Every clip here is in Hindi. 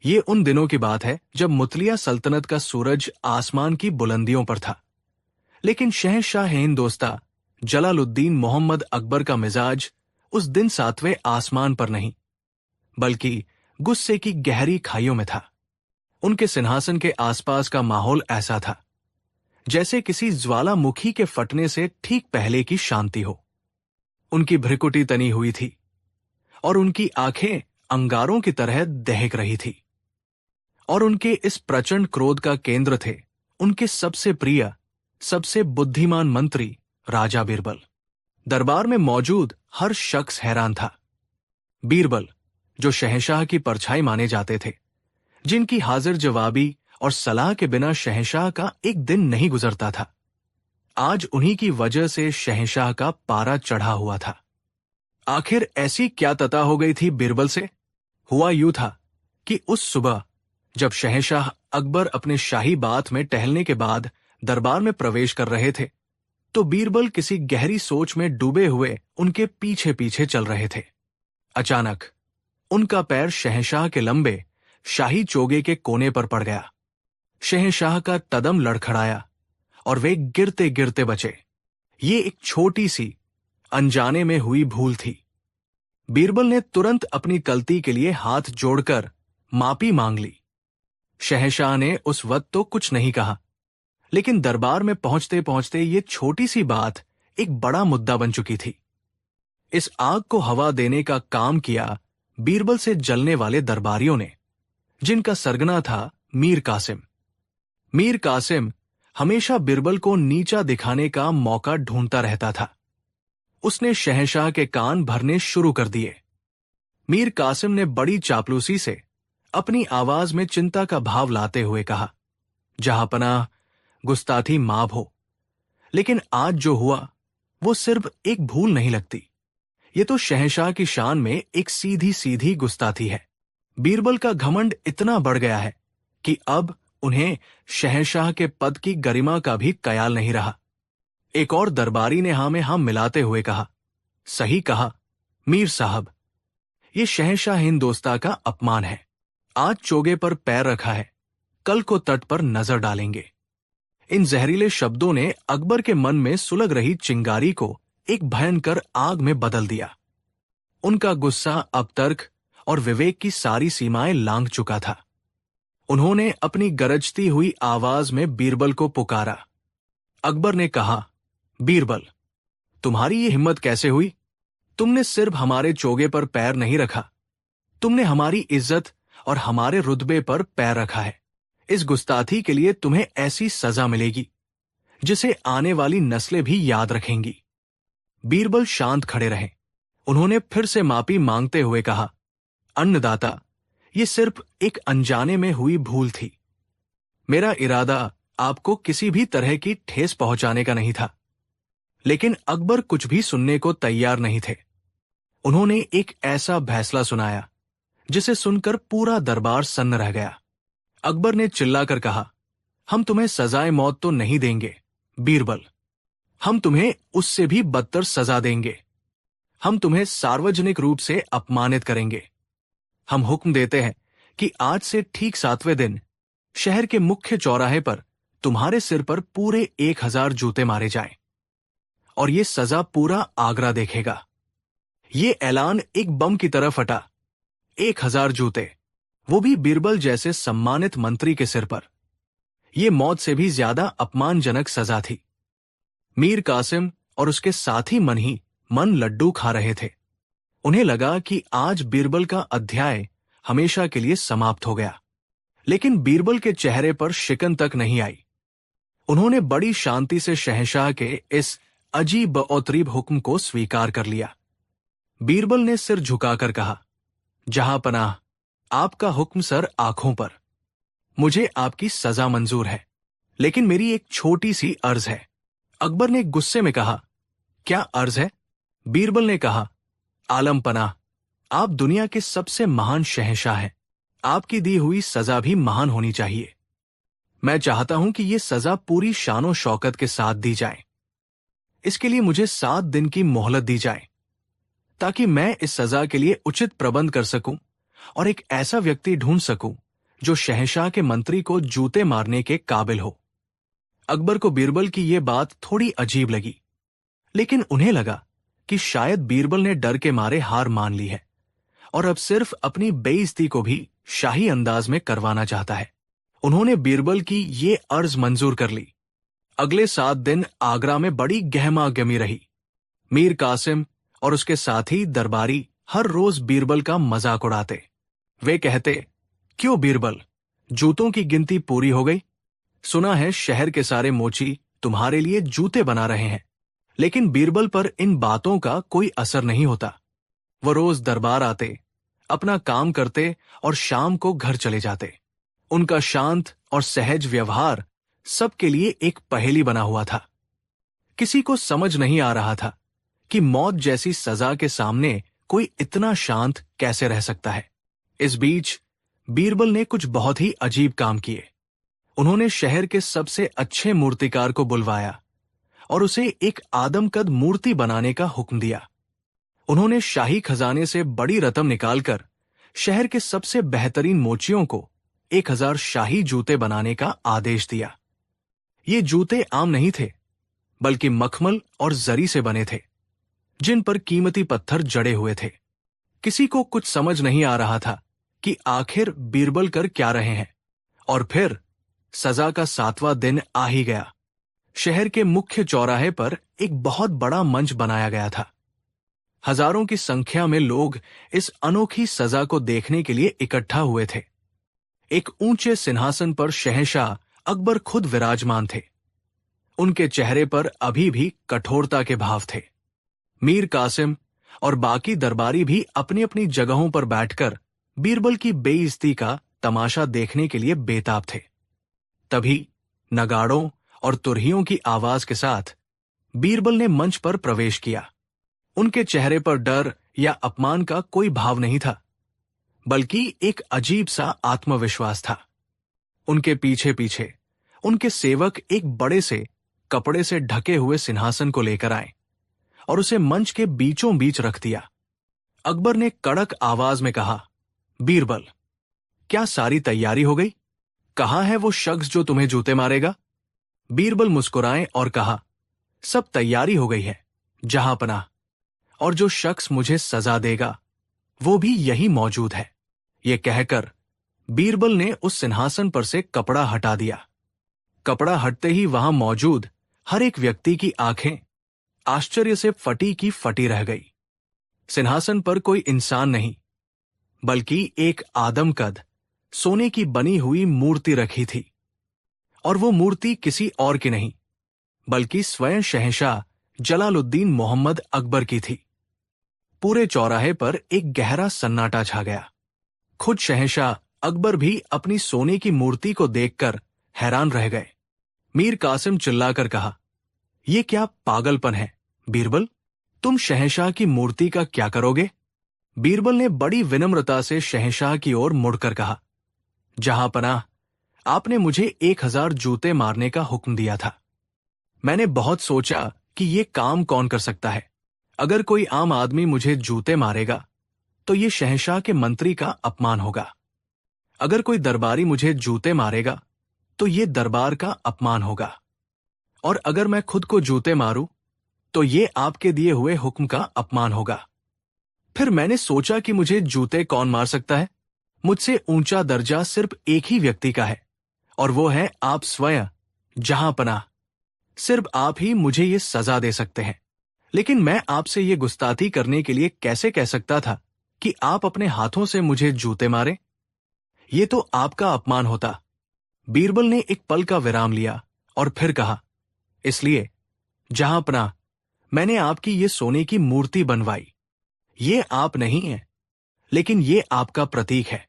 ये उन दिनों की बात है जब मुतलिया सल्तनत का सूरज आसमान की बुलंदियों पर था। लेकिन शहंशाह हिंदोस्तां जलालुद्दीन मोहम्मद अकबर का मिजाज उस दिन सातवें आसमान पर नहीं, बल्कि गुस्से की गहरी खाइयों में था। उनके सिंहासन के आसपास का माहौल ऐसा था जैसे किसी ज्वालामुखी के फटने से ठीक पहले की शांति हो। उनकी भ्रिकुटी तनी हुई थी और उनकी आंखें अंगारों की तरह दहक रही थी। और उनके इस प्रचंड क्रोध का केंद्र थे उनके सबसे प्रिय, सबसे बुद्धिमान मंत्री राजा बीरबल। दरबार में मौजूद हर शख्स हैरान था। बीरबल, जो शहंशाह की परछाई माने जाते थे, जिनकी हाजिर जवाबी और सलाह के बिना शहंशाह का एक दिन नहीं गुजरता था, आज उन्हीं की वजह से शहंशाह का पारा चढ़ा हुआ था। आखिर ऐसी क्या तता हो गई थी बीरबल से? हुआ यूं था कि उस सुबह जब शहंशाह अकबर अपने शाही बाथ में टहलने के बाद दरबार में प्रवेश कर रहे थे, तो बीरबल किसी गहरी सोच में डूबे हुए उनके पीछे पीछे चल रहे थे। अचानक उनका पैर शहंशाह के लंबे शाही चोगे के कोने पर पड़ गया। शहंशाह का तदम लड़खड़ाया और वे गिरते गिरते बचे। ये एक छोटी सी अनजाने में हुई भूल थी। बीरबल ने तुरंत अपनी गलती के लिए हाथ जोड़कर माफी मांग ली। शहंशाह ने उस वक्त तो कुछ नहीं कहा, लेकिन दरबार में पहुंचते पहुंचते ये छोटी सी बात एक बड़ा मुद्दा बन चुकी थी। इस आग को हवा देने का काम किया बीरबल से जलने वाले दरबारियों ने, जिनका सरगना था मीर कासिम। मीर कासिम हमेशा बीरबल को नीचा दिखाने का मौका ढूंढता रहता था। उसने शहंशाह के कान भरने शुरू कर दिए। मीर कासिम ने बड़ी चापलूसी से अपनी आवाज में चिंता का भाव लाते हुए कहा, जहांपनाह, गुस्ताखी माफ हो, लेकिन आज जो हुआ वो सिर्फ एक भूल नहीं लगती। ये तो शहंशाह की शान में एक सीधी सीधी गुस्ताखी है। बीरबल का घमंड इतना बढ़ गया है कि अब उन्हें शहंशाह के पद की गरिमा का भी ख्याल नहीं रहा। एक और दरबारी ने हाँ में हाँ मिलाते हुए कहा, सही कहा मीर साहब, ये शहंशाह हिंदोस्तां का अपमान है। आज चोगे पर पैर रखा है, कल को तट पर नजर डालेंगे। इन जहरीले शब्दों ने अकबर के मन में सुलग रही चिंगारी को एक भयंकर आग में बदल दिया। उनका गुस्सा अब तर्क और विवेक की सारी सीमाएं लांघ चुका था। उन्होंने अपनी गरजती हुई आवाज में बीरबल को पुकारा। अकबर ने कहा, बीरबल, तुम्हारी ये हिम्मत कैसे हुई? तुमने सिर्फ हमारे चोगे पर पैर नहीं रखा, तुमने हमारी इज्जत और हमारे रुतबे पर पैर रखा है। इस गुस्ताखी के लिए तुम्हें ऐसी सजा मिलेगी जिसे आने वाली नस्लें भी याद रखेंगी। बीरबल शांत खड़े रहे। उन्होंने फिर से माफी मांगते हुए कहा, अन्नदाता, ये सिर्फ एक अनजाने में हुई भूल थी। मेरा इरादा आपको किसी भी तरह की ठेस पहुंचाने का नहीं था। लेकिन अकबर कुछ भी सुनने को तैयार नहीं थे। उन्होंने एक ऐसा फैसला सुनाया जिसे सुनकर पूरा दरबार सन्न रह गया। अकबर ने चिल्लाकर कहा, हम तुम्हें सजाए मौत तो नहीं देंगे बीरबल, हम तुम्हें उससे भी बदतर सजा देंगे। हम तुम्हें सार्वजनिक रूप से अपमानित करेंगे। हम हुक्म देते हैं कि आज से ठीक 7वें दिन शहर के मुख्य चौराहे पर तुम्हारे सिर पर पूरे 1000 जूते मारे जाएं, और ये सजा पूरा आगरा देखेगा। ये ऐलान एक बम की तरह फटा। 1000 जूते, वो भी बीरबल जैसे सम्मानित मंत्री के सिर पर। यह मौत से भी ज्यादा अपमानजनक सजा थी। मीर कासिम और उसके साथी मन ही मन लड्डू खा रहे थे। उन्हें लगा कि आज बीरबल का अध्याय हमेशा के लिए समाप्त हो गया। लेकिन बीरबल के चेहरे पर शिकन तक नहीं आई। उन्होंने बड़ी शांति से शहंशाह के इस अजीब व तरीब हुक्म को स्वीकार कर लिया। बीरबल ने सिर झुकाकर कहा, जहांपनाह, आपका हुक्म सर आंखों पर। मुझे आपकी सजा मंजूर है, लेकिन मेरी एक छोटी सी अर्ज है। अकबर ने गुस्से में कहा, क्या अर्ज है? बीरबल ने कहा, आलम पनाह, आप दुनिया के सबसे महान शहंशाह हैं। आपकी दी हुई सजा भी महान होनी चाहिए। मैं चाहता हूं कि यह सजा पूरी शानो शौकत के साथ दी जाए। इसके लिए मुझे 7 दिन की मोहलत दी जाए, ताकि मैं इस सजा के लिए उचित प्रबंध कर सकूं और एक ऐसा व्यक्ति ढूंढ सकूं जो शहंशाह के मंत्री को जूते मारने के काबिल हो। अकबर को बीरबल की यह बात थोड़ी अजीब लगी, लेकिन उन्हें लगा कि शायद बीरबल ने डर के मारे हार मान ली है और अब सिर्फ अपनी बेइज्जती को भी शाही अंदाज में करवाना चाहता है। उन्होंने बीरबल की ये अर्ज मंजूर कर ली। अगले 7 दिन आगरा में बड़ी गहमागहमी रही। मीर कासिम और उसके साथी दरबारी हर रोज बीरबल का मजाक उड़ाते। वे कहते, क्यों बीरबल, जूतों की गिनती पूरी हो गई? सुना है शहर के सारे मोची तुम्हारे लिए जूते बना रहे हैं। लेकिन बीरबल पर इन बातों का कोई असर नहीं होता। वो रोज दरबार आते, अपना काम करते और शाम को घर चले जाते। उनका शांत और सहज व्यवहार सबके लिए एक पहेली बना हुआ था। किसी को समझ नहीं आ रहा था कि मौत जैसी सजा के सामने कोई इतना शांत कैसे रह सकता है। इस बीच बीरबल ने कुछ बहुत ही अजीब काम किए। उन्होंने शहर के सबसे अच्छे मूर्तिकार को बुलवाया और उसे एक आदमकद मूर्ति बनाने का हुक्म दिया। उन्होंने शाही खजाने से बड़ी रकम निकालकर शहर के सबसे बेहतरीन मोचियों को 1000 शाही जूते बनाने का आदेश दिया। ये जूते आम नहीं थे, बल्कि मखमल और जरी से बने थे, जिन पर कीमती पत्थर जड़े हुए थे। किसी को कुछ समझ नहीं आ रहा था कि आखिर बीरबल कर क्या रहे हैं। और फिर सजा का 7वां दिन आ ही गया। शहर के मुख्य चौराहे पर एक बहुत बड़ा मंच बनाया गया था। हजारों की संख्या में लोग इस अनोखी सजा को देखने के लिए इकट्ठा हुए थे। एक ऊंचे सिंहासन पर शहंशाह अकबर खुद विराजमान थे। उनके चेहरे पर अभी भी कठोरता के भाव थे। मीर कासिम और बाकी दरबारी भी अपनी अपनी जगहों पर बैठकर बीरबल की बेइज्जती का तमाशा देखने के लिए बेताब थे। तभी नगाड़ों और तुरहियों की आवाज के साथ बीरबल ने मंच पर प्रवेश किया। उनके चेहरे पर डर या अपमान का कोई भाव नहीं था, बल्कि एक अजीब सा आत्मविश्वास था। उनके पीछे पीछे उनके सेवक एक बड़े से कपड़े से ढके हुए सिंहासन को लेकर आए और उसे मंच के बीचों बीच रख दिया। अकबर ने कड़क आवाज में कहा, बीरबल, क्या सारी तैयारी हो गई? कहाँ है वो शख्स जो तुम्हें जूते मारेगा? बीरबल मुस्कुराए और कहा, सब तैयारी हो गई है जहां पनाह, और जो शख्स मुझे सजा देगा वो भी यही मौजूद है। ये कहकर बीरबल ने उस सिंहासन पर से कपड़ा हटा दिया। कपड़ा हटते ही वहां मौजूद हर एक व्यक्ति की आंखें आश्चर्य से फटी की फटी रह गई। सिंहासन पर कोई इंसान नहीं, बल्कि एक आदमकद सोने की बनी हुई मूर्ति रखी थी। और वो मूर्ति किसी और की नहीं, बल्कि स्वयं शहंशाह जलालुद्दीन मोहम्मद अकबर की थी। पूरे चौराहे पर एक गहरा सन्नाटा छा गया। खुद शहंशाह अकबर भी अपनी सोने की मूर्ति को देखकर हैरान रह गए। मीर कासिम चिल्लाकर कहा, यह क्या पागलपन है बीरबल? तुम शहंशाह की मूर्ति का क्या करोगे? बीरबल ने बड़ी विनम्रता से शहंशाह की ओर मुड़कर कहा, जहां पनाह, आपने मुझे 1000 जूते मारने का हुक्म दिया था। मैंने बहुत सोचा कि ये काम कौन कर सकता है। अगर कोई आम आदमी मुझे जूते मारेगा तो ये शहंशाह के मंत्री का अपमान होगा। अगर कोई दरबारी मुझे जूते मारेगा तो ये दरबार का अपमान होगा। और अगर मैं खुद को जूते मारूं तो ये आपके दिए हुए हुक्म का अपमान होगा। फिर मैंने सोचा कि मुझे जूते कौन मार सकता है। मुझसे ऊंचा दर्जा सिर्फ एक ही व्यक्ति का है, और वो है आप स्वयं जहां पनाह। सिर्फ आप ही मुझे ये सजा दे सकते हैं। लेकिन मैं आपसे ये गुस्ताखी करने के लिए कैसे कह सकता था कि आप अपने हाथों से मुझे जूते मारे? ये तो आपका अपमान होता। बीरबल ने एक पल का विराम लिया और फिर कहा, इसलिए जहां पनाह, मैंने आपकी ये सोने की मूर्ति बनवाई। ये आप नहीं है, लेकिन ये आपका प्रतीक है।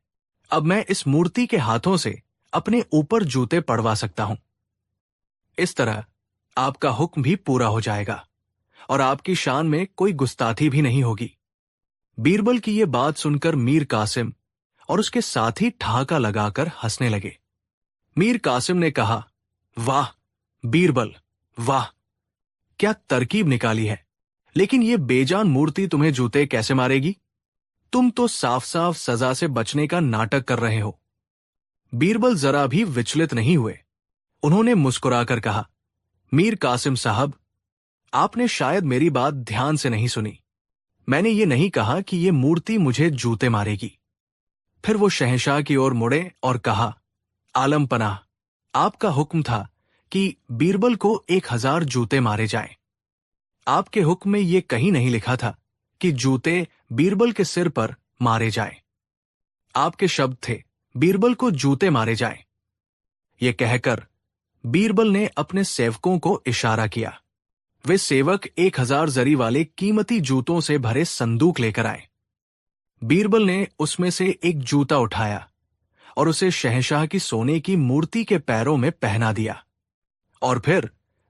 अब मैं इस मूर्ति के हाथों से अपने ऊपर जूते पड़वा सकता हूं। इस तरह आपका हुक्म भी पूरा हो जाएगा और आपकी शान में कोई गुस्ताखी भी नहीं होगी। बीरबल की यह बात सुनकर मीर कासिम और उसके साथी ठहाका लगाकर हंसने लगे। मीर कासिम ने कहा, वाह बीरबल, वाह, क्या तरकीब निकाली है। लेकिन यह बेजान मूर्ति तुम्हें जूते कैसे मारेगी? तुम तो साफ साफ सजा से बचने का नाटक कर रहे हो। बीरबल जरा भी विचलित नहीं हुए। उन्होंने मुस्कुराकर कहा, मीर कासिम साहब, आपने शायद मेरी बात ध्यान से नहीं सुनी। मैंने ये नहीं कहा कि ये मूर्ति मुझे जूते मारेगी। फिर वो शहंशाह की ओर मुड़े और कहा, आलम पनाह, आपका हुक्म था कि बीरबल को 1000 जूते मारे जाएं। आपके हुक्म में ये कहीं नहीं लिखा था कि जूते बीरबल के सिर पर मारे जाएं। आपके शब्द थे, बीरबल को जूते मारे जाएं। ये कहकर बीरबल ने अपने सेवकों को इशारा किया। वे सेवक 1000 जरी वाले कीमती जूतों से भरे संदूक लेकर आए। बीरबल ने उसमें से एक जूता उठाया और उसे शहंशाह की सोने की मूर्ति के पैरों में पहना दिया। और फिर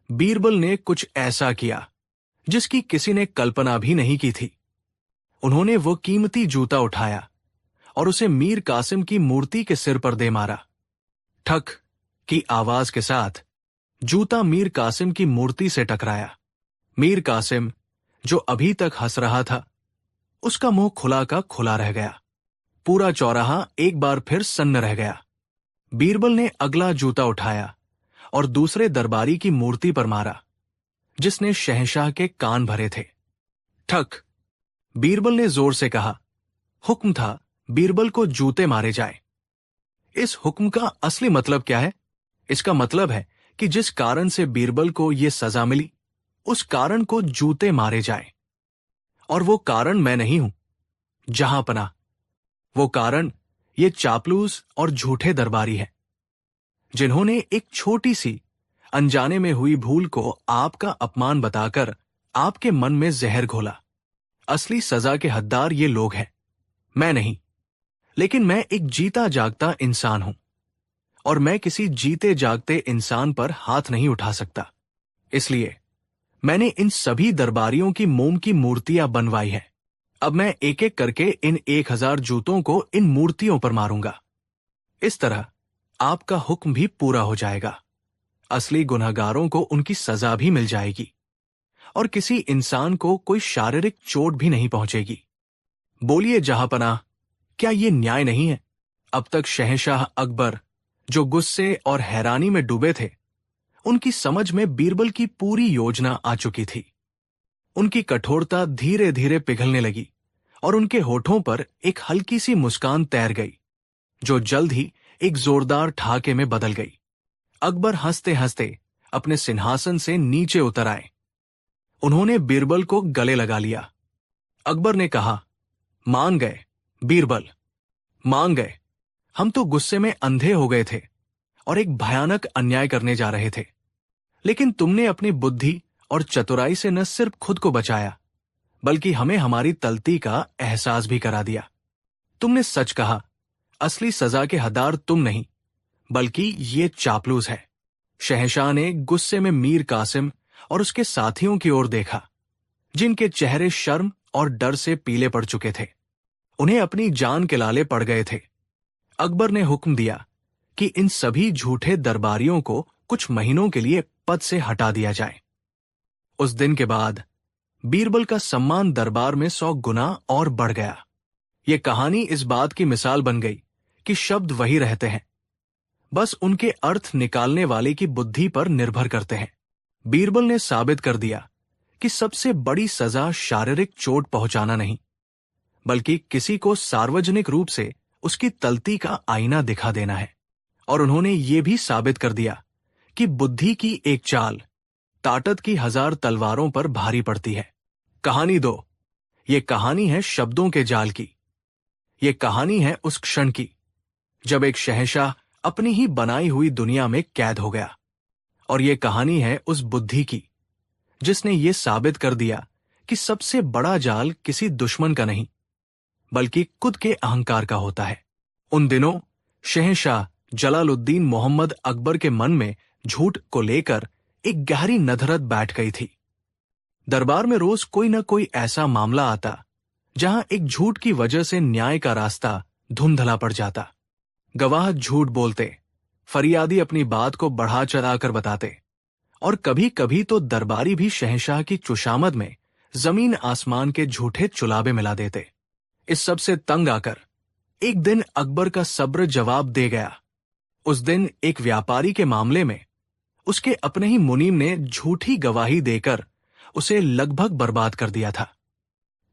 बीरबल ने कुछ ऐसा किया जिसकी किसी ने कल्पना भी नहीं की थी। उन्होंने वो कीमती जूता उठाया और उसे मीर कासिम की मूर्ति के सिर पर दे मारा। ठक की आवाज के साथ जूता मीर कासिम की मूर्ति से टकराया। मीर कासिम, जो अभी तक हंस रहा था, उसका मुंह खुला का खुला रह गया। पूरा चौराहा एक बार फिर सन्न रह गया। बीरबल ने अगला जूता उठाया और दूसरे दरबारी की मूर्ति पर मारा, जिसने शहंशाह के कान भरे थे। ठक! बीरबल ने जोर से कहा, हुक्म था बीरबल को जूते मारे जाए। इस हुक्म का असली मतलब क्या है? इसका मतलब है कि जिस कारण से बीरबल को यह सजा मिली, उस कारण को जूते मारे जाएं। और वो कारण मैं नहीं हूं, जहांपना। वो कारण ये चापलूस और झूठे दरबारी हैं, जिन्होंने एक छोटी सी अनजाने में हुई भूल को आपका अपमान बताकर आपके मन में जहर घोला। असली सजा के हकदार ये लोग हैं, मैं नहीं। लेकिन मैं एक जीता जागता इंसान हूं और मैं किसी जीते जागते इंसान पर हाथ नहीं उठा सकता। इसलिए मैंने इन सभी दरबारियों की मोम की मूर्तियां बनवाई हैं। अब मैं एक एक करके इन 1000 जूतों को इन मूर्तियों पर मारूंगा। इस तरह आपका हुक्म भी पूरा हो जाएगा। असली गुनहगारों को उनकी सजा भी मिल जाएगी और किसी इंसान को कोई शारीरिक चोट भी नहीं पहुंचेगी। बोलिए जहांपनाह, क्या ये न्याय नहीं है? अब तक शहंशाह अकबर, जो गुस्से और हैरानी में डूबे थे, उनकी समझ में बीरबल की पूरी योजना आ चुकी थी। उनकी कठोरता धीरे धीरे पिघलने लगी और उनके होठों पर एक हल्की सी मुस्कान तैर गई, जो जल्द ही एक जोरदार ठहाके में बदल गई। अकबर हंसते हंसते अपने सिंहासन से नीचे उतर आए। उन्होंने बीरबल को गले लगा लिया। अकबर ने कहा, मान गए बीरबल, मान गए। हम तो गुस्से में अंधे हो गए थे और एक भयानक अन्याय करने जा रहे थे, लेकिन तुमने अपनी बुद्धि और चतुराई से न सिर्फ खुद को बचाया, बल्कि हमें हमारी तलती का एहसास भी करा दिया। तुमने सच कहा, असली सजा के हकदार तुम नहीं, बल्कि ये चापलूस है। शहंशाह ने गुस्से में मीर कासिम और उसके साथियों की ओर देखा, जिनके चेहरे शर्म और डर से पीले पड़ चुके थे। उन्हें अपनी जान के लाले पड़ गए थे। अकबर ने हुक्म दिया कि इन सभी झूठे दरबारियों को कुछ महीनों के लिए पद से हटा दिया जाए। उस दिन के बाद बीरबल का सम्मान दरबार में 100 गुना और बढ़ गया। ये कहानी इस बात की मिसाल बन गई कि शब्द वही रहते हैं, बस उनके अर्थ निकालने वाले की बुद्धि पर निर्भर करते हैं। बीरबल ने साबित कर दिया कि सबसे बड़ी सजा शारीरिक चोट पहुंचाना नहीं, बल्कि किसी को सार्वजनिक रूप से उसकी तलती का आईना दिखा देना है। और उन्होंने ये भी साबित कर दिया कि बुद्धि की एक चाल ताकत की 1000 तलवारों पर भारी पड़ती है। कहानी 2। ये कहानी है शब्दों के जाल की। ये कहानी है उस क्षण की जब एक शहंशाह अपनी ही बनाई हुई दुनिया में कैद हो गया। और ये कहानी है उस बुद्धि की जिसने ये साबित कर दिया कि सबसे बड़ा जाल किसी दुश्मन का नहीं, बल्कि खुद के अहंकार का होता है। उन दिनों शहंशाह जलालुद्दीन मोहम्मद अकबर के मन में झूठ को लेकर एक गहरी नधरत बैठ गई थी। दरबार में रोज कोई न कोई ऐसा मामला आता जहां एक झूठ की वजह से न्याय का रास्ता धुंधला पड़ जाता। गवाह झूठ बोलते, फरियादी अपनी बात को बढ़ा चढ़ाकर बताते, और कभी कभी तो दरबारी भी शहंशाह की खुशामद में जमीन आसमान के झूठे चुलावे मिला देते। इस सब से तंग आकर एक दिन अकबर का सब्र जवाब दे गया उस दिन एक व्यापारी के मामले में उसके अपने ही मुनीम ने झूठी गवाही देकर उसे लगभग बर्बाद कर दिया था।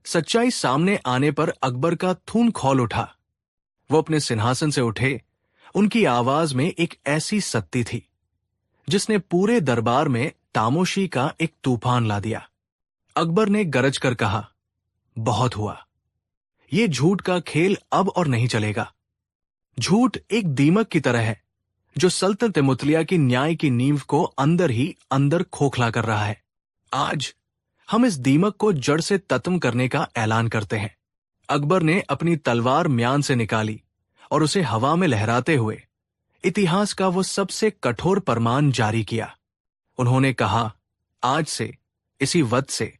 सच्चाई सामने आने पर अकबर का खून खौल उठा। वो अपने सिंहासन से उठे। उनकी आवाज में एक ऐसी सत्ती थी जिसने पूरे दरबार में तामोशी का एक तूफान ला दिया। अकबर ने गरज कर कहा, बहुत हुआ। ये झूठ का खेल अब और नहीं चलेगा। झूठ एक दीमक की तरह है जो सल्तनत मुतलिया की न्याय की नींव को अंदर ही अंदर खोखला कर रहा है। आज हम इस दीमक को जड़ से खत्म करने का ऐलान करते हैं। अकबर ने अपनी तलवार म्यान से निकाली और उसे हवा में लहराते हुए इतिहास का वो सबसे कठोर फरमान जारी किया। उन्होंने कहा, आज से, इसी वक्त से,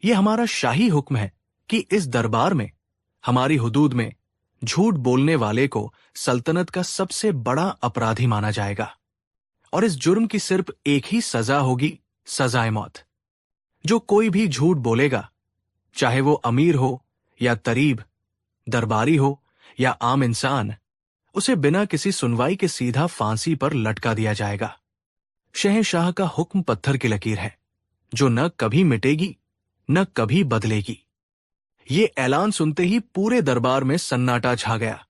ये हमारा शाही हुक्म है कि इस दरबार में, हमारी हुदूद में, झूठ बोलने वाले को सल्तनत का सबसे बड़ा अपराधी माना जाएगा और इस जुर्म की सिर्फ एक ही सजा होगी, सजाए मौत। जो कोई भी झूठ बोलेगा, चाहे वो अमीर हो या तरीब, दरबारी हो या आम इंसान, उसे बिना किसी सुनवाई के सीधा फांसी पर लटका दिया जाएगा। शहंशाह का हुक्म पत्थर की लकीर है जो न कभी मिटेगी न कभी बदलेगी। ये ऐलान सुनते ही पूरे दरबार में सन्नाटा छा गया।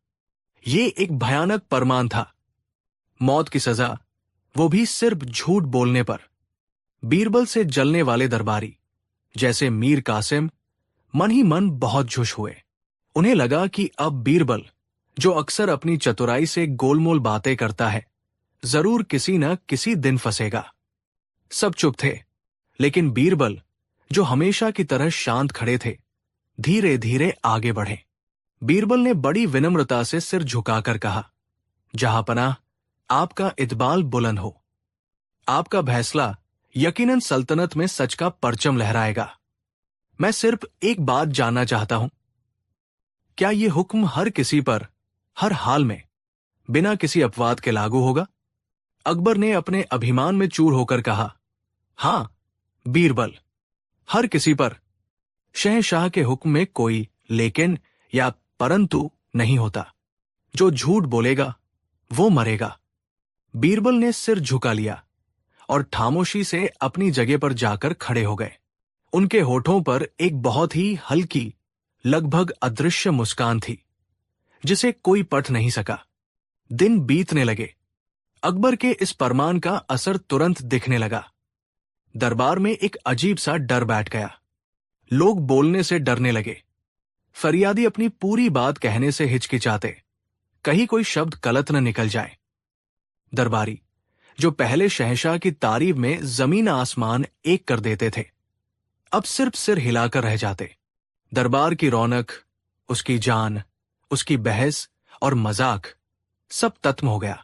ये एक भयानक फरमान था, मौत की सजा, वो भी सिर्फ झूठ बोलने पर। बीरबल से जलने वाले दरबारी जैसे मीर कासिम मन ही मन बहुत खुश हुए। उन्हें लगा कि अब बीरबल, जो अक्सर अपनी चतुराई से गोलमोल बातें करता है, जरूर किसी न किसी दिन फंसेगा। सब चुप थे, लेकिन बीरबल, जो हमेशा की तरह शांत खड़े थे, धीरे धीरे आगे बढ़े। बीरबल ने बड़ी विनम्रता से सिर झुकाकर कहा, जहांपनाह, आपका इतबाल बुलंद हो। आपका फैसला यकीनन सल्तनत में सच का परचम लहराएगा। मैं सिर्फ एक बात जानना चाहता हूं, क्या यह हुक्म हर किसी पर, हर हाल में, बिना किसी अपवाद के लागू होगा? अकबर ने अपने अभिमान में चूर होकर कहा, हां बीरबल, हर किसी पर। शहंशाह के हुक्म में कोई लेकिन या परंतु नहीं होता। जो झूठ बोलेगा वो मरेगा। बीरबल ने सिर झुका लिया और खामोशी से अपनी जगह पर जाकर खड़े हो गए। उनके होठों पर एक बहुत ही हल्की, लगभग अदृश्य मुस्कान थी जिसे कोई पढ़ नहीं सका। दिन बीतने लगे। अकबर के इस फरमान का असर तुरंत दिखने लगा। दरबार में एक अजीब सा डर बैठ गया। लोग बोलने से डरने लगे। फरियादी अपनी पूरी बात कहने से हिचकिचाते, कहीं कोई शब्द गलत न निकल जाए। दरबारी, जो पहले शहंशाह की तारीफ में जमीन आसमान एक कर देते थे, अब सिर्फ सिर हिलाकर रह जाते। दरबार की रौनक, उसकी जान, उसकी बहस और मजाक सब खत्म हो गया।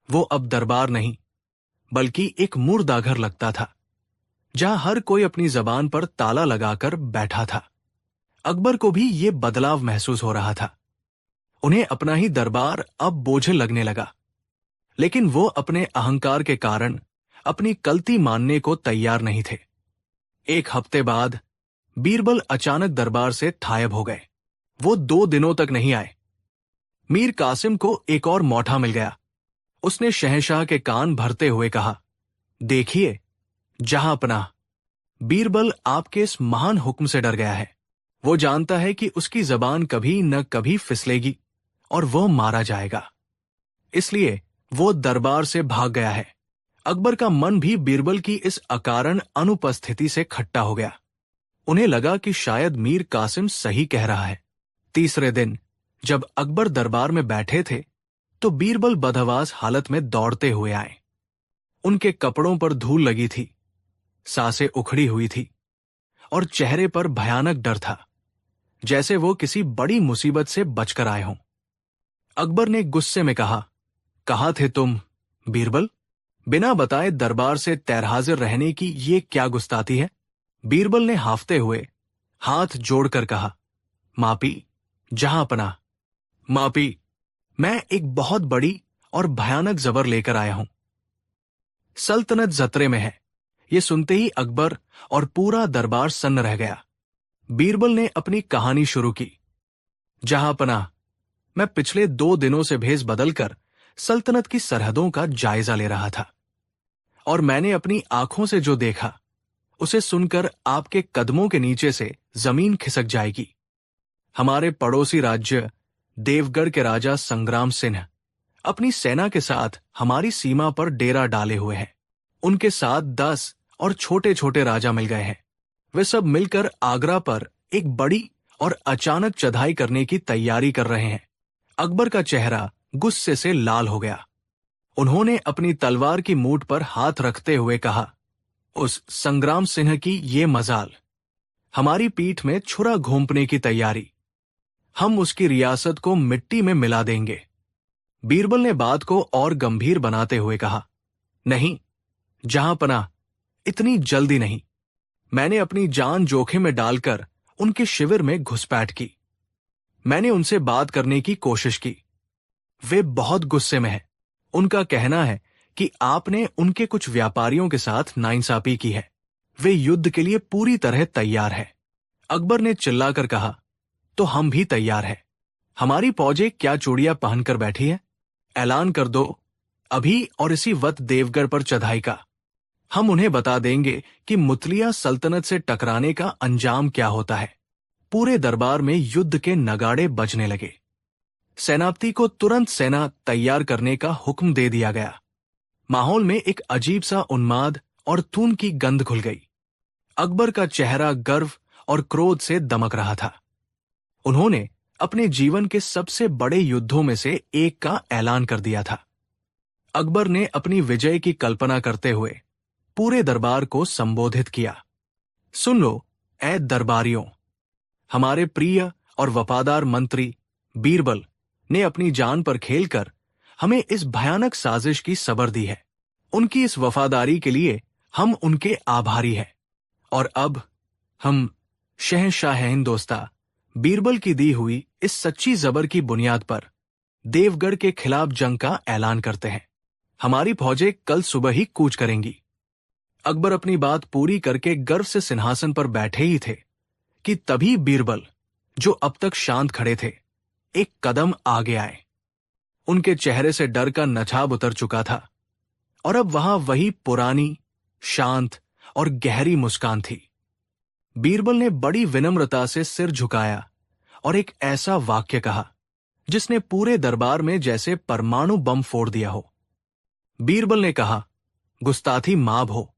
वो अब दरबार नहीं, बल्कि एक मुर्दाघर लगता था, जहां हर कोई अपनी जबान पर ताला लगाकर बैठा था। अकबर को भी ये बदलाव महसूस हो रहा था। उन्हें अपना ही दरबार अब बोझिल लगने लगा, लेकिन वो अपने अहंकार के कारण अपनी गलती मानने को तैयार नहीं थे। एक हफ्ते बाद बीरबल अचानक दरबार से गायब हो गए। वो 2 दिनों तक नहीं आए। मीर कासिम को एक और मौका मिल गया। उसने शहंशाह के कान भरते हुए कहा, देखिए जहांपनाह, बीरबल आपके इस महान हुक्म से डर गया है। वो जानता है कि उसकी जबान कभी न कभी फिसलेगी और वो मारा जाएगा। इसलिए वो दरबार से भाग गया है। अकबर का मन भी बीरबल की इस अकारण अनुपस्थिति से खट्टा हो गया। उन्हें लगा कि शायद मीर कासिम सही कह रहा है। तीसरे दिन जब अकबर दरबार में बैठे थे तो बीरबल बदहवास हालत में दौड़ते हुए आए। उनके कपड़ों पर धूल लगी थी, सांसें उखड़ी हुई थी और चेहरे पर भयानक डर था, जैसे वो किसी बड़ी मुसीबत से बचकर आए हों। अकबर ने गुस्से में कहा, कहाँ थे तुम बीरबल? बिना बताए दरबार से तैरहाजिर रहने की ये क्या गुस्ताखी है? बीरबल ने हाफते हुए हाथ जोड़कर कहा, मापी, जहांपनाह, मापी, मैं एक बहुत बड़ी और भयानक जबर लेकर आया हूं। सल्तनत जतरे में है। ये सुनते ही अकबर और पूरा दरबार सन्न रह गया। बीरबल ने अपनी कहानी शुरू की। जहांपनाह, मैं पिछले 2 दिनों से भेष बदलकर सल्तनत की सरहदों का जायजा ले रहा था। और मैंने अपनी आंखों से जो देखा, उसे सुनकर आपके कदमों के नीचे से जमीन खिसक जाएगी। हमारे पड़ोसी राज्य देवगढ़ के राजा संग्राम सिंह अपनी सेना के साथ हमारी सीमा पर डेरा डाले हुए हैं। उनके साथ 10 और छोटे छोटे राजा मिल गए हैं। वे सब मिलकर आगरा पर एक बड़ी और अचानक चढ़ाई करने की तैयारी कर रहे हैं। अकबर का चेहरा गुस्से से लाल हो गया। उन्होंने अपनी तलवार की मूठ पर हाथ रखते हुए कहा, उस संग्राम सिंह की ये मजाल, हमारी पीठ में छुरा घोंपने की तैयारी। हम उसकी रियासत को मिट्टी में मिला देंगे। बीरबल ने बात को और गंभीर बनाते हुए कहा, नहीं जहांपनाह, इतनी जल्दी नहीं। मैंने अपनी जान जोखिम में डालकर उनके शिविर में घुसपैठ की। मैंने उनसे बात करने की कोशिश की। वे बहुत गुस्से में हैं। उनका कहना है कि आपने उनके कुछ व्यापारियों के साथ नाइंसाफी की है। वे युद्ध के लिए पूरी तरह तैयार हैं। अकबर ने चिल्लाकर कहा, तो हम भी तैयार हैं। हमारी फौजें क्या चूड़ियां पहनकर बैठी है? ऐलान कर दो अभी और इसी वक्त देवगढ़ पर चढ़ाई का। हम उन्हें बता देंगे कि मुतलिया सल्तनत से टकराने का अंजाम क्या होता है। पूरे दरबार में युद्ध के नगाड़े बजने लगे। सेनापति को तुरंत सेना तैयार करने का हुक्म दे दिया गया। माहौल में एक अजीब सा उन्माद और खून की गंध घुल गई। अकबर का चेहरा गर्व और क्रोध से दमक रहा था। उन्होंने अपने जीवन के सबसे बड़े युद्धों में से एक का ऐलान कर दिया था। अकबर ने अपनी विजय की कल्पना करते हुए पूरे दरबार को संबोधित किया। सुन लो ऐ दरबारियों, हमारे प्रिय और वफादार मंत्री बीरबल ने अपनी जान पर खेलकर हमें इस भयानक साजिश की सबर दी है। उनकी इस वफादारी के लिए हम उनके आभारी हैं। और अब हम शहंशाह हिंदोस्तां बीरबल की दी हुई इस सच्ची जबर की बुनियाद पर देवगढ़ के खिलाफ जंग का ऐलान करते हैं। हमारी फौजें कल सुबह ही कूच करेंगी। अकबर अपनी बात पूरी करके गर्व से सिंहासन पर बैठे ही थे कि तभी बीरबल, जो अब तक शांत खड़े थे, एक कदम आगे आए। उनके चेहरे से डर का नछाब उतर चुका था और अब वहां वही पुरानी, शांत और गहरी मुस्कान थी। बीरबल ने बड़ी विनम्रता से सिर झुकाया और एक ऐसा वाक्य कहा जिसने पूरे दरबार में जैसे परमाणु बम फोड़ दिया हो। बीरबल ने कहा, गुस्ताखी माफ हो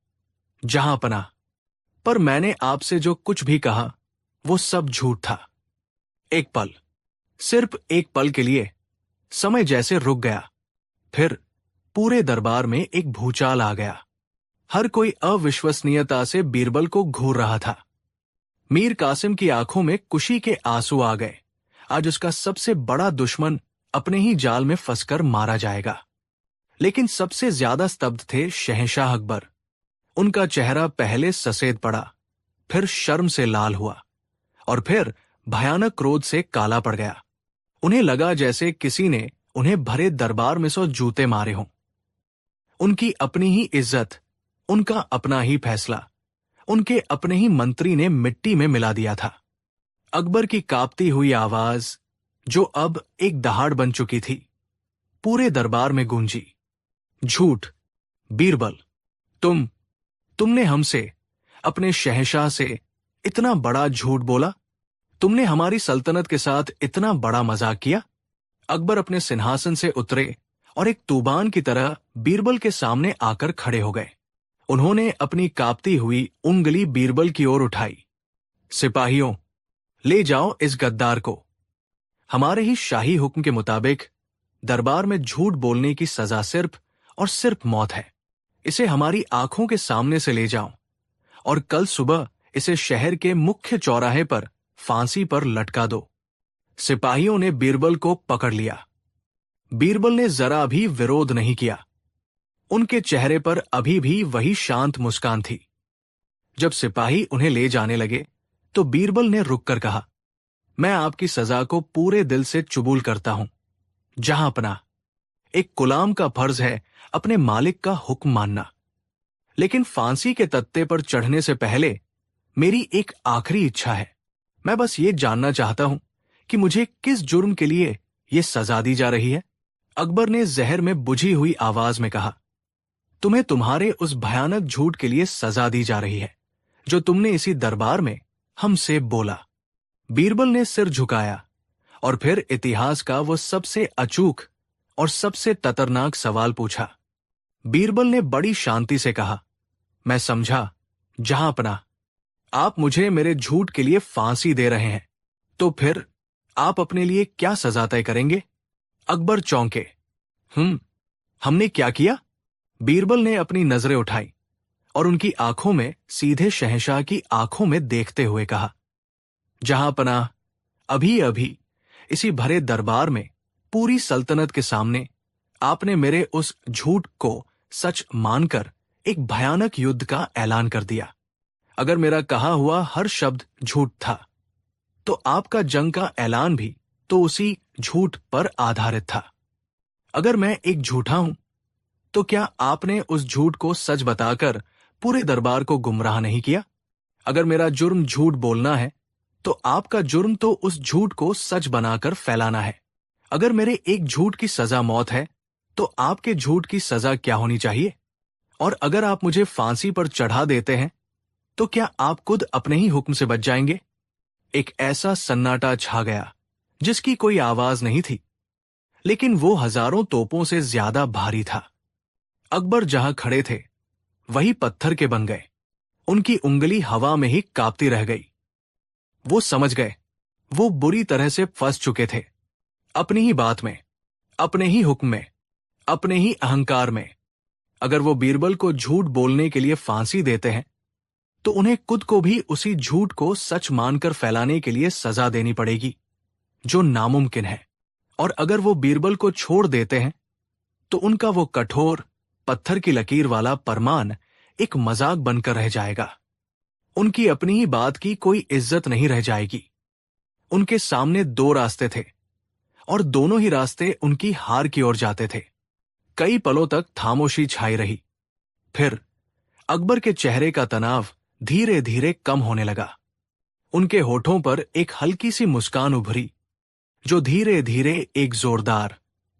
जहांपनाह, पर मैंने आपसे जो कुछ भी कहा वो सब झूठ था। एक पल, सिर्फ एक पल के लिए समय जैसे रुक गया। फिर पूरे दरबार में एक भूचाल आ गया। हर कोई अविश्वसनीयता से बीरबल को घूर रहा था। मीर कासिम की आंखों में खुशी के आंसू आ गए। आज उसका सबसे बड़ा दुश्मन अपने ही जाल में फंसकर मारा जाएगा। लेकिन सबसे ज्यादा स्तब्ध थे शहंशाह अकबर। उनका चेहरा पहले सफेद पड़ा, फिर शर्म से लाल हुआ और फिर भयानक क्रोध से काला पड़ गया। उन्हें लगा जैसे किसी ने उन्हें भरे दरबार में 100 जूते मारे हों। उनकी अपनी ही इज्जत, उनका अपना ही फैसला, उनके अपने ही मंत्री ने मिट्टी में मिला दिया था। अकबर की कांपती हुई आवाज, जो अब एक दहाड़ बन चुकी थी, पूरे दरबार में गूंजी। झूठ! बीरबल, तुमने हमसे, अपने शहंशाह से इतना बड़ा झूठ बोला? तुमने हमारी सल्तनत के साथ इतना बड़ा मजाक किया? अकबर अपने सिंहासन से उतरे और एक तूफान की तरह बीरबल के सामने आकर खड़े हो गए। उन्होंने अपनी कांपती हुई उंगली बीरबल की ओर उठाई। सिपाहियों, ले जाओ इस गद्दार को। हमारे ही शाही हुक्म के मुताबिक दरबार में झूठ बोलने की सजा सिर्फ और सिर्फ मौत है। इसे हमारी आंखों के सामने से ले जाओ और कल सुबह इसे शहर के मुख्य चौराहे पर फांसी पर लटका दो। सिपाहियों ने बीरबल को पकड़ लिया। बीरबल ने जरा भी विरोध नहीं किया। उनके चेहरे पर अभी भी वही शांत मुस्कान थी। जब सिपाही उन्हें ले जाने लगे तो बीरबल ने रुककर कहा, मैं आपकी सजा को पूरे दिल से कबूल करता हूं जहांपनाह। एक गुलाम का फर्ज है अपने मालिक का हुक्म मानना, लेकिन फांसी के तख्ते पर चढ़ने से पहले मेरी एक आखिरी इच्छा है। मैं बस ये जानना चाहता हूं कि मुझे किस जुर्म के लिए यह सजा दी जा रही है। अकबर ने जहर में बुझी हुई आवाज में कहा, तुम्हें तुम्हारे उस भयानक झूठ के लिए सजा दी जा रही है जो तुमने इसी दरबार में हमसे बोला। बीरबल ने सिर झुकाया और फिर इतिहास का वो सबसे अचूक और सबसे खतरनाक सवाल पूछा। बीरबल ने बड़ी शांति से कहा, मैं समझा जहांपना, आप मुझे मेरे झूठ के लिए फांसी दे रहे हैं, तो फिर आप अपने लिए क्या सजा तय करेंगे? अकबर चौंके। हमने क्या किया? बीरबल ने अपनी नजरें उठाई और उनकी आंखों में सीधे शहंशाह की आंखों में देखते हुए कहा, जहांपना, अभी अभी इसी भरे दरबार में पूरी सल्तनत के सामने आपने मेरे उस झूठ को सच मानकर एक भयानक युद्ध का ऐलान कर दिया। अगर मेरा कहा हुआ हर शब्द झूठ था, तो आपका जंग का ऐलान भी तो उसी झूठ पर आधारित था। अगर मैं एक झूठा हूं, तो क्या आपने उस झूठ को सच बताकर पूरे दरबार को गुमराह नहीं किया? अगर मेरा जुर्म झूठ बोलना है, तो आपका जुर्म तो उस झूठ को सच बनाकर फैलाना है। अगर मेरे एक झूठ की सजा मौत है, तो आपके झूठ की सजा क्या होनी चाहिए? और अगर आप मुझे फांसी पर चढ़ा देते हैं, तो क्या आप खुद अपने ही हुक्म से बच जाएंगे? एक ऐसा सन्नाटा छा गया जिसकी कोई आवाज नहीं थी, लेकिन वो हजारों तोपों से ज्यादा भारी था। अकबर जहां खड़े थे वही पत्थर के बन गए। उनकी उंगली हवा में ही कांपती रह गई। वो समझ गए वो बुरी तरह से फंस चुके थे, अपनी ही बात में, अपने ही हुक्म में, अपने ही अहंकार में। अगर वो बीरबल को झूठ बोलने के लिए फांसी देते हैं, तो उन्हें खुद को भी उसी झूठ को सच मानकर फैलाने के लिए सजा देनी पड़ेगी, जो नामुमकिन है। और अगर वो बीरबल को छोड़ देते हैं, तो उनका वो कठोर पत्थर की लकीर वाला फरमान एक मजाक बनकर रह जाएगा। उनकी अपनी ही बात की कोई इज्जत नहीं रह जाएगी। उनके सामने दो रास्ते थे और दोनों ही रास्ते उनकी हार की ओर जाते थे। कई पलों तक खामोशी छाई रही। फिर अकबर के चेहरे का तनाव धीरे धीरे कम होने लगा। उनके होठों पर एक हल्की सी मुस्कान उभरी, जो धीरे धीरे एक जोरदार,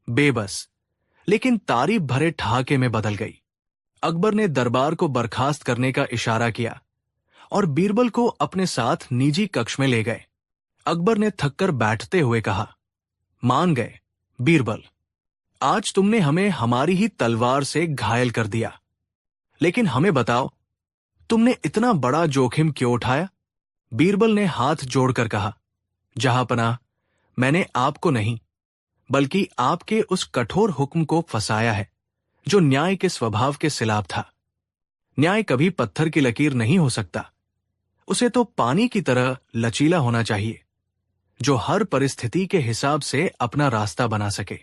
बेबस लेकिन तारीफ भरे ठहाके में बदल गई। अकबर ने दरबार को बर्खास्त करने का इशारा किया और बीरबल को अपने साथ निजी कक्ष में ले गए। अकबर ने थककर बैठते हुए कहा, मान गए बीरबल, आज तुमने हमें हमारी ही तलवार से घायल कर दिया, लेकिन हमें बताओ, तुमने इतना बड़ा जोखिम क्यों उठाया? बीरबल ने हाथ जोड़कर कहा, जहांपना, मैंने आपको नहीं बल्कि आपके उस कठोर हुक्म को फंसाया है, जो न्याय के स्वभाव के खिलाफ था। न्याय कभी पत्थर की लकीर नहीं हो सकता। उसे तो पानी की तरह लचीला होना चाहिए, जो हर परिस्थिति के हिसाब से अपना रास्ता बना सके।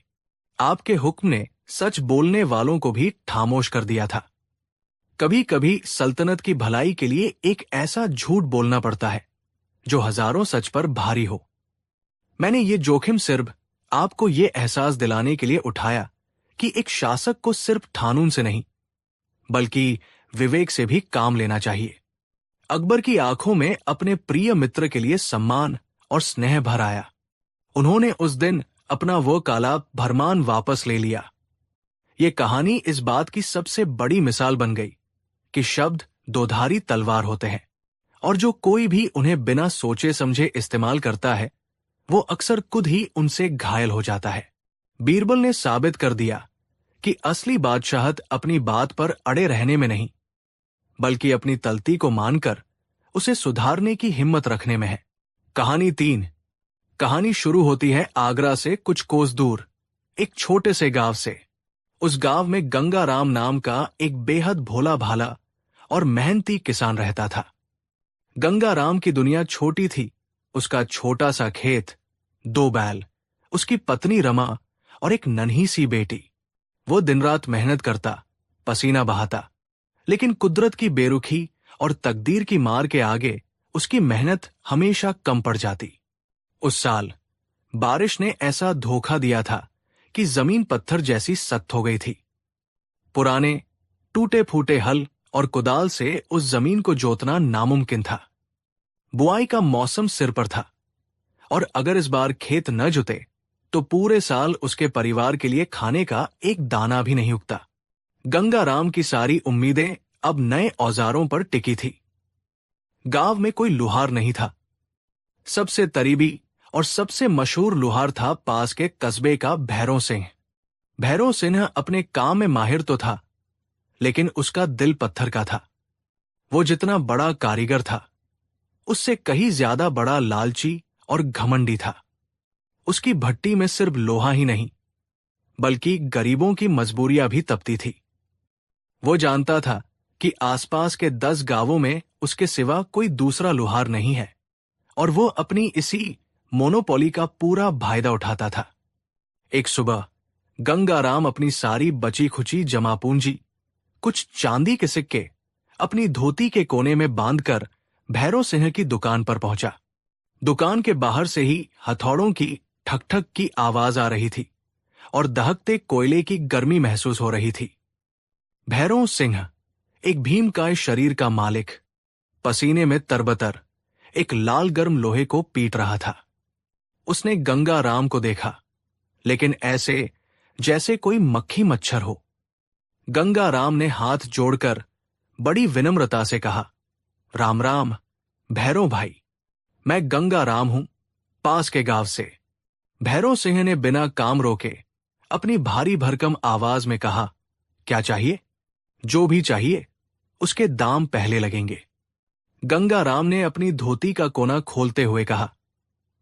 आपके हुक्म ने सच बोलने वालों को भी खामोश कर दिया था। कभी कभी सल्तनत की भलाई के लिए एक ऐसा झूठ बोलना पड़ता है जो हजारों सच पर भारी हो। मैंने ये जोखिम सिर्फ आपको ये एहसास दिलाने के लिए उठाया कि एक शासक को सिर्फ कानून से नहीं, बल्कि विवेक से भी काम लेना चाहिए। अकबर की आंखों में अपने प्रिय मित्र के लिए सम्मान और स्नेह भर आया। उन्होंने उस दिन अपना वो काला भरमान वापस ले लिया। ये कहानी इस बात की सबसे बड़ी मिसाल बन गई कि शब्द दोधारी तलवार होते हैं, और जो कोई भी उन्हें बिना सोचे समझे इस्तेमाल करता है, वो अक्सर खुद ही उनसे घायल हो जाता है। बीरबल ने साबित कर दिया कि असली बादशाहत अपनी बात पर अड़े रहने में नहीं, बल्कि अपनी तलती को मानकर उसे सुधारने की हिम्मत रखने में है। कहानी 3। कहानी शुरू होती है आगरा से कुछ कोस दूर एक छोटे से गांव से। उस गांव में गंगाराम नाम का एक बेहद भोला भाला और मेहनती किसान रहता था। गंगाराम की दुनिया छोटी थी। उसका छोटा सा खेत, 2 बैल, उसकी पत्नी रमा और एक नन्ही सी बेटी। वो दिन रात मेहनत करता, पसीना बहाता, लेकिन कुदरत की बेरुखी और तकदीर की मार के आगे उसकी मेहनत हमेशा कम पड़ जाती। उस साल बारिश ने ऐसा धोखा दिया था कि जमीन पत्थर जैसी सख्त हो गई थी। पुराने टूटे फूटे हल और कुदाल से उस जमीन को जोतना नामुमकिन था। बुआई का मौसम सिर पर था, और अगर इस बार खेत न जुते तो पूरे साल उसके परिवार के लिए खाने का एक दाना भी नहीं उगता। गंगाराम की सारी उम्मीदें अब नए औजारों पर टिकी थी। गांव में कोई लुहार नहीं था। सबसे करीबी और सबसे मशहूर लुहार था पास के कस्बे का भैरों सिंह। भैरों सिंह अपने काम में माहिर तो था, लेकिन उसका दिल पत्थर का था। वो जितना बड़ा कारीगर था, उससे कहीं ज्यादा बड़ा लालची और घमंडी था। उसकी भट्टी में सिर्फ लोहा ही नहीं, बल्कि गरीबों की मजबूरियां भी तपती थी। वो जानता था कि आसपास के 10 गांवों में उसके सिवा कोई दूसरा लुहार नहीं है, और वो अपनी इसी मोनोपोली का पूरा फायदा उठाता था। एक सुबह गंगाराम अपनी सारी बची खुची जमा पूंजी, कुछ चांदी के सिक्के, अपनी धोती के कोने में बांधकर भैरव सिंह की दुकान पर पहुंचा। दुकान के बाहर से ही हथौड़ों की ठक ठक की आवाज आ रही थी और दहकते कोयले की गर्मी महसूस हो रही थी। भैरव सिंह, एक भीमकाय शरीर का मालिक, पसीने में तरबतर एक लाल गर्म लोहे को पीट रहा था। उसने गंगाराम को देखा, लेकिन ऐसे जैसे कोई मक्खी मच्छर हो। गंगाराम ने हाथ जोड़कर बड़ी विनम्रता से कहा, राम राम भैरव भाई, मैं गंगाराम हूं, पास के गांव से। भैरव सिंह ने बिना काम रोके अपनी भारी भरकम आवाज में कहा, क्या चाहिए? जो भी चाहिए, उसके दाम पहले लगेंगे। गंगाराम ने अपनी धोती का कोना खोलते हुए कहा,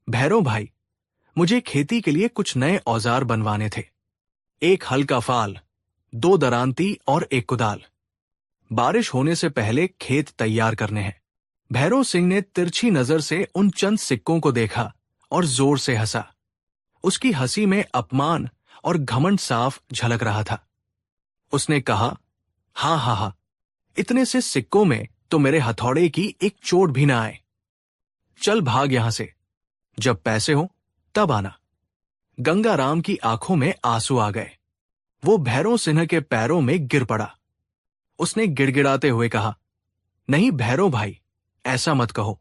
भैरव भाई, मुझे खेती के लिए कुछ नए औजार बनवाने थे। एक हल का फाल, 2 दरांती और एक कुदाल। बारिश होने से पहले खेत तैयार करने हैं। भैरव सिंह ने तिरछी नजर से उन चंद सिक्कों को देखा और जोर से हंसा। उसकी हंसी में अपमान और घमंड साफ झलक रहा था। उसने कहा, हाँ हाँ हाँ, इतने से सिक्कों में तो मेरे हथौड़े की एक चोट भी ना आए। चल भाग यहां से, जब पैसे हो तब आना। गंगाराम की आंखों में आंसू आ गए। वो भैरव सिंह के पैरों में गिर पड़ा। उसने गिड़गिड़ाते हुए कहा, नहीं भैरव भाई, ऐसा मत कहो।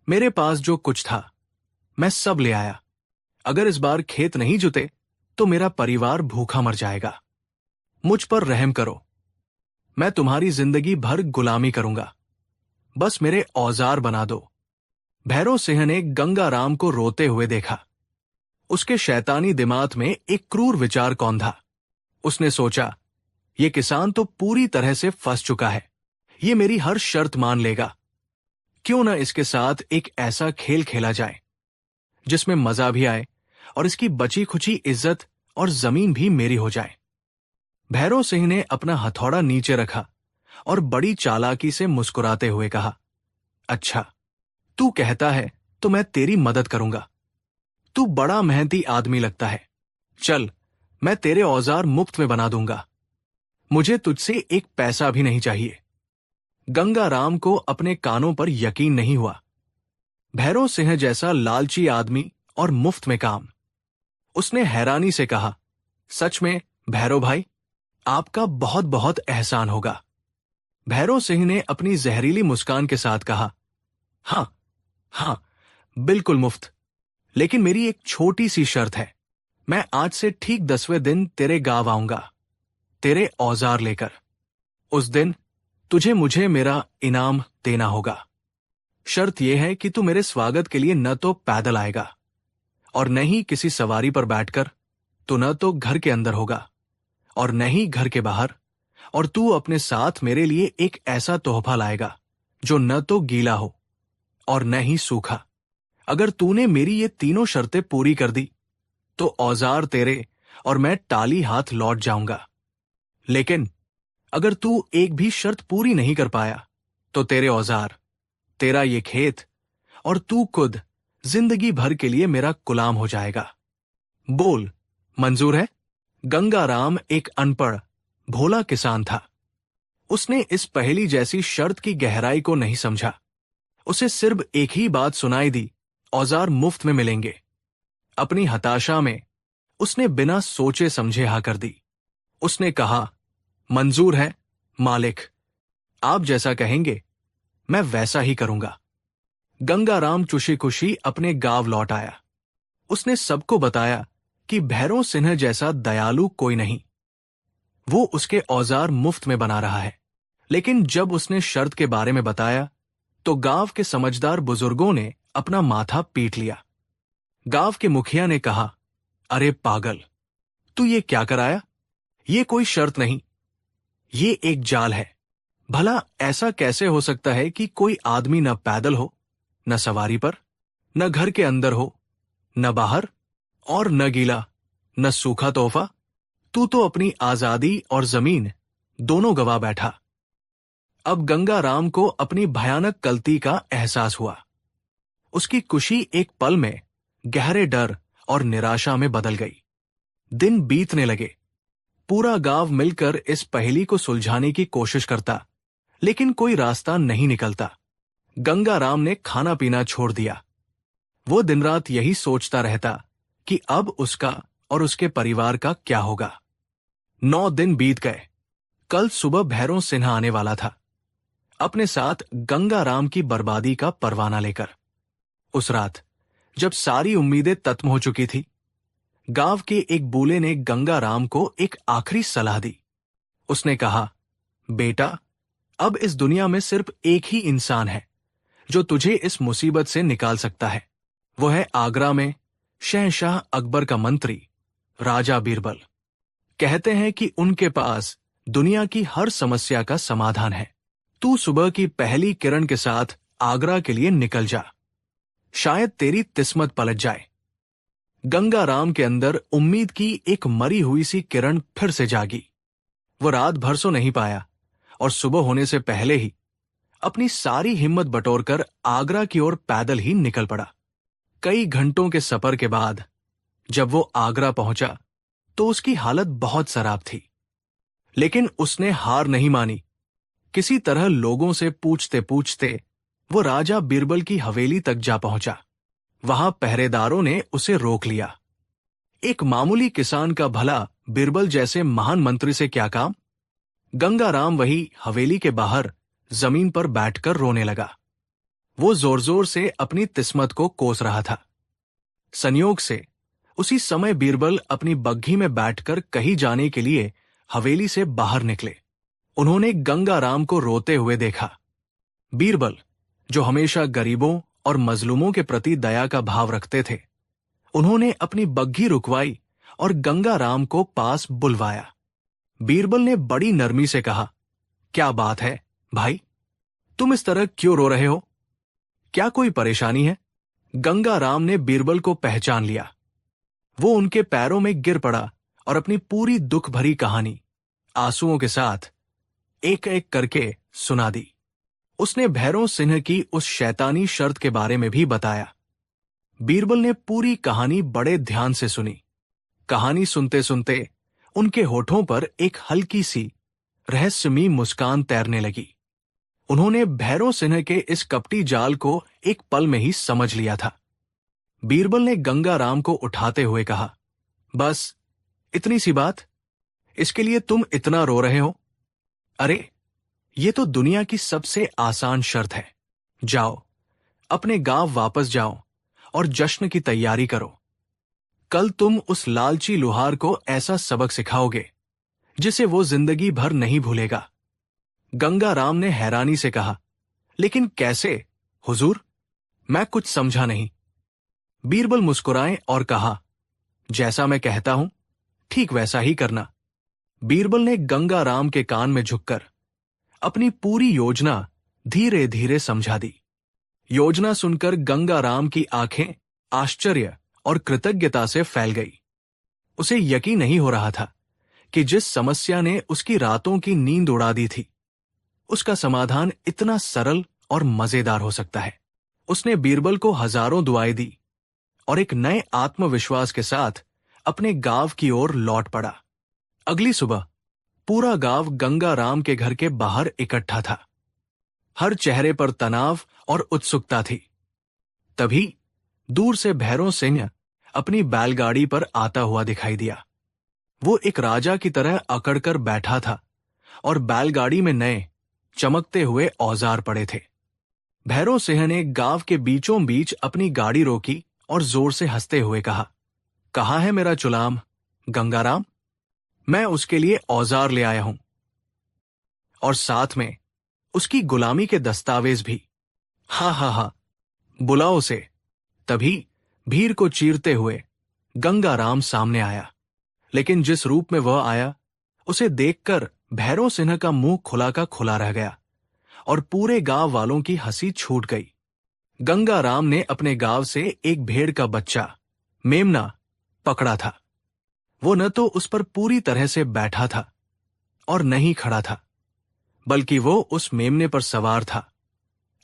मेरे पास जो कुछ था मैं सब ले आया। अगर इस बार खेत नहीं जुते तो मेरा परिवार भूखा मर जाएगा। मुझ पर रहम करो। मैं तुम्हारी जिंदगी भर गुलामी करूंगा। बस मेरे औजार बना दो। भैरव सिंह ने गंगाराम को रोते हुए देखा। उसके शैतानी दिमाग में एक क्रूर विचार कौंधा। उसने सोचा, ये किसान तो पूरी तरह से फंस चुका है। ये मेरी हर शर्त मान लेगा। क्यों न इसके साथ एक ऐसा खेल खेला जाए जिसमें मजा भी आए और इसकी बची खुची इज्जत और जमीन भी मेरी हो जाए। भैरव सिंह ने अपना हथौड़ा नीचे रखा और बड़ी चालाकी से मुस्कुराते हुए कहा, अच्छा, तू कहता है तो मैं तेरी मदद करूंगा। तू बड़ा मेहनती आदमी लगता है। चल, मैं तेरे औजार मुफ्त में बना दूंगा। मुझे तुझसे एक पैसा भी नहीं चाहिए। गंगाराम को अपने कानों पर यकीन नहीं हुआ। भैरव सिंह जैसा लालची आदमी और मुफ्त में काम। उसने हैरानी से कहा, सच में भैरव भाई, आपका बहुत बहुत एहसान होगा। भैरव सिंह ने अपनी जहरीली मुस्कान के साथ कहा, हाँ हाँ, बिल्कुल मुफ्त। लेकिन मेरी एक छोटी सी शर्त है। मैं आज से ठीक 10वें दिन तेरे गांव आऊंगा, तेरे औजार लेकर। उस दिन तुझे मुझे मेरा इनाम देना होगा। शर्त यह है कि तू मेरे स्वागत के लिए न तो पैदल आएगा और न ही किसी सवारी पर बैठकर, तो न तो घर के अंदर होगा और न ही घर के बाहर, और तू अपने साथ मेरे लिए एक ऐसा तोहफा लाएगा जो न तो गीला हो और न ही सूखा। अगर तूने मेरी ये तीनों शर्तें पूरी कर दी तो औजार तेरे और मैं टाली हाथ लौट जाऊंगा। लेकिन अगर तू एक भी शर्त पूरी नहीं कर पाया तो तेरे औजार, तेरा ये खेत और तू खुद जिंदगी भर के लिए मेरा गुलाम हो जाएगा। बोल, मंजूर है? गंगाराम एक अनपढ़ भोला किसान था। उसने इस पहेली जैसी शर्त की गहराई को नहीं समझा। उसे सिर्फ एक ही बात सुनाई दी, औजार मुफ्त में मिलेंगे। अपनी हताशा में उसने बिना सोचे समझे हाँ कर दी। उसने कहा, मंजूर है मालिक, आप जैसा कहेंगे मैं वैसा ही करूंगा। गंगाराम खुशी खुशी अपने गांव लौट आया। उसने सबको बताया कि भैरव सिंह जैसा दयालु कोई नहीं। वो उसके औजार मुफ्त में बना रहा है। लेकिन जब उसने शर्त के बारे में बताया तो गांव के समझदार बुजुर्गों ने अपना माथा पीट लिया। गांव के मुखिया ने कहा, अरे पागल, तू ये क्या कराया? ये कोई शर्त नहीं, ये एक जाल है। भला ऐसा कैसे हो सकता है कि कोई आदमी न पैदल हो, न सवारी पर, न घर के अंदर हो, न बाहर, और न गीला, न सूखा तोहफा? तू तो अपनी आजादी और जमीन दोनों गवा बैठा। अब गंगाराम को अपनी भयानक गलती का एहसास हुआ। उसकी खुशी एक पल में गहरे डर और निराशा में बदल गई। दिन बीतने लगे। पूरा गांव मिलकर इस पहेली को सुलझाने की कोशिश करता, लेकिन कोई रास्ता नहीं निकलता। गंगाराम ने खाना पीना छोड़ दिया। वो दिन रात यही सोचता रहता कि अब उसका और उसके परिवार का क्या होगा। 9 दिन बीत गए। कल सुबह भैरव सिन्हा आने वाला था, अपने साथ गंगाराम की बर्बादी का परवाना लेकर। उस रात जब सारी उम्मीदें तत्म हो चुकी थी, गांव के एक बूले ने गंगाराम को एक आखिरी सलाह दी। उसने कहा, बेटा, अब इस दुनिया में सिर्फ एक ही इंसान है जो तुझे इस मुसीबत से निकाल सकता है। वो है आगरा में शहंशाह अकबर का मंत्री राजा बीरबल। कहते हैं कि उनके पास दुनिया की हर समस्या का समाधान है। तू सुबह की पहली किरण के साथ आगरा के लिए निकल जा, शायद तेरी किस्मत पलट जाए। गंगाराम के अंदर उम्मीद की एक मरी हुई सी किरण फिर से जागी। वो रात भर सो नहीं पाया और सुबह होने से पहले ही अपनी सारी हिम्मत बटोरकर आगरा की ओर पैदल ही निकल पड़ा। कई घंटों के सफर के बाद जब वो आगरा पहुंचा तो उसकी हालत बहुत खराब थी, लेकिन उसने हार नहीं मानी। किसी तरह लोगों से पूछते पूछते वो राजा बीरबल की हवेली तक जा पहुंचा। वहां पहरेदारों ने उसे रोक लिया। एक मामूली किसान का भला बीरबल जैसे महान मंत्री से क्या काम? गंगाराम वही हवेली के बाहर जमीन पर बैठकर रोने लगा। वो जोर जोर से अपनी किस्मत को कोस रहा था। संयोग से उसी समय बीरबल अपनी बग्घी में बैठकर कहीं जाने के लिए हवेली से बाहर निकले। उन्होंने गंगाराम को रोते हुए देखा। बीरबल, जो हमेशा गरीबों और मजलूमों के प्रति दया का भाव रखते थे, उन्होंने अपनी बग्घी रुकवाई और गंगाराम को पास बुलवाया। बीरबल ने बड़ी नरमी से कहा, क्या बात है भाई, तुम इस तरह क्यों रो रहे हो? क्या कोई परेशानी है? गंगाराम ने बीरबल को पहचान लिया। वो उनके पैरों में गिर पड़ा और अपनी पूरी दुख भरी कहानी आंसुओं के साथ एक एक करके सुना दी। उसने भैरव सिंह की उस शैतानी शर्त के बारे में भी बताया। बीरबल ने पूरी कहानी बड़े ध्यान से सुनी। कहानी सुनते सुनते उनके होठों पर एक हल्की सी रहस्यमयी मुस्कान तैरने लगी। उन्होंने भैरव सिंह के इस कपटी जाल को एक पल में ही समझ लिया था। बीरबल ने गंगाराम को उठाते हुए कहा, बस इतनी सी बात, इसके लिए तुम इतना रो रहे हो? अरे, ये तो दुनिया की सबसे आसान शर्त है। जाओ, अपने गांव वापस जाओ और जश्न की तैयारी करो। कल तुम उस लालची लुहार को ऐसा सबक सिखाओगे जिसे वो जिंदगी भर नहीं भूलेगा। गंगाराम ने हैरानी से कहा, लेकिन कैसे हुजूर? मैं कुछ समझा नहीं। बीरबल मुस्कुराए और कहा, जैसा मैं कहता हूं ठीक वैसा ही करना। बीरबल ने गंगाराम के कान में झुककर अपनी पूरी योजना धीरे धीरे समझा दी। योजना सुनकर गंगाराम की आंखें आश्चर्य और कृतज्ञता से फैल गई। उसे यकीन नहीं हो रहा था कि जिस समस्या ने उसकी रातों की नींद उड़ा दी थी, उसका समाधान इतना सरल और मजेदार हो सकता है। उसने बीरबल को हजारों दुआएं दी और एक नए आत्मविश्वास के साथ अपने गांव की ओर लौट पड़ा। अगली सुबह पूरा गांव गंगाराम के घर के बाहर इकट्ठा था। हर चेहरे पर तनाव और उत्सुकता थी। तभी दूर से भैरव सिंह अपनी बैलगाड़ी पर आता हुआ दिखाई दिया। वो एक राजा की तरह अकड़कर बैठा था और बैलगाड़ी में नए चमकते हुए औजार पड़े थे। भैरव सिंह ने गांव के बीचों बीच अपनी गाड़ी रोकी और जोर से हंसते हुए कहा, कहाँ है मेरा चुलाम, गंगाराम? मैं उसके लिए औजार ले आया हूं, और साथ में उसकी गुलामी के दस्तावेज भी। हा हा हा, बुलाओ उसे। तभी भीड़ को चीरते हुए गंगाराम सामने आया। लेकिन जिस रूप में वह आया, उसे देखकर भैरव सिन्हा का मुंह खुला का खुला रह गया और पूरे गांव वालों की हंसी छूट गई। गंगाराम ने अपने गांव से एक भेड़ का बच्चा, मेमना, पकड़ा था। वो न तो उस पर पूरी तरह से बैठा था और न ही खड़ा था, बल्कि वो उस मेमने पर सवार था,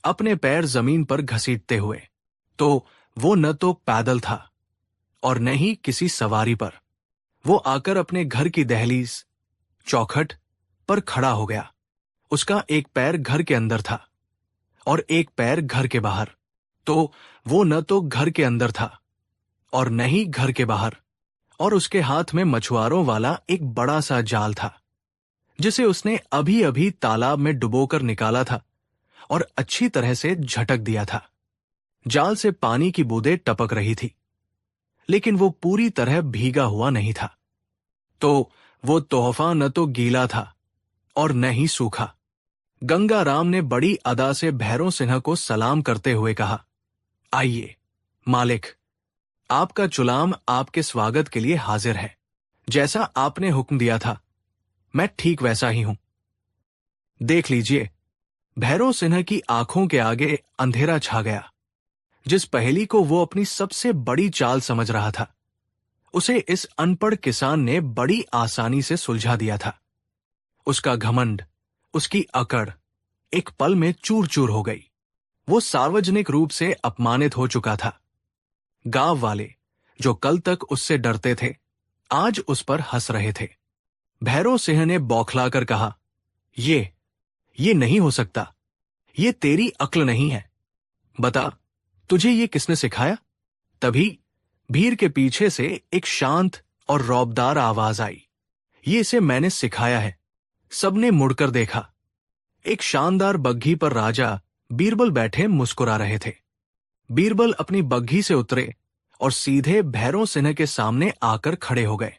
अपने पैर जमीन पर घसीटते हुए। तो वो न तो पैदल था और न ही किसी सवारी पर। वो आकर अपने घर की दहलीज, चौखट पर खड़ा हो गया। उसका एक पैर घर के अंदर था और एक पैर घर के बाहर। तो वो न तो घर के अंदर था और न ही घर के बाहर, और उसके हाथ में मछुआरों वाला एक बड़ा सा जाल था, जिसे उसने अभी अभी तालाब में डुबोकर निकाला था और अच्छी तरह से झटक दिया था। जाल से पानी की बूंदें टपक रही थी, लेकिन वो पूरी तरह भीगा हुआ नहीं था। तो वो तोहफा न तो गीला था और न ही सूखा। गंगाराम ने बड़ी अदा से भैरव सिन्हा को सलाम करते हुए कहा, आइए मालिक, आपका चुलाम आपके स्वागत के लिए हाजिर है। जैसा आपने हुक्म दिया था, मैं ठीक वैसा ही हूं। देख लीजिए। भैरव सिन्हा की आंखों के आगे अंधेरा छा गया। जिस पहेली को वो अपनी सबसे बड़ी चाल समझ रहा था, उसे इस अनपढ़ किसान ने बड़ी आसानी से सुलझा दिया था। उसका घमंड, उसकी अकड़ एक पल में चूर चूर हो गई। वो सार्वजनिक रूप से अपमानित हो चुका था। गांव वाले, जो कल तक उससे डरते थे, आज उस पर हंस रहे थे। भैरव सिंह ने बौखलाकर कहा, ये नहीं हो सकता। ये तेरी अक्ल नहीं है। बता, तुझे ये किसने सिखाया? तभी भीड़ के पीछे से एक शांत और रौबदार आवाज आई, ये इसे मैंने सिखाया है। सबने मुड़कर देखा। एक शानदार बग्घी पर राजा बीरबल बैठे मुस्कुरा रहे थे। बीरबल अपनी बग्घी से उतरे और सीधे भैरव सिन्हा के सामने आकर खड़े हो गए।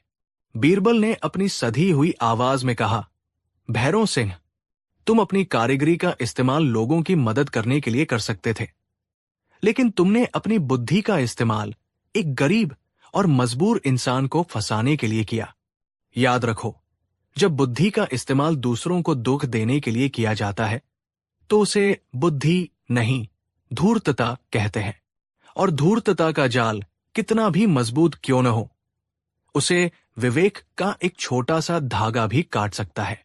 बीरबल ने अपनी सधी हुई आवाज में कहा, भैरव सिंह, तुम अपनी कारीगरी का इस्तेमाल लोगों की मदद करने के लिए कर सकते थे, लेकिन तुमने अपनी बुद्धि का इस्तेमाल एक गरीब और मजबूर इंसान को फंसाने के लिए किया। याद रखो, जब बुद्धि का इस्तेमाल दूसरों को दुख देने के लिए किया जाता है, तो उसे बुद्धि नहीं, धूर्तता कहते हैं। और धूर्तता का जाल कितना भी मजबूत क्यों न हो, उसे विवेक का एक छोटा सा धागा भी काट सकता है।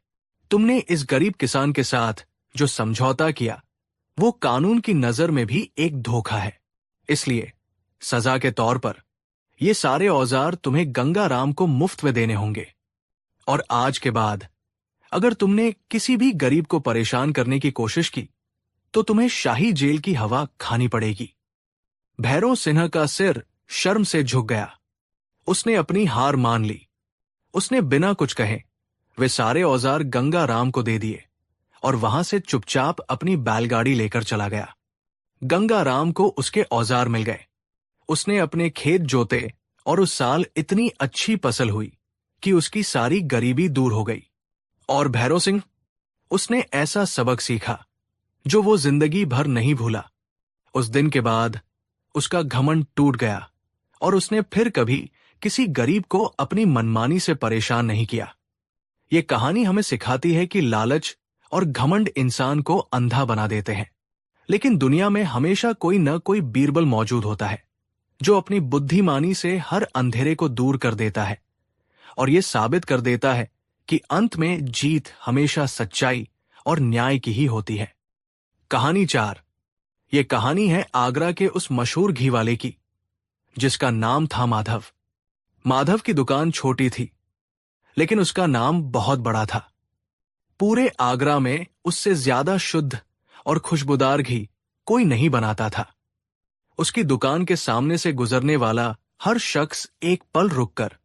तुमने इस गरीब किसान के साथ जो समझौता किया, वो कानून की नजर में भी एक धोखा है। इसलिए सजा के तौर पर ये सारे औजार तुम्हें गंगाराम को मुफ्त में देने होंगे। और आज के बाद अगर तुमने किसी भी गरीब को परेशान करने की कोशिश की, तो तुम्हें शाही जेल की हवा खानी पड़ेगी। भैरव सिन्हा का सिर शर्म से झुक गया। उसने अपनी हार मान ली। उसने बिना कुछ कहे वे सारे औजार गंगाराम को दे दिए और वहां से चुपचाप अपनी बैलगाड़ी लेकर चला गया। गंगाराम को उसके औजार मिल गए। उसने अपने खेत जोते और उस साल इतनी अच्छी फसल हुई कि उसकी सारी गरीबी दूर हो गई। और भैरव सिंह, उसने ऐसा सबक सीखा जो वो जिंदगी भर नहीं भूला। उस दिन के बाद उसका घमंड टूट गया और उसने फिर कभी किसी गरीब को अपनी मनमानी से परेशान नहीं किया। ये कहानी हमें सिखाती है कि लालच और घमंड इंसान को अंधा बना देते हैं, लेकिन दुनिया में हमेशा कोई न कोई बीरबल मौजूद होता है जो अपनी बुद्धिमानी से हर अंधेरे को दूर कर देता है और ये साबित कर देता है कि अंत में जीत हमेशा सच्चाई और न्याय की ही होती है। कहानी 4। ये कहानी है आगरा के उस मशहूर घी वाले की, जिसका नाम था माधव। माधव की दुकान छोटी थी, लेकिन उसका नाम बहुत बड़ा था। पूरे आगरा में उससे ज्यादा शुद्ध और खुशबूदार घी कोई नहीं बनाता था। उसकी दुकान के सामने से गुजरने वाला हर शख्स एक पल रुककर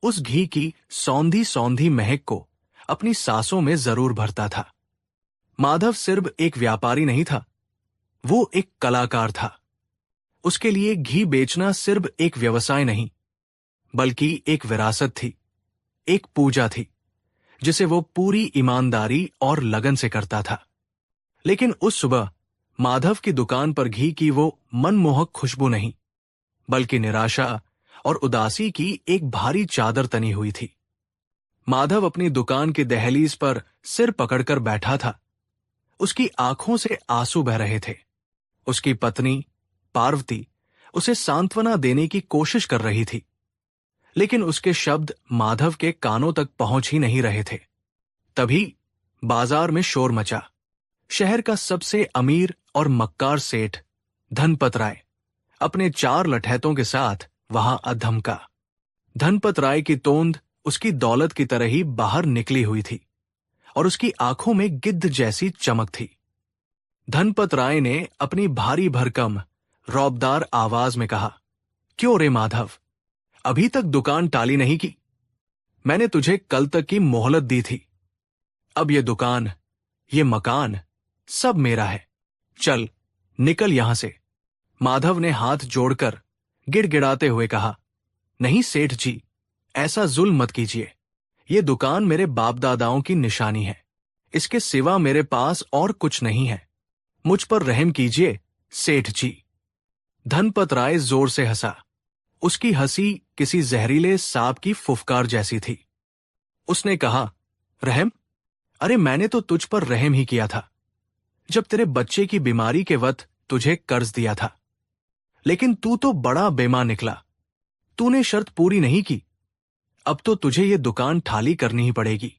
उस घी की सौंधी सौंधी महक को अपनी सांसों में जरूर भरता था। माधव सिर्फ एक व्यापारी नहीं था, वो एक कलाकार था। उसके लिए घी बेचना सिर्फ एक व्यवसाय नहीं, बल्कि एक विरासत थी, एक पूजा थी जिसे वो पूरी ईमानदारी और लगन से करता था। लेकिन उस सुबह माधव की दुकान पर घी की वो मनमोहक खुशबू नहीं, बल्कि निराशा और उदासी की एक भारी चादर तनी हुई थी। माधव अपनी दुकान की दहलीज पर सिर पकड़कर बैठा था। उसकी आंखों से आंसू बह रहे थे। उसकी पत्नी पार्वती उसे सांत्वना देने की कोशिश कर रही थी, लेकिन उसके शब्द माधव के कानों तक पहुंच ही नहीं रहे थे। तभी बाजार में शोर मचा। शहर का सबसे अमीर और मक्कार सेठ धनपत राय अपने 4 लठैतों के साथ वहां अधमका। धनपत राय की तोंद उसकी दौलत की तरह ही बाहर निकली हुई थी और उसकी आंखों में गिद्ध जैसी चमक थी। धनपत राय ने अपनी भारी भरकम रौबदार आवाज में कहा, क्यों रे माधव, अभी तक दुकान टाली नहीं की? मैंने तुझे कल तक की मोहलत दी थी। अब ये दुकान, ये मकान सब मेरा है। चल निकल यहां से। माधव ने हाथ जोड़कर गिड़गिड़ाते हुए कहा, नहीं सेठ जी, ऐसा जुल्म मत कीजिए। ये दुकान मेरे बाप दादाओं की निशानी है। इसके सिवा मेरे पास और कुछ नहीं है। मुझ पर रहम कीजिए सेठ जी। धनपत राय जोर से हंसा। उसकी हंसी किसी जहरीले सांप की फुफकार जैसी थी। उसने कहा, रहम? अरे मैंने तो तुझ पर रहम ही किया था जब तेरे बच्चे की बीमारी के वक्त तुझे कर्ज दिया था। लेकिन तू तो बड़ा बेईमान निकला। तूने शर्त पूरी नहीं की। अब तो तुझे ये दुकान ठाली करनी ही पड़ेगी।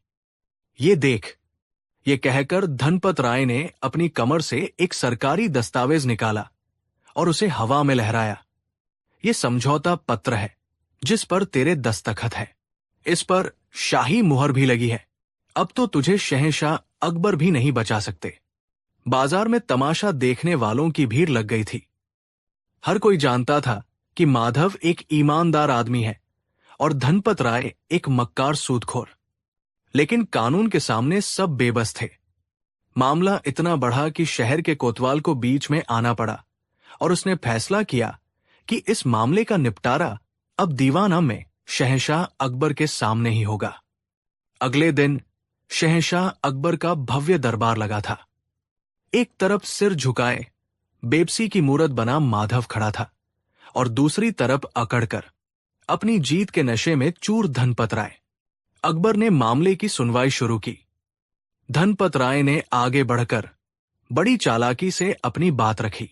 ये देख। ये कहकर धनपत राय ने अपनी कमर से एक सरकारी दस्तावेज निकाला और उसे हवा में लहराया। ये समझौता पत्र है जिस पर तेरे दस्तखत है। इस पर शाही मुहर भी लगी है। अब तो तुझे शहंशाह अकबर भी नहीं बचा सकते। बाजार में तमाशा देखने वालों की भीड़ लग गई थी। हर कोई जानता था कि माधव एक ईमानदार आदमी है और धनपत राय एक मक्कार सूदखोर। लेकिन कानून के सामने सब बेबस थे। मामला इतना बढ़ा कि शहर के कोतवाल को बीच में आना पड़ा और उसने फैसला किया कि इस मामले का निपटारा अब दीवाना में शहंशाह अकबर के सामने ही होगा। अगले दिन शहंशाह अकबर का भव्य दरबार लगा था। एक तरफ सिर झुकाए बेबसी की मूरत बना माधव खड़ा था और दूसरी तरफ अकड़कर अपनी जीत के नशे में चूर धनपत राय। अकबर ने मामले की सुनवाई शुरू की। धनपत राय ने आगे बढ़कर बड़ी चालाकी से अपनी बात रखी।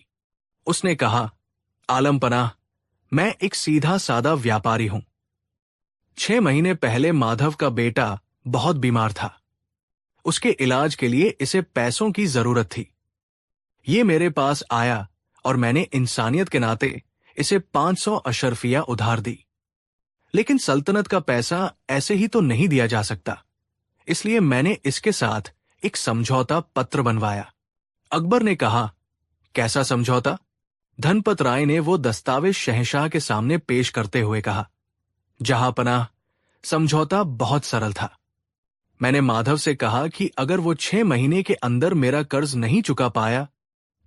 उसने कहा, आलम पनाह, मैं एक सीधा सादा व्यापारी हूं। 6 महीने पहले माधव का बेटा बहुत बीमार था। उसके इलाज के लिए इसे पैसों की जरूरत थी। ये मेरे पास आया और मैंने इंसानियत के नाते इसे 500 अशरफिया उधार दी। लेकिन सल्तनत का पैसा ऐसे ही तो नहीं दिया जा सकता, इसलिए मैंने इसके साथ एक समझौता पत्र बनवाया। अकबर ने कहा, कैसा समझौता? धनपत राय ने वो दस्तावेज शहंशाह के सामने पेश करते हुए कहा, जहांपनाह, समझौता बहुत सरल था। मैंने माधव से कहा कि अगर वो 6 महीने के अंदर मेरा कर्ज नहीं चुका पाया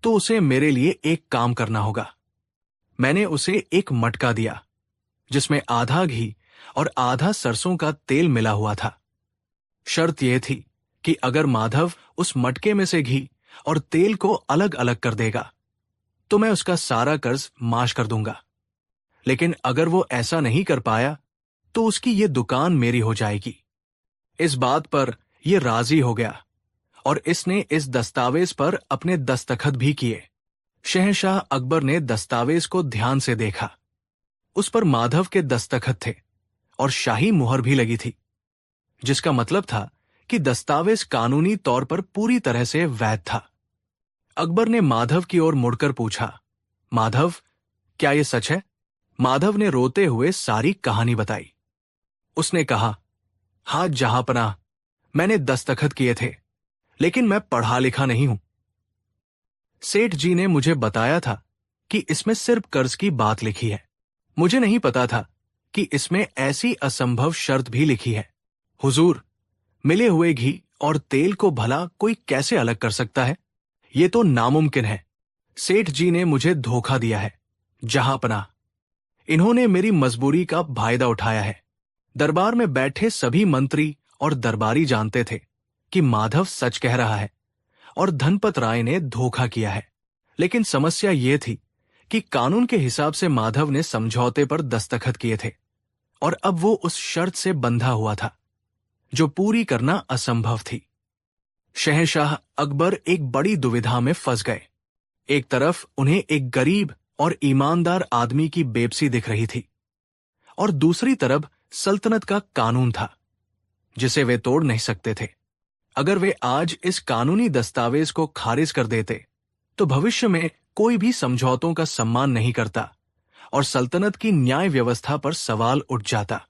तो उसे मेरे लिए एक काम करना होगा। मैंने उसे एक मटका दिया जिसमें आधा घी और आधा सरसों का तेल मिला हुआ था। शर्त यह थी कि अगर माधव उस मटके में से घी और तेल को अलग अलग कर देगा तो मैं उसका सारा कर्ज माफ कर दूंगा। लेकिन अगर वो ऐसा नहीं कर पाया तो उसकी ये दुकान मेरी हो जाएगी। इस बात पर यह राजी हो गया और इसने इस दस्तावेज पर अपने दस्तखत भी किए। शहंशाह अकबर ने दस्तावेज को ध्यान से देखा। उस पर माधव के दस्तखत थे और शाही मुहर भी लगी थी, जिसका मतलब था कि दस्तावेज कानूनी तौर पर पूरी तरह से वैध था। अकबर ने माधव की ओर मुड़कर पूछा, माधव, क्या यह सच है? माधव ने रोते हुए सारी कहानी बताई। उसने कहा, हाँ जहांपनाह, मैंने दस्तखत किए थे, लेकिन मैं पढ़ा लिखा नहीं हूं। सेठ जी ने मुझे बताया था कि इसमें सिर्फ कर्ज की बात लिखी है। मुझे नहीं पता था कि इसमें ऐसी असंभव शर्त भी लिखी है। हुजूर, मिले हुए घी और तेल को भला कोई कैसे अलग कर सकता है? ये तो नामुमकिन है। सेठ जी ने मुझे धोखा दिया है। जहांपनाह, इन्होंने मेरी मजबूरी का फायदा उठाया है। दरबार में बैठे सभी मंत्री और दरबारी जानते थे कि माधव सच कह रहा है और धनपत राय ने धोखा किया है। लेकिन समस्या ये थी कि कानून के हिसाब से माधव ने समझौते पर दस्तखत किए थे और अब वो उस शर्त से बंधा हुआ था जो पूरी करना असंभव थी। शहंशाह अकबर एक बड़ी दुविधा में फंस गए। एक तरफ उन्हें एक गरीब और ईमानदार आदमी की बेबसी दिख रही थी और दूसरी तरफ सल्तनत का कानून था जिसे वे तोड़ नहीं सकते थे। अगर वे आज इस कानूनी दस्तावेज को खारिज कर देते तो भविष्य में कोई भी समझौतों का सम्मान नहीं करता और सल्तनत की न्याय व्यवस्था पर सवाल उठ जाता।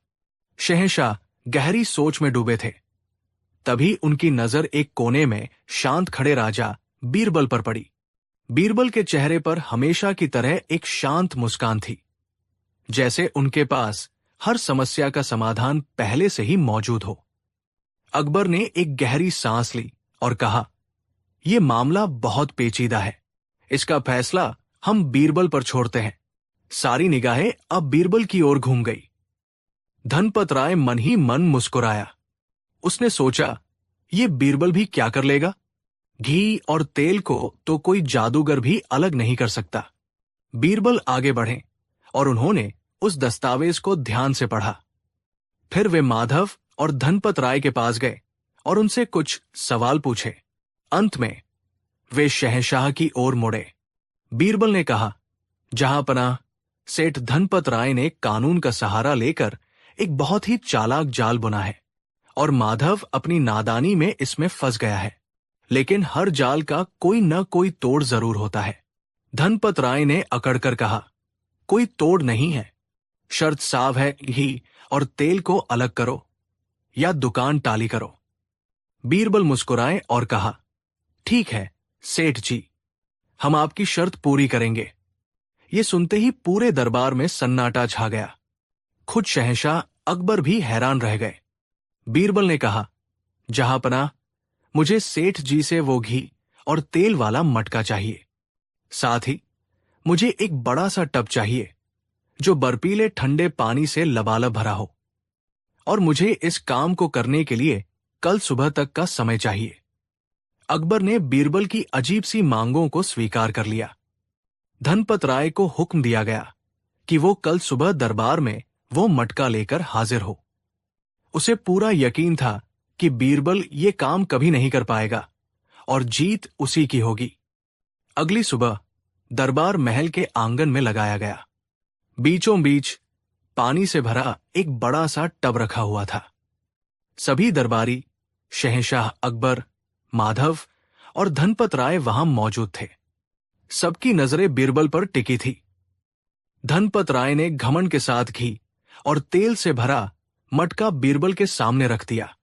शहंशाह गहरी सोच में डूबे थे। तभी उनकी नजर एक कोने में शांत खड़े राजा बीरबल पर पड़ी। बीरबल के चेहरे पर हमेशा की तरह एक शांत मुस्कान थी, जैसे उनके पास हर समस्या का समाधान पहले से ही मौजूद हो। अकबर ने एक गहरी सांस ली और कहा, यह मामला बहुत पेचीदा है। इसका फैसला हम बीरबल पर छोड़ते हैं। सारी निगाहें अब बीरबल की ओर घूम गई। धनपत राय मन ही मन मुस्कुराया। उसने सोचा, ये बीरबल भी क्या कर लेगा? घी और तेल को तो कोई जादूगर भी अलग नहीं कर सकता। बीरबल आगे बढ़े और उन्होंने उस दस्तावेज को ध्यान से पढ़ा। फिर वे माधव और धनपत राय के पास गए और उनसे कुछ सवाल पूछे। अंत में वे शहंशाह की ओर मुड़े। बीरबल ने कहा, जहांपनाह, सेठ धनपत राय ने कानून का सहारा लेकर एक बहुत ही चालाक जाल बुना है और माधव अपनी नादानी में इसमें फंस गया है। लेकिन हर जाल का कोई न कोई तोड़ जरूर होता है। धनपत राय ने अकड़कर कहा, कोई तोड़ नहीं है। शर्त साफ है, घी और तेल को अलग करो या दुकान टाली करो। बीरबल मुस्कुराए और कहा, ठीक है सेठ जी, हम आपकी शर्त पूरी करेंगे। ये सुनते ही पूरे दरबार में सन्नाटा छा गया। खुद शहंशाह अकबर भी हैरान रह गए। बीरबल ने कहा, जहांपनाह, मुझे सेठ जी से वो घी और तेल वाला मटका चाहिए। साथ ही मुझे एक बड़ा सा टब चाहिए जो बर्फीले ठंडे पानी से लबालब भरा हो और मुझे इस काम को करने के लिए कल सुबह तक का समय चाहिए। अकबर ने बीरबल की अजीब सी मांगों को स्वीकार कर लिया। धनपत राय को हुक्म दिया गया कि वो कल सुबह दरबार में वो मटका लेकर हाजिर हो। उसे पूरा यकीन था कि बीरबल ये काम कभी नहीं कर पाएगा और जीत उसी की होगी। अगली सुबह दरबार महल के आंगन में लगाया गया। बीचों बीच पानी से भरा एक बड़ा सा टब रखा हुआ था। सभी दरबारी, शहंशाह अकबर, माधव और धनपत राय वहां मौजूद थे। सबकी नजरें बीरबल पर टिकी थी। धनपत राय ने घमंड के साथ घी और तेल से भरा मटका बीरबल के सामने रख दिया।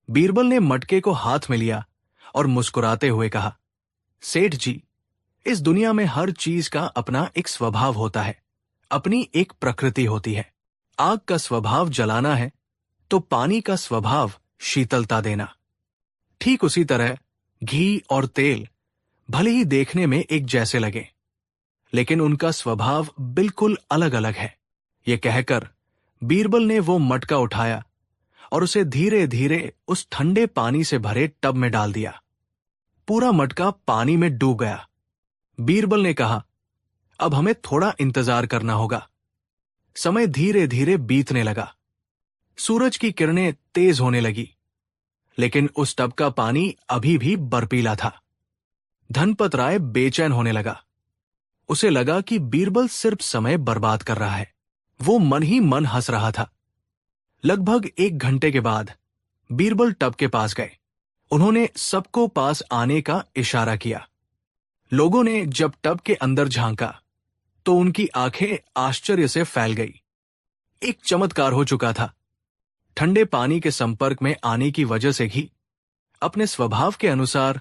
बीरबल ने मटके को हाथ में लिया और मुस्कुराते हुए कहा, सेठ जी, इस दुनिया में हर चीज का अपना एक स्वभाव होता है, अपनी एक प्रकृति होती है। आग का स्वभाव जलाना है तो पानी का स्वभाव शीतलता देना। ठीक उसी तरह घी और तेल भले ही देखने में एक जैसे लगे, लेकिन उनका स्वभाव बिल्कुल अलग अलग है। ये कहकर बीरबल ने वो मटका उठाया और उसे धीरे धीरे उस ठंडे पानी से भरे टब में डाल दिया। पूरा मटका पानी में डूब गया। बीरबल ने कहा, अब हमें थोड़ा इंतजार करना होगा। समय धीरे धीरे बीतने लगा। सूरज की किरणें तेज होने लगी, लेकिन उस टब का पानी अभी भी बर्फीला था। धनपत राय बेचैन होने लगा। उसे लगा कि बीरबल सिर्फ समय बर्बाद कर रहा है। वो मन ही मन हंस रहा था। लगभग 1 घंटे के बाद बीरबल टब के पास गए। उन्होंने सबको पास आने का इशारा किया। लोगों ने जब टब के अंदर झांका तो उनकी आंखें आश्चर्य से फैल गई। एक चमत्कार हो चुका था। ठंडे पानी के संपर्क में आने की वजह से घी अपने स्वभाव के अनुसार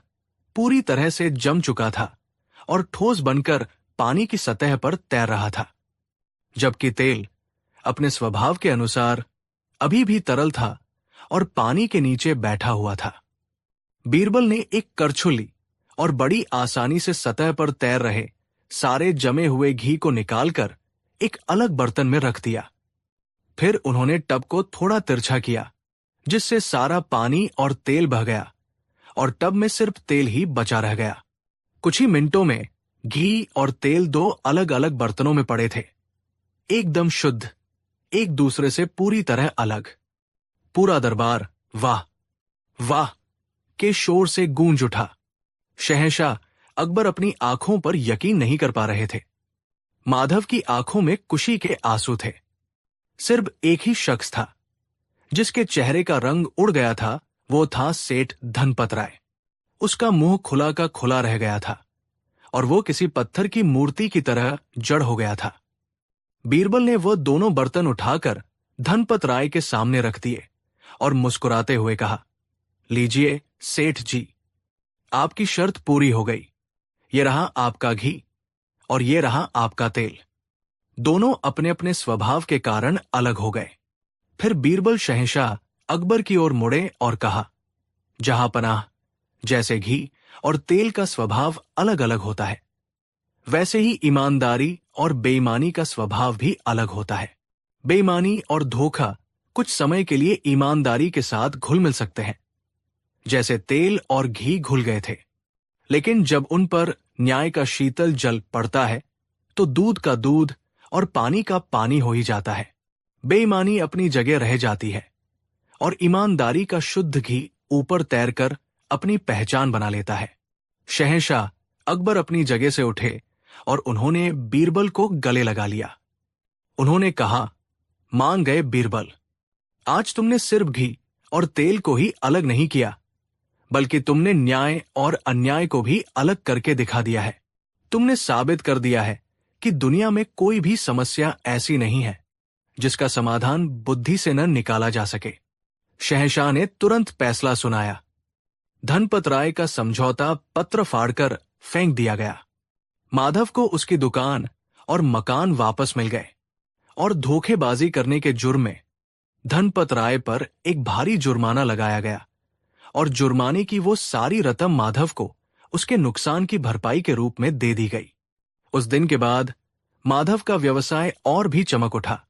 पूरी तरह से जम चुका था और ठोस बनकर पानी की सतह पर तैर रहा था, जबकि तेल अपने स्वभाव के अनुसार अभी भी तरल था और पानी के नीचे बैठा हुआ था। बीरबल ने एक करछुल ली और बड़ी आसानी से सतह पर तैर रहे सारे जमे हुए घी को निकालकर एक अलग बर्तन में रख दिया। फिर उन्होंने टब को थोड़ा तिरछा किया, जिससे सारा पानी और तेल बह गया और टब में सिर्फ तेल ही बचा रह गया। कुछ ही मिनटों में घी और तेल दो अलग अलग बर्तनों में पड़े थे, एकदम शुद्ध, एक दूसरे से पूरी तरह अलग। पूरा दरबार वाह वाह के शोर से गूंज उठा। शहंशाह अकबर अपनी आंखों पर यकीन नहीं कर पा रहे थे। माधव की आंखों में खुशी के आंसू थे। सिर्फ एक ही शख्स था जिसके चेहरे का रंग उड़ गया था, वो था सेठ धनपत राय। उसका मुंह खुला का खुला रह गया था और वो किसी पत्थर की मूर्ति की तरह जड़ हो गया था। बीरबल ने वो दोनों बर्तन उठाकर धनपत राय के सामने रख दिए और मुस्कुराते हुए कहा, लीजिए सेठ जी, आपकी शर्त पूरी हो गई। ये रहा आपका घी और ये रहा आपका तेल। दोनों अपने अपने स्वभाव के कारण अलग हो गए। फिर बीरबल शहंशाह अकबर की ओर मुड़े और कहा, जहां पनाह, जैसे घी और तेल का स्वभाव अलग अलग होता है, वैसे ही ईमानदारी और बेईमानी का स्वभाव भी अलग होता है। बेईमानी और धोखा कुछ समय के लिए ईमानदारी के साथ घुल मिल सकते हैं, जैसे तेल और घी घुल गए थे, लेकिन जब उन पर न्याय का शीतल जल पड़ता है तो दूध का दूध और पानी का पानी हो ही जाता है। बेईमानी अपनी जगह रह जाती है और ईमानदारी का शुद्ध घी ऊपर तैरकर अपनी पहचान बना लेता है। शहंशाह अकबर अपनी जगह से उठे और उन्होंने बीरबल को गले लगा लिया। उन्होंने कहा, मान गए बीरबल, आज तुमने सिर्फ घी और तेल को ही अलग नहीं किया, बल्कि तुमने न्याय और अन्याय को भी अलग करके दिखा दिया है। तुमने साबित कर दिया है कि दुनिया में कोई भी समस्या ऐसी नहीं है जिसका समाधान बुद्धि से न निकाला जा सके। शहंशाह ने तुरंत फैसला सुनाया। धनपत राय का समझौता पत्र फाड़कर फेंक दिया गया। माधव को उसकी दुकान और मकान वापस मिल गए और धोखेबाजी करने के जुर्म में धनपत राय पर एक भारी जुर्माना लगाया गया और जुर्माने की वो सारी रकम माधव को उसके नुकसान की भरपाई के रूप में दे दी गई। उस दिन के बाद माधव का व्यवसाय और भी चमक उठा,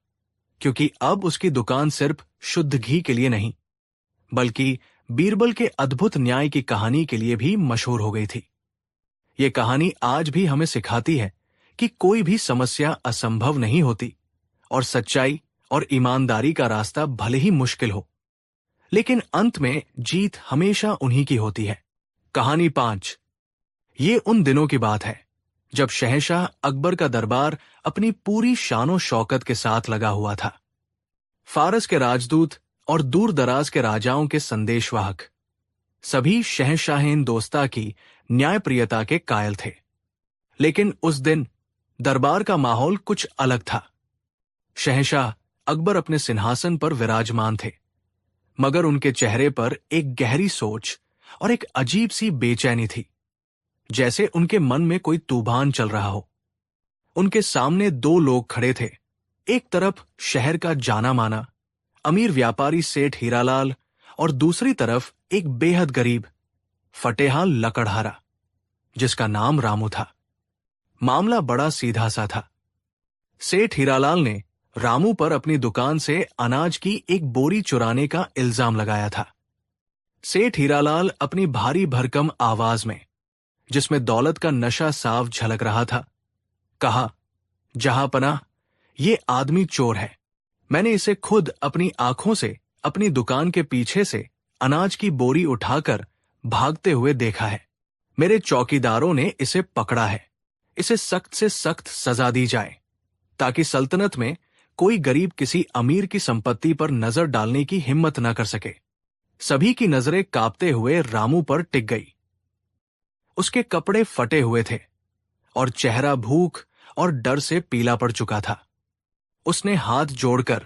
क्योंकि अब उसकी दुकान सिर्फ शुद्ध घी के लिए नहीं, बल्कि बीरबल के अद्भुत न्याय की कहानी के लिए भी मशहूर हो गई थी। ये कहानी आज भी हमें सिखाती है कि कोई भी समस्या असंभव नहीं होती और सच्चाई और ईमानदारी का रास्ता भले ही मुश्किल हो, लेकिन अंत में जीत हमेशा उन्हीं की होती है। कहानी 5। ये उन दिनों की बात है जब शहंशाह अकबर का दरबार अपनी पूरी शानो शौकत के साथ लगा हुआ था। फारस के राजदूत और दूर दराज के राजाओं के संदेशवाहक सभी शहंशाहेन दोस्ता की न्यायप्रियता के कायल थे। लेकिन उस दिन दरबार का माहौल कुछ अलग था। शहंशाह अकबर अपने सिंहासन पर विराजमान थे, मगर उनके चेहरे पर एक गहरी सोच और एक अजीब सी बेचैनी थी, जैसे उनके मन में कोई तूफान चल रहा हो। उनके सामने 2 लोग खड़े थे। एक तरफ शहर का जाना माना अमीर व्यापारी सेठ हीरालाल और दूसरी तरफ एक बेहद गरीब फटेहाल लकड़हारा जिसका नाम रामू था। मामला बड़ा सीधा सा था। सेठ हीरालाल ने रामू पर अपनी दुकान से अनाज की एक बोरी चुराने का इल्जाम लगाया था। सेठ हीरालाल अपनी भारी भरकम आवाज में, जिसमें दौलत का नशा साफ झलक रहा था, कहा, जहां पनाह, ये आदमी चोर है। मैंने इसे खुद अपनी आंखों से अपनी दुकान के पीछे से अनाज की बोरी उठाकर भागते हुए देखा है। मेरे चौकीदारों ने इसे पकड़ा है। इसे सख्त से सख्त सजा दी जाए ताकि सल्तनत में कोई गरीब किसी अमीर की संपत्ति पर नजर डालने की हिम्मत न कर सके। सभी की नजरें कांपते हुए रामू पर टिक गई। उसके कपड़े फटे हुए थे और चेहरा भूख और डर से पीला पड़ चुका था। उसने हाथ जोड़कर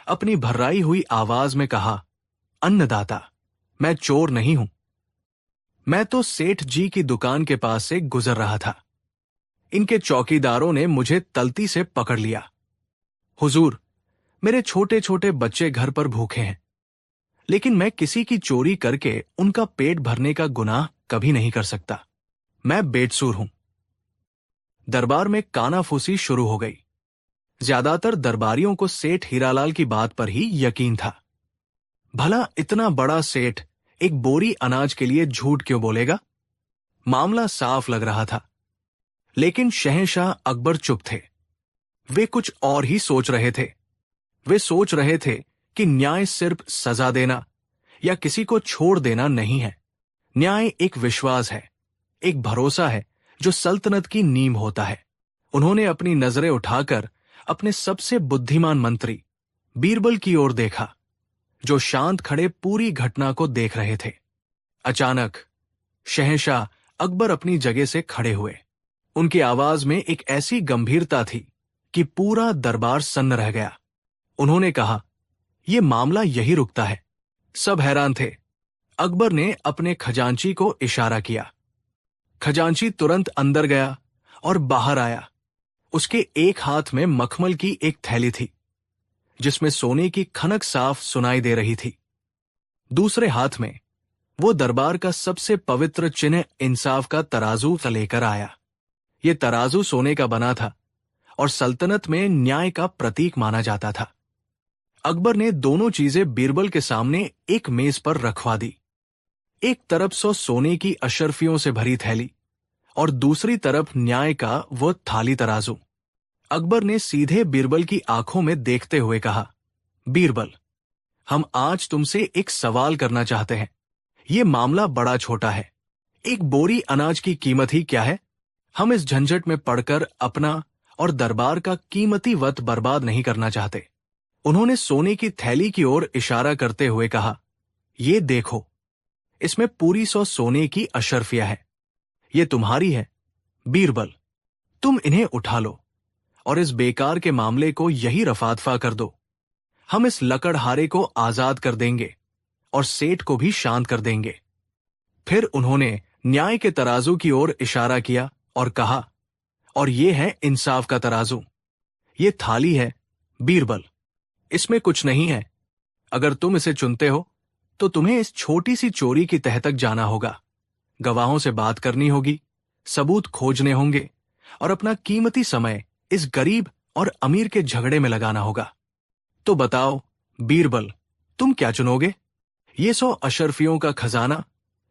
अपनी भर्राई हुई आवाज में कहा, अन्नदाता, मैं चोर नहीं हूं। मैं तो सेठ जी की दुकान के पास से गुजर रहा था। इनके चौकीदारों ने मुझे तलती से पकड़ लिया। हुजूर, मेरे छोटे छोटे बच्चे घर पर भूखे हैं, लेकिन मैं किसी की चोरी करके उनका पेट भरने का गुनाह कभी नहीं कर सकता। मैं बेकसूर हूं। दरबार में कानाफूसी शुरू हो गई। ज्यादातर दरबारियों को सेठ हीरालाल की बात पर ही यकीन था। भला इतना बड़ा सेठ एक बोरी अनाज के लिए झूठ क्यों बोलेगा? मामला साफ लग रहा था। लेकिन शहंशाह अकबर चुप थे। वे कुछ और ही सोच रहे थे। वे सोच रहे थे कि न्याय सिर्फ सजा देना या किसी को छोड़ देना नहीं है। न्याय एक विश्वास है, एक भरोसा है जो सल्तनत की नींव होता है। उन्होंने अपनी नजरें उठाकर अपने सबसे बुद्धिमान मंत्री बीरबल की ओर देखा, जो शांत खड़े पूरी घटना को देख रहे थे। अचानक शहंशाह अकबर अपनी जगह से खड़े हुए। उनकी आवाज में एक ऐसी गंभीरता थी कि पूरा दरबार सन्न रह गया। उन्होंने कहा, यह मामला यही रुकता है। सब हैरान थे। अकबर ने अपने खजांची को इशारा किया। खजांची तुरंत अंदर गया और बाहर आया। उसके एक हाथ में मखमल की एक थैली थी, जिसमें सोने की खनक साफ सुनाई दे रही थी। दूसरे हाथ में वो दरबार का सबसे पवित्र चिन्ह इंसाफ का तराजू लेकर आया। ये तराजू सोने का बना था और सल्तनत में न्याय का प्रतीक माना जाता था। अकबर ने दोनों चीजें बीरबल के सामने एक मेज पर रखवा दी। एक तरफ सोने की अशर्फियों से भरी थैली और दूसरी तरफ न्याय का वो थाली तराजू। अकबर ने सीधे बीरबल की आंखों में देखते हुए कहा, बीरबल, हम आज तुमसे एक सवाल करना चाहते हैं। ये मामला बड़ा छोटा है। एक बोरी अनाज की कीमत ही क्या है? हम इस झंझट में पड़कर अपना और दरबार का कीमती वक्त बर्बाद नहीं करना चाहते। उन्होंने सोने की थैली की ओर इशारा करते हुए कहा, ये देखो, इसमें पूरी 100 सोने की अशर्फियां है। ये तुम्हारी है बीरबल। तुम इन्हें उठा लो और इस बेकार के मामले को यही रफादफा कर दो। हम इस लकड़हारे को आजाद कर देंगे और सेठ को भी शांत कर देंगे। फिर उन्होंने न्याय के तराजू की ओर इशारा किया और कहा, और ये है इंसाफ का तराजू। ये थाली है बीरबल, इसमें कुछ नहीं है। अगर तुम इसे चुनते हो तो तुम्हें इस छोटी सी चोरी की तह तक जाना होगा, गवाहों से बात करनी होगी, सबूत खोजने होंगे और अपना कीमती समय इस गरीब और अमीर के झगड़े में लगाना होगा। तो बताओ बीरबल, तुम क्या चुनोगे? ये 100 अशर्फियों का खजाना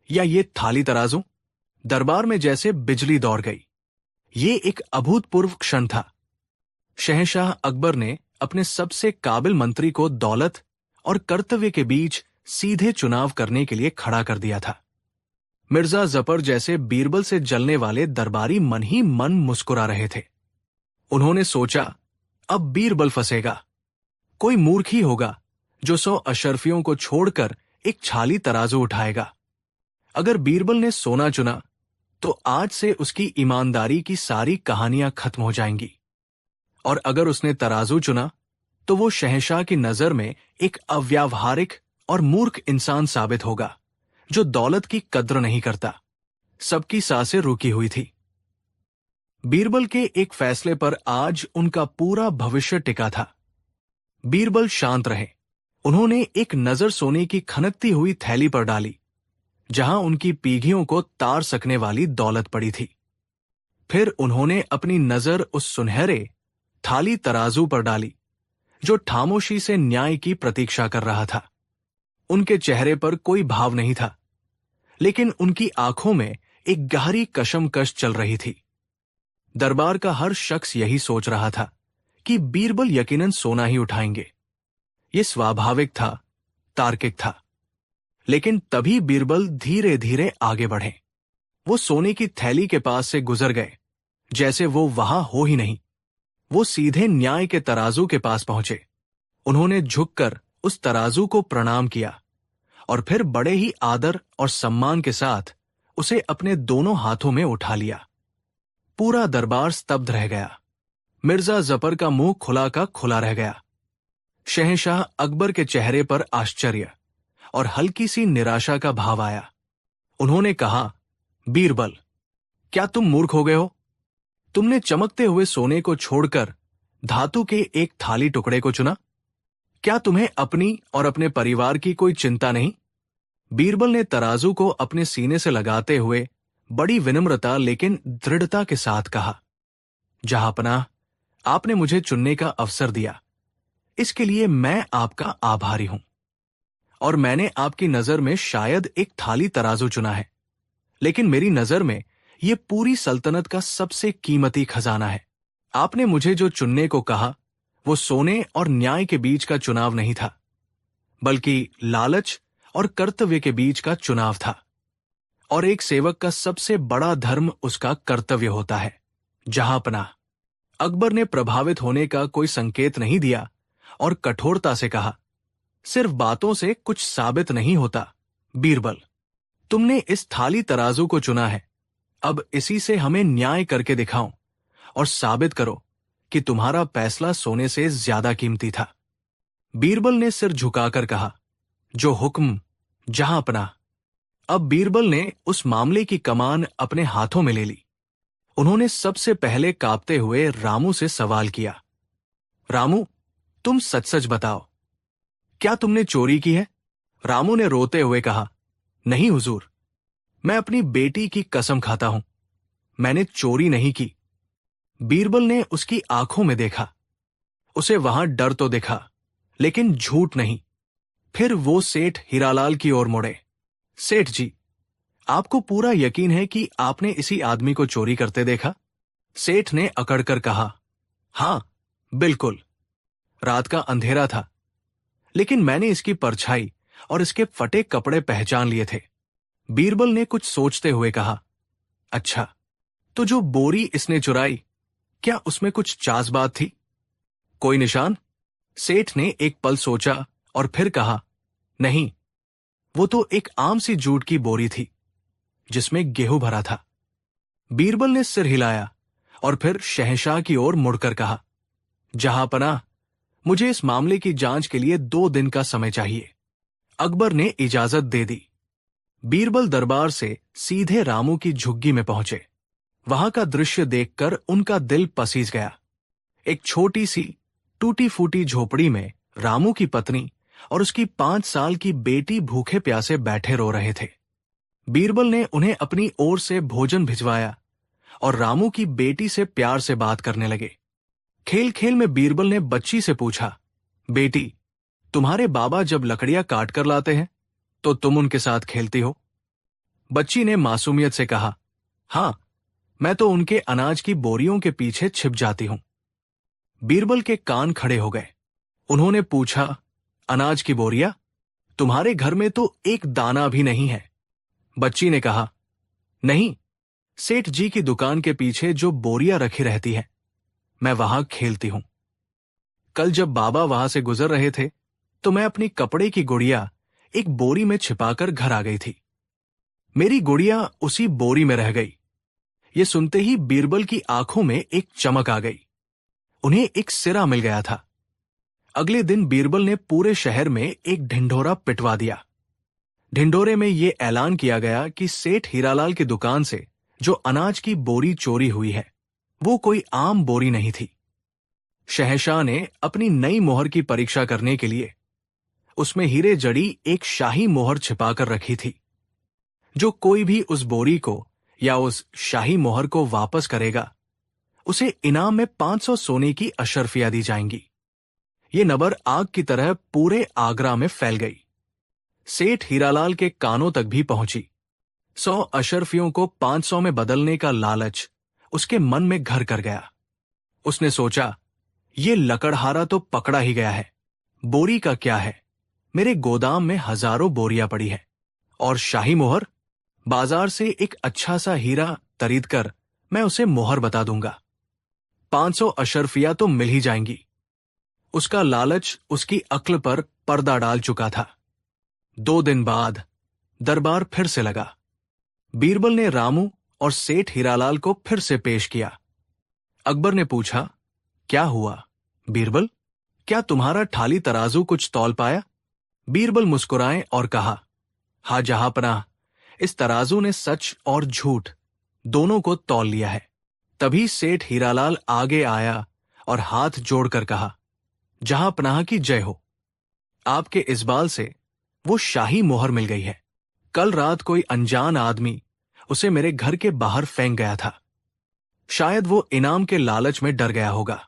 या ये थाली तराजू? दरबार में जैसे बिजली दौड़ गई। ये एक अभूतपूर्व क्षण था। शहंशाह अकबर ने अपने सबसे काबिल मंत्री को दौलत और कर्तव्य के बीच सीधे चुनाव करने के लिए खड़ा कर दिया था। मिर्जा जफर जैसे बीरबल से जलने वाले दरबारी मन ही मन मुस्कुरा रहे थे। उन्होंने सोचा, अब बीरबल फंसेगा। कोई मूर्ख ही होगा जो 100 अशर्फियों को छोड़कर एक छाली तराजू उठाएगा। अगर बीरबल ने सोना चुना तो आज से उसकी ईमानदारी की सारी कहानियां खत्म हो जाएंगी, और अगर उसने तराजू चुना तो वो शहंशाह की नजर में एक अव्यावहारिक और मूर्ख इंसान साबित होगा, जो दौलत की कद्र नहीं करता। सबकी सांसें रुकी हुई थी। बीरबल के एक फैसले पर आज उनका पूरा भविष्य टिका था। बीरबल शांत रहे। उन्होंने एक नजर सोने की खनकती हुई थैली पर डाली, जहां उनकी पीढ़ियों को तार सकने वाली दौलत पड़ी थी। फिर उन्होंने अपनी नजर उस सुनहरे थाली तराजू पर डाली, जो खामोशी से न्याय की प्रतीक्षा कर रहा था। उनके चेहरे पर कोई भाव नहीं था, लेकिन उनकी आंखों में एक गहरी कशमकश चल रही थी। दरबार का हर शख्स यही सोच रहा था कि बीरबल यकीनन सोना ही उठाएंगे। ये स्वाभाविक था, तार्किक था। लेकिन तभी बीरबल धीरे धीरे आगे बढ़े। वो सोने की थैली के पास से गुजर गए, जैसे वो वहां हो ही नहीं। वो सीधे न्याय के तराजू के पास पहुंचे। उन्होंने झुककर उस तराजू को प्रणाम किया और फिर बड़े ही आदर और सम्मान के साथ उसे अपने दोनों हाथों में उठा लिया। पूरा दरबार स्तब्ध रह गया। मिर्जा जफर का मुंह खुला का खुला रह गया। शहंशाह अकबर के चेहरे पर आश्चर्य और हल्की सी निराशा का भाव आया। उन्होंने कहा, बीरबल, क्या तुम मूर्ख हो गए हो? तुमने चमकते हुए सोने को छोड़कर धातु के एक थाली टुकड़े को चुना। क्या तुम्हें अपनी और अपने परिवार की कोई चिंता नहीं? बीरबल ने तराजू को अपने सीने से लगाते हुए बड़ी विनम्रता लेकिन दृढ़ता के साथ कहा, जहांपनाह, आपने मुझे चुनने का अवसर दिया, इसके लिए मैं आपका आभारी हूं। और मैंने आपकी नजर में शायद एक थाली तराजू चुना है, लेकिन मेरी नजर में यह पूरी सल्तनत का सबसे कीमती खजाना है। आपने मुझे जो चुनने को कहा वो सोने और न्याय के बीच का चुनाव नहीं था, बल्कि लालच और कर्तव्य के बीच का चुनाव था। और एक सेवक का सबसे बड़ा धर्म उसका कर्तव्य होता है, जहांपनाह। अकबर ने प्रभावित होने का कोई संकेत नहीं दिया और कठोरता से कहा, सिर्फ बातों से कुछ साबित नहीं होता बीरबल। तुमने इस थाली तराजू को चुना है, अब इसी से हमें न्याय करके दिखाओ और साबित करो कि तुम्हारा फैसला सोने से ज्यादा कीमती था। बीरबल ने सिर झुकाकर कहा, जो हुक्म जहांपनाह। अब बीरबल ने उस मामले की कमान अपने हाथों में ले ली। उन्होंने सबसे पहले कांपते हुए रामू से सवाल किया, रामू, तुम सच सच बताओ, क्या तुमने चोरी की है? रामू ने रोते हुए कहा, नहीं हुजूर, मैं अपनी बेटी की कसम खाता हूं, मैंने चोरी नहीं की। बीरबल ने उसकी आंखों में देखा। उसे वहां डर तो दिखा, लेकिन झूठ नहीं। फिर वो सेठ हीरालाल की ओर मुड़े। सेठ जी, आपको पूरा यकीन है कि आपने इसी आदमी को चोरी करते देखा? सेठ ने अकड़कर कहा, हां, बिल्कुल। रात का अंधेरा था, लेकिन मैंने इसकी परछाई और इसके फटे कपड़े पहचान लिए थे। बीरबल ने कुछ सोचते हुए कहा, अच्छा, तो जो बोरी इसने चुराई, क्या उसमें कुछ चासबात थी? कोई निशान? सेठ ने एक पल सोचा और फिर कहा, नहीं, वो तो एक आम सी जूट की बोरी थी जिसमें गेहूं भरा था। बीरबल ने सिर हिलाया और फिर शहंशाह की ओर मुड़कर कहा, जहांपनाह, मुझे इस मामले की जांच के लिए 2 दिन का समय चाहिए। अकबर ने इजाजत दे दी। बीरबल दरबार से सीधे रामू की झुग्गी में पहुंचे। वहां का दृश्य देखकर उनका दिल पसीज गया। एक छोटी सी टूटी फूटी झोपड़ी में रामू की पत्नी और उसकी 5 साल की बेटी भूखे प्यासे बैठे रो रहे थे। बीरबल ने उन्हें अपनी ओर से भोजन भिजवाया और रामू की बेटी से प्यार से बात करने लगे। खेल खेल में बीरबल ने बच्ची से पूछा, बेटी, तुम्हारे बाबा जब लकड़ियां काट कर लाते हैं तो तुम उनके साथ खेलती हो? बच्ची ने मासूमियत से कहा, हां, मैं तो उनके अनाज की बोरियों के पीछे छिप जाती हूं। बीरबल के कान खड़े हो गए। उन्होंने पूछा, अनाज की बोरियां? तुम्हारे घर में तो एक दाना भी नहीं है। बच्ची ने कहा, नहीं, सेठ जी की दुकान के पीछे जो बोरियां रखी रहती है, मैं वहां खेलती हूं। कल जब बाबा वहां से गुजर रहे थे तो मैं अपनी कपड़े की गुड़िया एक बोरी में छिपाकर घर आ गई थी। मेरी गुड़िया उसी बोरी में रह गई। ये सुनते ही बीरबल की आंखों में एक चमक आ गई। उन्हें एक सिरा मिल गया था। अगले दिन बीरबल ने पूरे शहर में एक ढिंढोरा पिटवा दिया। ढिंढोरे में यह ऐलान किया गया कि सेठ हीरालाल की दुकान से जो अनाज की बोरी चोरी हुई है, वो कोई आम बोरी नहीं थी। शहंशाह ने अपनी नई मोहर की परीक्षा करने के लिए उसमें हीरे जड़ी एक शाही मोहर छिपाकर रखी थी। जो कोई भी उस बोरी को या उस शाही मोहर को वापस करेगा, उसे इनाम में 500 सोने की अशर्फियां दी जाएंगी। ये नबर आग की तरह पूरे आगरा में फैल गई। सेठ हीरालाल के कानों तक भी पहुंची। 100 अशर्फियों को 500 में बदलने का लालच उसके मन में घर कर गया। उसने सोचा, ये लकड़हारा तो पकड़ा ही गया है, बोरी का क्या है? मेरे गोदाम में हजारों बोरियां पड़ी है। और शाही मोहर, बाजार से एक अच्छा सा हीरा खरीद कर मैं उसे मोहर बता दूंगा। 500 अशर्फियां तो मिल ही जाएंगी। उसका लालच उसकी अक्ल पर पर्दा डाल चुका था। 2 दिन बाद दरबार फिर से लगा। बीरबल ने रामू और सेठ हीरालाल को फिर से पेश किया। अकबर ने पूछा, क्या हुआ बीरबल, क्या तुम्हारा ठाली तराजू कुछ तौल पाया? बीरबल मुस्कुराए और कहा, हाँ जहांपनाह, इस तराजू ने सच और झूठ दोनों को तौल लिया है। तभी सेठ हीरालाल आगे आया और हाथ जोड़कर कहा, जहांपनाह की जय हो। आपके इस्बाल से वो शाही मोहर मिल गई है। कल रात कोई अनजान आदमी उसे मेरे घर के बाहर फेंक गया था। शायद वो इनाम के लालच में डर गया होगा।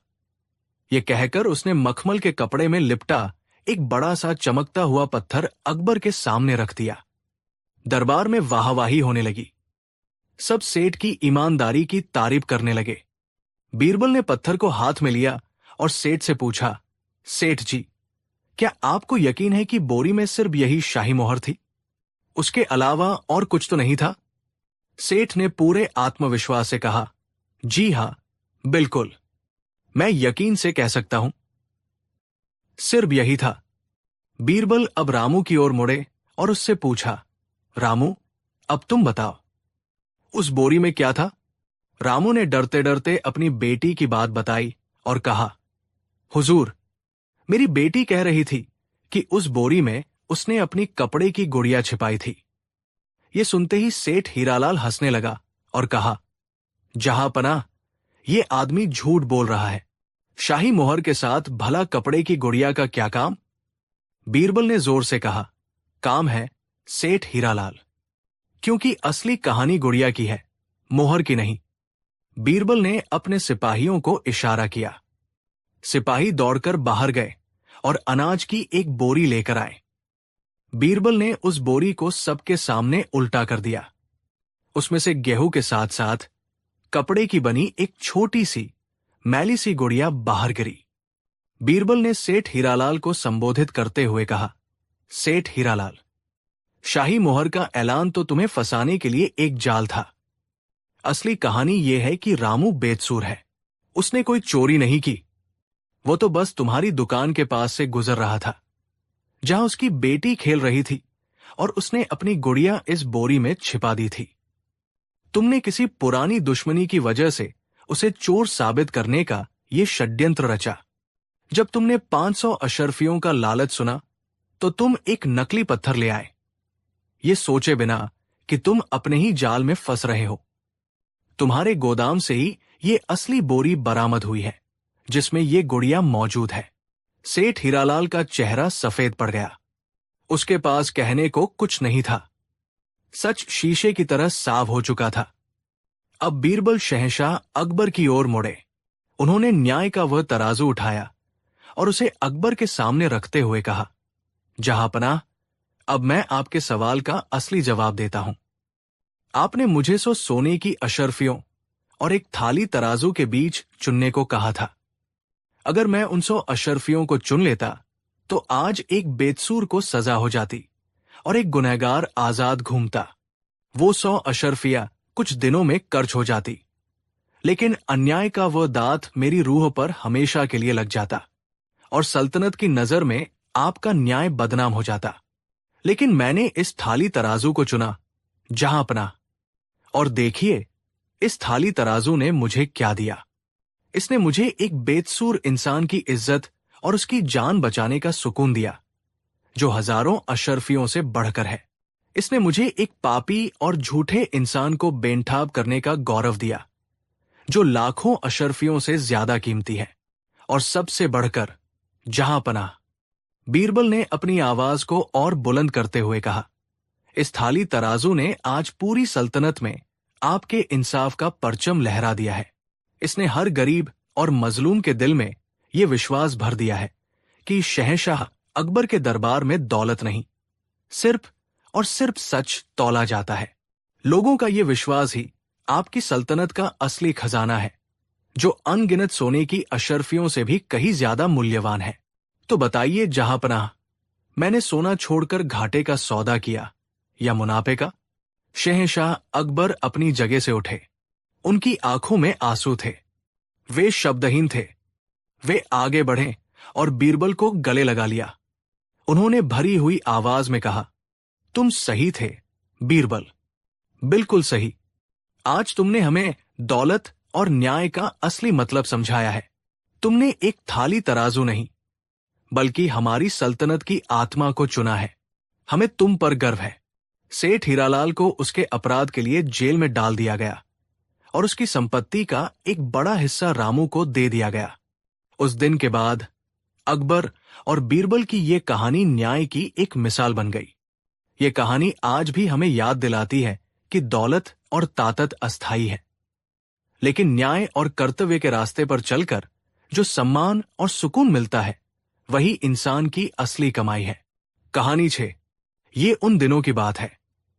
ये कहकर उसने मखमल के कपड़े में लिपटा एक बड़ा सा चमकता हुआ पत्थर अकबर के सामने रख दिया। दरबार में वाहवाही होने लगी। सब सेठ की ईमानदारी की तारीफ करने लगे। बीरबल ने पत्थर को हाथ में लिया और सेठ से पूछा, सेठ जी, क्या आपको यकीन है कि बोरी में सिर्फ यही शाही मोहर थी? उसके अलावा और कुछ तो नहीं था? सेठ ने पूरे आत्मविश्वास से कहा, जी हां, बिल्कुल, मैं यकीन से कह सकता हूं, सिर्फ यही था। बीरबल अब रामू की ओर मुड़े और उससे पूछा, रामू, अब तुम बताओ, उस बोरी में क्या था? रामू ने डरते डरते अपनी बेटी की बात बताई और कहा, हुजूर, मेरी बेटी कह रही थी कि उस बोरी में उसने अपनी कपड़े की गुड़िया छिपाई थी। ये सुनते ही सेठ हीरालाल हंसने लगा और कहा, जहांपनाह, ये आदमी झूठ बोल रहा है। शाही मोहर के साथ भला कपड़े की गुड़िया का क्या काम? बीरबल ने जोर से कहा, काम है सेठ हीरालाल, क्योंकि असली कहानी गुड़िया की है, मोहर की नहीं। बीरबल ने अपने सिपाहियों को इशारा किया। सिपाही दौड़कर बाहर गए और अनाज की एक बोरी लेकर आए। बीरबल ने उस बोरी को सबके सामने उल्टा कर दिया। उसमें से गेहूं के साथ साथ कपड़े की बनी एक छोटी सी मैली सी गुड़िया बाहर गिरी। बीरबल ने सेठ हीरालाल को संबोधित करते हुए कहा, सेठ हीरालाल, शाही मोहर का ऐलान तो तुम्हें फंसाने के लिए एक जाल था। असली कहानी यह है कि रामू बेकसूर है। उसने कोई चोरी नहीं की। वो तो बस तुम्हारी दुकान के पास से गुजर रहा था, जहां उसकी बेटी खेल रही थी, और उसने अपनी गुड़िया इस बोरी में छिपा दी थी। तुमने किसी पुरानी दुश्मनी की वजह से उसे चोर साबित करने का ये षड्यंत्र रचा। जब तुमने 500 अशर्फियों का लालच सुना तो तुम एक नकली पत्थर ले आए, ये सोचे बिना कि तुम अपने ही जाल में फंस रहे हो। तुम्हारे गोदाम से ही ये असली बोरी बरामद हुई है, जिसमें ये गुड़िया मौजूद है। सेठ हीरालाल का चेहरा सफेद पड़ गया। उसके पास कहने को कुछ नहीं था। सच शीशे की तरह साफ हो चुका था। अब बीरबल शहंशाह अकबर की ओर मुड़े। उन्होंने न्याय का वह तराजू उठाया और उसे अकबर के सामने रखते हुए कहा, जहांपनाह, अब मैं आपके सवाल का असली जवाब देता हूं। आपने मुझे सोने की अशर्फियों और एक थाली तराजू के बीच चुनने को कहा था। अगर मैं उन 100 अशर्फियों को चुन लेता तो आज एक बेकसूर को सजा हो जाती और एक गुनहगार आजाद घूमता। वो 100 अशर्फिया कुछ दिनों में कर्ज हो जाती, लेकिन अन्याय का वह दांत मेरी रूह पर हमेशा के लिए लग जाता और सल्तनत की नजर में आपका न्याय बदनाम हो जाता। लेकिन मैंने इस थाली तराजू को चुना, जहांपनाह, और देखिए इस थाली तराजू ने मुझे क्या दिया। इसने मुझे एक बेकसूर इंसान की इज्जत और उसकी जान बचाने का सुकून दिया, जो हजारों अशर्फियों से बढ़कर है। इसने मुझे एक पापी और झूठे इंसान को बेनठाब करने का गौरव दिया, जो लाखों अशर्फियों से ज्यादा कीमती है। और सबसे बढ़कर, जहांपनाह, बीरबल ने अपनी आवाज को और बुलंद करते हुए कहा, इस थाली तराजू ने आज पूरी सल्तनत में आपके इंसाफ का परचम लहरा दिया है। इसने हर गरीब और मजलूम के दिल में यह विश्वास भर दिया है कि शहंशाह अकबर के दरबार में दौलत नहीं, सिर्फ और सिर्फ सच तौला जाता है। लोगों का यह विश्वास ही आपकी सल्तनत का असली खजाना है, जो अनगिनत सोने की अशर्फियों से भी कहीं ज्यादा मूल्यवान है। तो बताइए जहांपनाह, मैंने सोना छोड़कर घाटे का सौदा किया या मुनाफे का? शहंशाह अकबर अपनी जगह से उठे। उनकी आंखों में आंसू थे। वे शब्दहीन थे। वे आगे बढ़े और बीरबल को गले लगा लिया। उन्होंने भरी हुई आवाज में कहा, तुम सही थे बीरबल, बिल्कुल सही। आज तुमने हमें दौलत और न्याय का असली मतलब समझाया है। तुमने एक थाली तराजू नहीं, बल्कि हमारी सल्तनत की आत्मा को चुना है। हमें तुम पर गर्व है। सेठ हीरालाल को उसके अपराध के लिए जेल में डाल दिया गया और उसकी संपत्ति का एक बड़ा हिस्सा रामू को दे दिया गया। उस दिन के बाद अकबर और बीरबल की ये कहानी न्याय की एक मिसाल बन गई। ये कहानी आज भी हमें याद दिलाती है कि दौलत और ताकत अस्थायी है, लेकिन न्याय और कर्तव्य के रास्ते पर चलकर जो सम्मान और सुकून मिलता है वही इंसान की असली कमाई है। कहानी 6। ये उन दिनों की बात है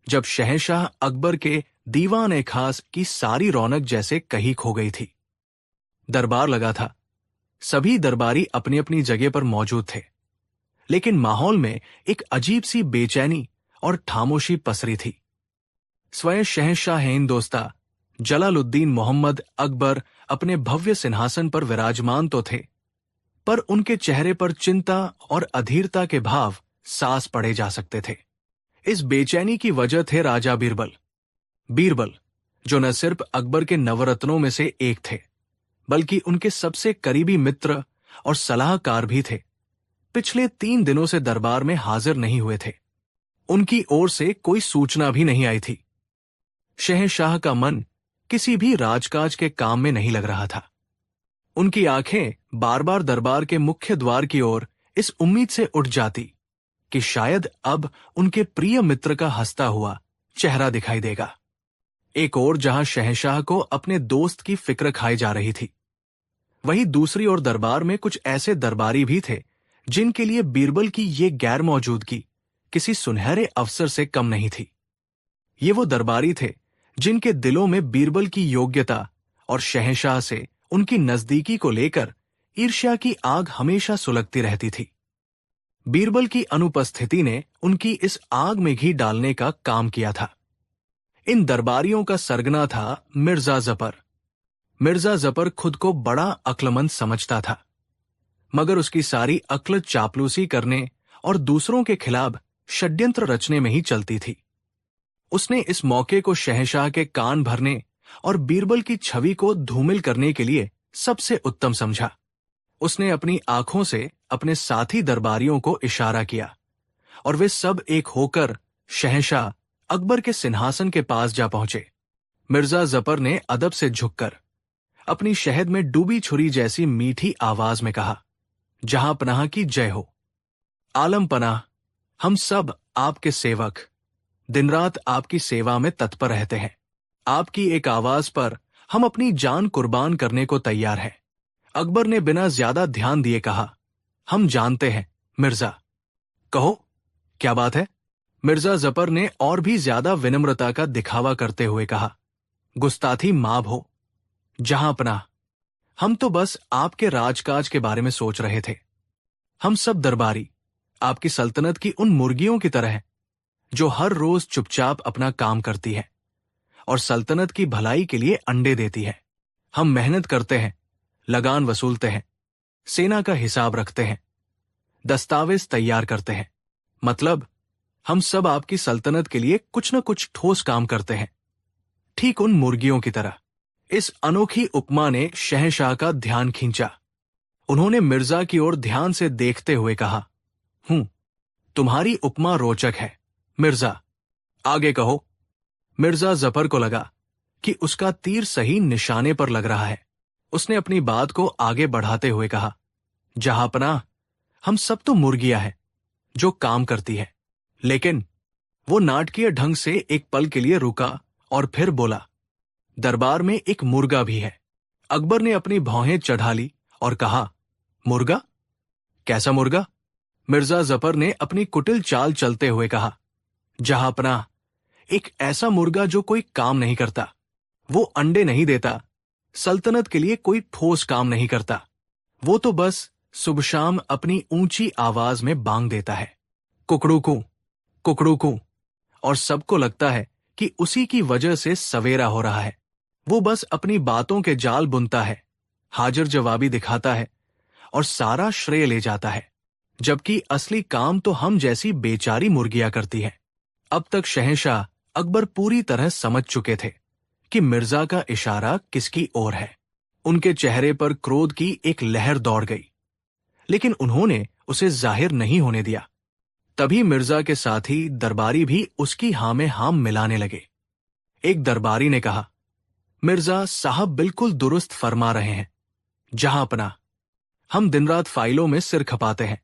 जब शहंशाह अकबर के दीवान खास की सारी रौनक जैसे कहीं खो गई थी। दरबार लगा था, सभी दरबारी अपनी अपनी जगह पर मौजूद थे, लेकिन माहौल में एक अजीब सी बेचैनी और खामोशी पसरी थी। स्वयं शहंशाह हिंदोस्ता जलालुद्दीन मोहम्मद अकबर अपने भव्य सिंहासन पर विराजमान तो थे, पर उनके चेहरे पर चिंता और अधीरता के भाव सांस पड़े जा सकते थे। इस बेचैनी की वजह थे राजा बीरबल। बीरबल जो न सिर्फ अकबर के नवरत्नों में से एक थे, बल्कि उनके सबसे करीबी मित्र और सलाहकार भी थे, पिछले 3 दिनों से दरबार में हाजिर नहीं हुए थे। उनकी ओर से कोई सूचना भी नहीं आई थी। शहंशाह का मन किसी भी राजकाज के काम में नहीं लग रहा था। उनकी आंखें बार बार दरबार के मुख्य द्वार की ओर इस उम्मीद से उठ जाती कि शायद अब उनके प्रिय मित्र का हंसता हुआ चेहरा दिखाई देगा। एक ओर जहां शहंशाह को अपने दोस्त की फिक्र खाई जा रही थी, वहीं दूसरी ओर दरबार में कुछ ऐसे दरबारी भी थे जिनके लिए बीरबल की ये गैर मौजूदगी किसी सुनहरे अवसर से कम नहीं थी। ये वो दरबारी थे जिनके दिलों में बीरबल की योग्यता और शहंशाह से उनकी नजदीकी को लेकर ईर्ष्या की आग हमेशा सुलगती रहती थी। बीरबल की अनुपस्थिति ने उनकी इस आग में घी डालने का काम किया था। इन दरबारियों का सरगना था मिर्जा जफर। मिर्जा जफर खुद को बड़ा अक्लमंद समझता था, मगर उसकी सारी अक्ल चापलूसी करने और दूसरों के खिलाफ षड्यंत्र रचने में ही चलती थी। उसने इस मौके को शहंशाह के कान भरने और बीरबल की छवि को धूमिल करने के लिए सबसे उत्तम समझा। उसने अपनी आंखों से अपने साथी दरबारियों को इशारा किया और वे सब एक होकर शहंशाह अकबर के सिंहासन के पास जा पहुंचे। मिर्जा जफर ने अदब से झुककर अपनी शहद में डूबी छुरी जैसी मीठी आवाज में कहा, जहां पनाह की जय हो। आलम पनाह, हम सब आपके सेवक दिन रात आपकी सेवा में तत्पर रहते हैं। आपकी एक आवाज पर हम अपनी जान कुर्बान करने को तैयार हैं। अकबर ने बिना ज्यादा ध्यान दिए कहा, हम जानते हैं मिर्जा। कहो, क्या बात है? मिर्जा जफर ने और भी ज्यादा विनम्रता का दिखावा करते हुए कहा, गुस्ताखी माफ हो जहां पनाह, हम तो बस आपके राजकाज के बारे में सोच रहे थे। हम सब दरबारी आपकी सल्तनत की उन मुर्गियों की तरह हैं जो हर रोज चुपचाप अपना काम करती है और सल्तनत की भलाई के लिए अंडे देती है। हम मेहनत करते हैं, लगान वसूलते हैं, सेना का हिसाब रखते हैं, दस्तावेज तैयार करते हैं, मतलब हम सब आपकी सल्तनत के लिए कुछ न कुछ ठोस काम करते हैं, ठीक उन मुर्गियों की तरह। इस अनोखी उपमा ने शहंशाह का ध्यान खींचा। उन्होंने मिर्जा की ओर ध्यान से देखते हुए कहा, तुम्हारी उपमा रोचक है मिर्जा, आगे कहो। मिर्जा जफर को लगा कि उसका तीर सही निशाने पर लग रहा है। उसने अपनी बात को आगे बढ़ाते हुए कहा, जहां पनाह, हम सब तो मुर्गियां हैं जो काम करती है। लेकिन वो नाटकीय ढंग से एक पल के लिए रुका और फिर बोला, दरबार में एक मुर्गा भी है। अकबर ने अपनी भौहें चढ़ा ली और कहा, मुर्गा? कैसा मुर्गा? मिर्जा जफर ने अपनी कुटिल चाल चलते हुए कहा, जहां पनाह, एक ऐसा मुर्गा जो कोई काम नहीं करता, वो अंडे नहीं देता, सल्तनत के लिए कोई ठोस काम नहीं करता, वो तो बस सुबह शाम अपनी ऊंची आवाज में बांग देता है, कुकड़ू कू, और सबको लगता है कि उसी की वजह से सवेरा हो रहा है। वो बस अपनी बातों के जाल बुनता है, हाजिर जवाबी दिखाता है और सारा श्रेय ले जाता है, जबकि असली काम तो हम जैसी बेचारी मुर्गियां करती हैं। अब तक शहंशाह अकबर पूरी तरह समझ चुके थे कि मिर्जा का इशारा किसकी ओर है। उनके चेहरे पर क्रोध की एक लहर दौड़ गई, लेकिन उन्होंने उसे जाहिर नहीं होने दिया। तभी मिर्जा के साथी दरबारी भी उसकी हाँ में हाँ मिलाने लगे। एक दरबारी ने कहा, मिर्जा साहब बिल्कुल दुरुस्त फरमा रहे हैं, जहां पनाह, हम दिन रात फाइलों में सिर खपाते हैं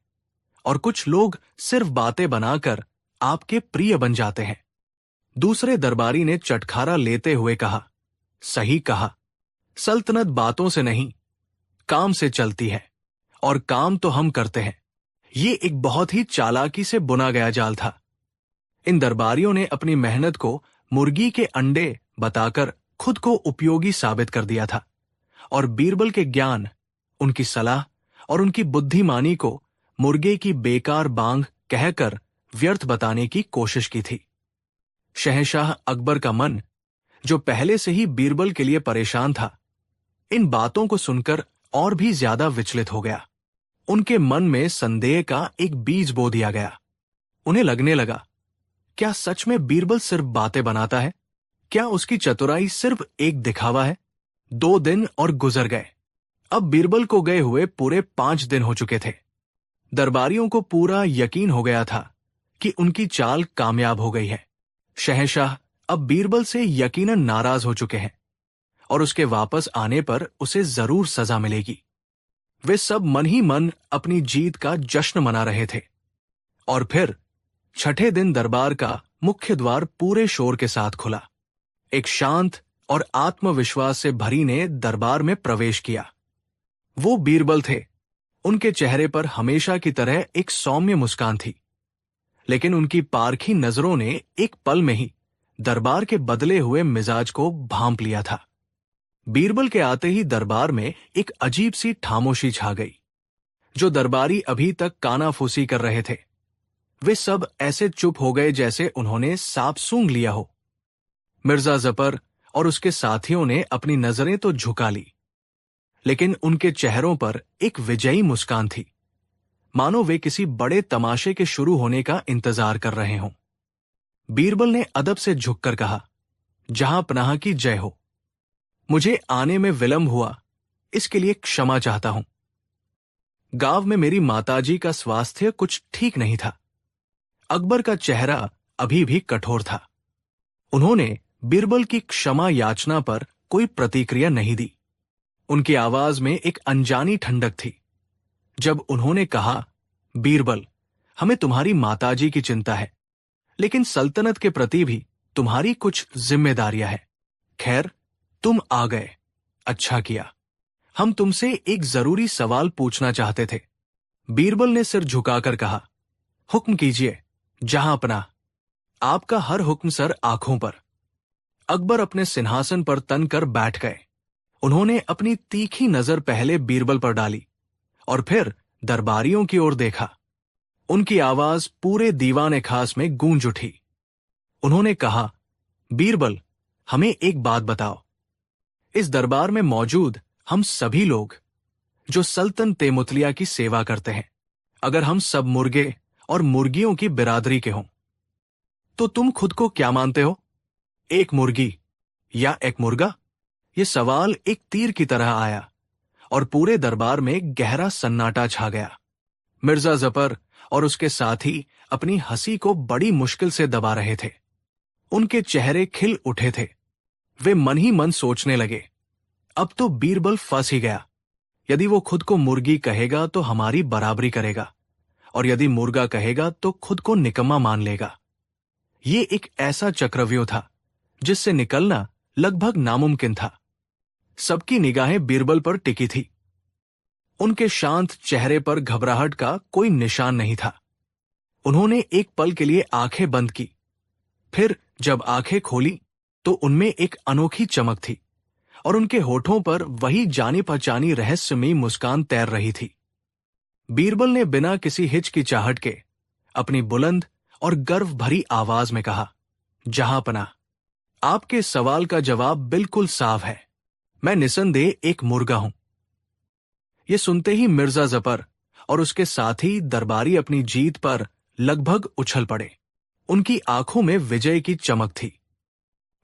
और कुछ लोग सिर्फ बातें बनाकर आपके प्रिय बन जाते हैं। दूसरे दरबारी ने चटखारा लेते हुए कहा, सही कहा, सल्तनत बातों से नहीं काम से चलती है और काम तो हम करते हैं। ये एक बहुत ही चालाकी से बुना गया जाल था। इन दरबारियों ने अपनी मेहनत को मुर्गी के अंडे बताकर खुद को उपयोगी साबित कर दिया था और बीरबल के ज्ञान, उनकी सलाह और उनकी बुद्धिमानी को मुर्गे की बेकार बांग कहकर व्यर्थ बताने की कोशिश की थी। शहंशाह अकबर का मन, जो पहले से ही बीरबल के लिए परेशान था, इन बातों को सुनकर और भी ज्यादा विचलित हो गया। उनके मन में संदेह का एक बीज बो दिया गया। उन्हें लगने लगा, क्या सच में बीरबल सिर्फ बातें बनाता है? क्या उसकी चतुराई सिर्फ एक दिखावा है? 2 दिन और गुजर गए। अब बीरबल को गए हुए पूरे 5 दिन हो चुके थे। दरबारियों को पूरा यकीन हो गया था कि उनकी चाल कामयाब हो गई है। शहंशाह अब बीरबल से यकीनन नाराज हो चुके हैं और उसके वापस आने पर उसे जरूर सजा मिलेगी। वे सब मन ही मन अपनी जीत का जश्न मना रहे थे। और फिर छठे दिन दरबार का मुख्य द्वार पूरे शोर के साथ खुला। एक शांत और आत्मविश्वास से भरी ने दरबार में प्रवेश किया। वो बीरबल थे। उनके चेहरे पर हमेशा की तरह एक सौम्य मुस्कान थी, लेकिन उनकी पारखी नजरों ने एक पल में ही दरबार के बदले हुए मिजाज को भांप लिया था। बीरबल के आते ही दरबार में एक अजीब सी खामोशी छा गई। जो दरबारी अभी तक कानाफूसी कर रहे थे, वे सब ऐसे चुप हो गए जैसे उन्होंने सांप सूंघ लिया हो। मिर्जा जफर और उसके साथियों ने अपनी नजरें तो झुका ली, लेकिन उनके चेहरों पर एक विजयी मुस्कान थी, मानो वे किसी बड़े तमाशे के शुरू होने का इंतजार कर रहे हों। बीरबल ने अदब से झुककर कहा, जहां पनाह की जय हो। मुझे आने में विलंब हुआ, इसके लिए क्षमा चाहता हूं। गांव में मेरी माताजी का स्वास्थ्य कुछ ठीक नहीं था। अकबर का चेहरा अभी भी कठोर था। उन्होंने बीरबल की क्षमा याचना पर कोई प्रतिक्रिया नहीं दी। उनकी आवाज में एक अनजानी ठंडक थी। जब उन्होंने कहा, बीरबल, हमें तुम्हारी माताजी की चिंता है, लेकिन सल्तनत के प्रति भी तुम्हारी कुछ जिम्मेदारियां हैं। खैर, तुम आ गए, अच्छा किया। हम तुमसे एक जरूरी सवाल पूछना चाहते थे। बीरबल ने सिर झुकाकर कहा, हुक्म कीजिए जहांपनाह। आपका हर हुक्म सर आंखों पर। अकबर अपने सिंहासन पर तन कर बैठ गए। उन्होंने अपनी तीखी नजर पहले बीरबल पर डाली और फिर दरबारियों की ओर देखा। उनकी आवाज पूरे दीवाने खास में गूंज उठी। उन्होंने कहा, बीरबल, हमें एक बात बताओ। इस दरबार में मौजूद हम सभी लोग जो सल्तन तेमुतलिया की सेवा करते हैं, अगर हम सब मुर्गे और मुर्गियों की बिरादरी के हों, तो तुम खुद को क्या मानते हो? एक मुर्गी या एक मुर्गा? यह सवाल एक तीर की तरह आया और पूरे दरबार में गहरा सन्नाटा छा गया। मिर्जा जफर और उसके साथी अपनी हंसी को बड़ी मुश्किल से दबा रहे थे। उनके चेहरे खिल उठे थे। वे मन ही मन सोचने लगे, अब तो बीरबल फंस ही गया। यदि वो खुद को मुर्गी कहेगा तो हमारी बराबरी करेगा, और यदि मुर्गा कहेगा तो खुद को निकम्मा मान लेगा। ये एक ऐसा चक्रव्यूह था जिससे निकलना लगभग नामुमकिन था। सबकी निगाहें बीरबल पर टिकी थी। उनके शांत चेहरे पर घबराहट का कोई निशान नहीं था। उन्होंने एक पल के लिए आंखें बंद की, फिर जब आंखें खोली तो उनमें एक अनोखी चमक थी और उनके होठों पर वही जानी पहचानी रहस्यमयी मुस्कान तैर रही थी। बीरबल ने बिना किसी हिचकिचाहट के अपनी बुलंद और गर्व भरी आवाज में कहा, जहांपनाह, आपके सवाल का जवाब बिल्कुल साफ है। मैं निसंदेह एक मुर्गा हूं। यह सुनते ही मिर्जा जफर और उसके साथी दरबारी अपनी जीत पर लगभग उछल पड़े। उनकी आंखों में विजय की चमक थी।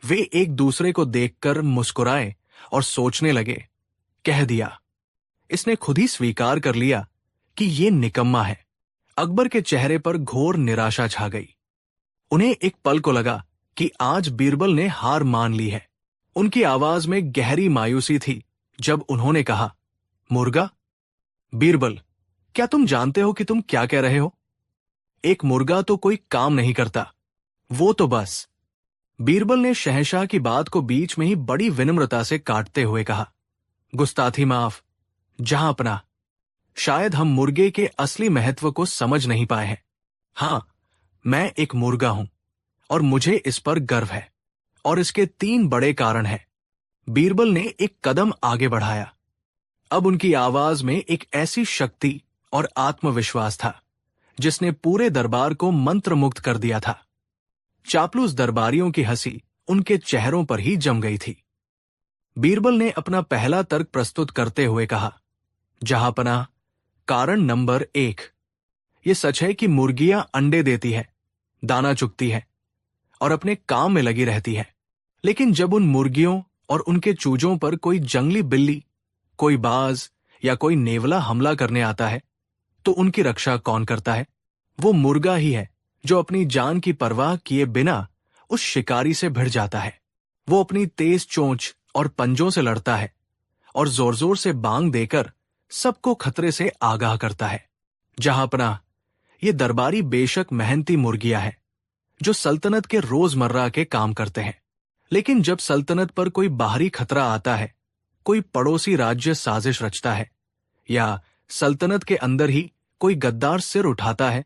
वे एक दूसरे को देखकर मुस्कुराए और सोचने लगे, कह दिया, इसने खुद ही स्वीकार कर लिया कि ये निकम्मा है। अकबर के चेहरे पर घोर निराशा छा गई। उन्हें एक पल को लगा कि आज बीरबल ने हार मान ली है। उनकी आवाज में गहरी मायूसी थी जब उन्होंने कहा, मुर्गा? बीरबल, क्या तुम जानते हो कि तुम क्या कह रहे हो? एक मुर्गा तो कोई काम नहीं करता, वो तो बस। बीरबल ने शहंशाह की बात को बीच में ही बड़ी विनम्रता से काटते हुए कहा, गुस्ताखी माफ, जहांपना, शायद हम मुर्गे के असली महत्व को समझ नहीं पाए हैं। हाँ, मैं एक मुर्गा हूं और मुझे इस पर गर्व है, और इसके 3 बड़े कारण हैं। बीरबल ने एक कदम आगे बढ़ाया। अब उनकी आवाज में एक ऐसी शक्ति और आत्मविश्वास था जिसने पूरे दरबार को मंत्रमुग्ध कर दिया था। चापलूस दरबारियों की हंसी उनके चेहरों पर ही जम गई थी। बीरबल ने अपना पहला तर्क प्रस्तुत करते हुए कहा, जहांपना, कारण नंबर 1, ये सच है कि मुर्गियां अंडे देती है, दाना चुगती है और अपने काम में लगी रहती है। लेकिन जब उन मुर्गियों और उनके चूजों पर कोई जंगली बिल्ली, कोई बाज या कोई नेवला हमला करने आता है, तो उनकी रक्षा कौन करता है? वो मुर्गा ही है जो अपनी जान की परवाह किए बिना उस शिकारी से भिड़ जाता है। वो अपनी तेज चोंच और पंजों से लड़ता है और जोर जोर से बांग देकर सबको खतरे से आगाह करता है। जहांपना, ये दरबारी बेशक मेहनती मुर्गियां हैं जो सल्तनत के रोजमर्रा के काम करते हैं, लेकिन जब सल्तनत पर कोई बाहरी खतरा आता है, कोई पड़ोसी राज्य साजिश रचता है या सल्तनत के अंदर ही कोई गद्दार सिर उठाता है,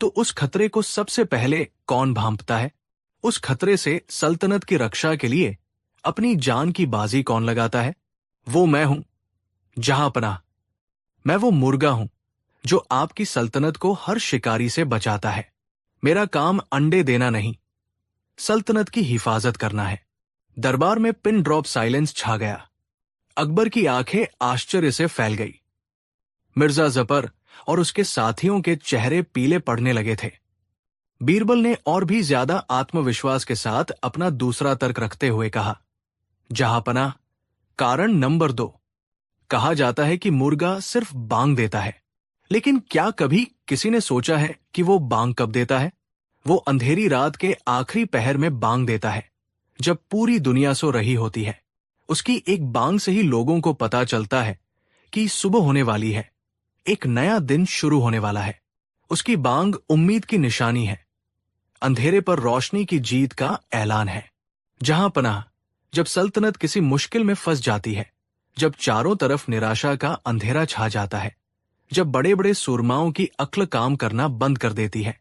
तो उस खतरे को सबसे पहले कौन भांपता है? उस खतरे से सल्तनत की रक्षा के लिए अपनी जान की बाजी कौन लगाता है? वो मैं हूं। जहांपना, मैं वो मुर्गा हूं जो आपकी सल्तनत को हर शिकारी से बचाता है। मेरा काम अंडे देना नहीं, सल्तनत की हिफाजत करना है। दरबार में पिन ड्रॉप साइलेंस छा गया। अकबर की आंखें आश्चर्य से फैल गई। मिर्जा जफर और उसके साथियों के चेहरे पीले पड़ने लगे थे। बीरबल ने और भी ज्यादा आत्मविश्वास के साथ अपना दूसरा तर्क रखते हुए कहा, जहांपना, कारण नंबर 2, कहा जाता है कि मुर्गा सिर्फ बांग देता है, लेकिन क्या कभी किसी ने सोचा है कि वो बांग कब देता है? वो अंधेरी रात के आखिरी पहर में बांग देता है, जब पूरी दुनिया सो रही होती है। उसकी एक बांग से ही लोगों को पता चलता है कि सुबह होने वाली है, एक नया दिन शुरू होने वाला है। उसकी बांग उम्मीद की निशानी है, अंधेरे पर रोशनी की जीत का ऐलान है। जहांपना, जब सल्तनत किसी मुश्किल में फंस जाती है, जब चारों तरफ निराशा का अंधेरा छा जाता है, जब बड़े बड़े सूरमाओं की अक्ल काम करना बंद कर देती है,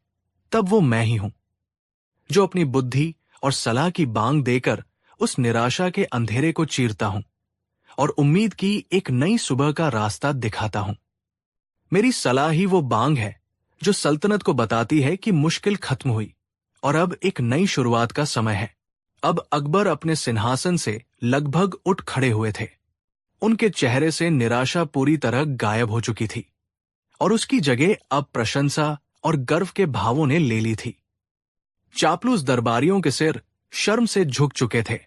तब वो मैं ही हूं जो अपनी बुद्धि और सलाह की बांग देकर उस निराशा के अंधेरे को चीरता हूं और उम्मीद की एक नई सुबह का रास्ता दिखाता हूं। मेरी सलाह ही वो बांग है जो सल्तनत को बताती है कि मुश्किल खत्म हुई और अब एक नई शुरुआत का समय है। अब अकबर अपने सिंहासन से लगभग उठ खड़े हुए थे। उनके चेहरे से निराशा पूरी तरह गायब हो चुकी थी और उसकी जगह अब प्रशंसा और गर्व के भावों ने ले ली थी। चापलूस दरबारियों के सिर शर्म से झुक चुके थे।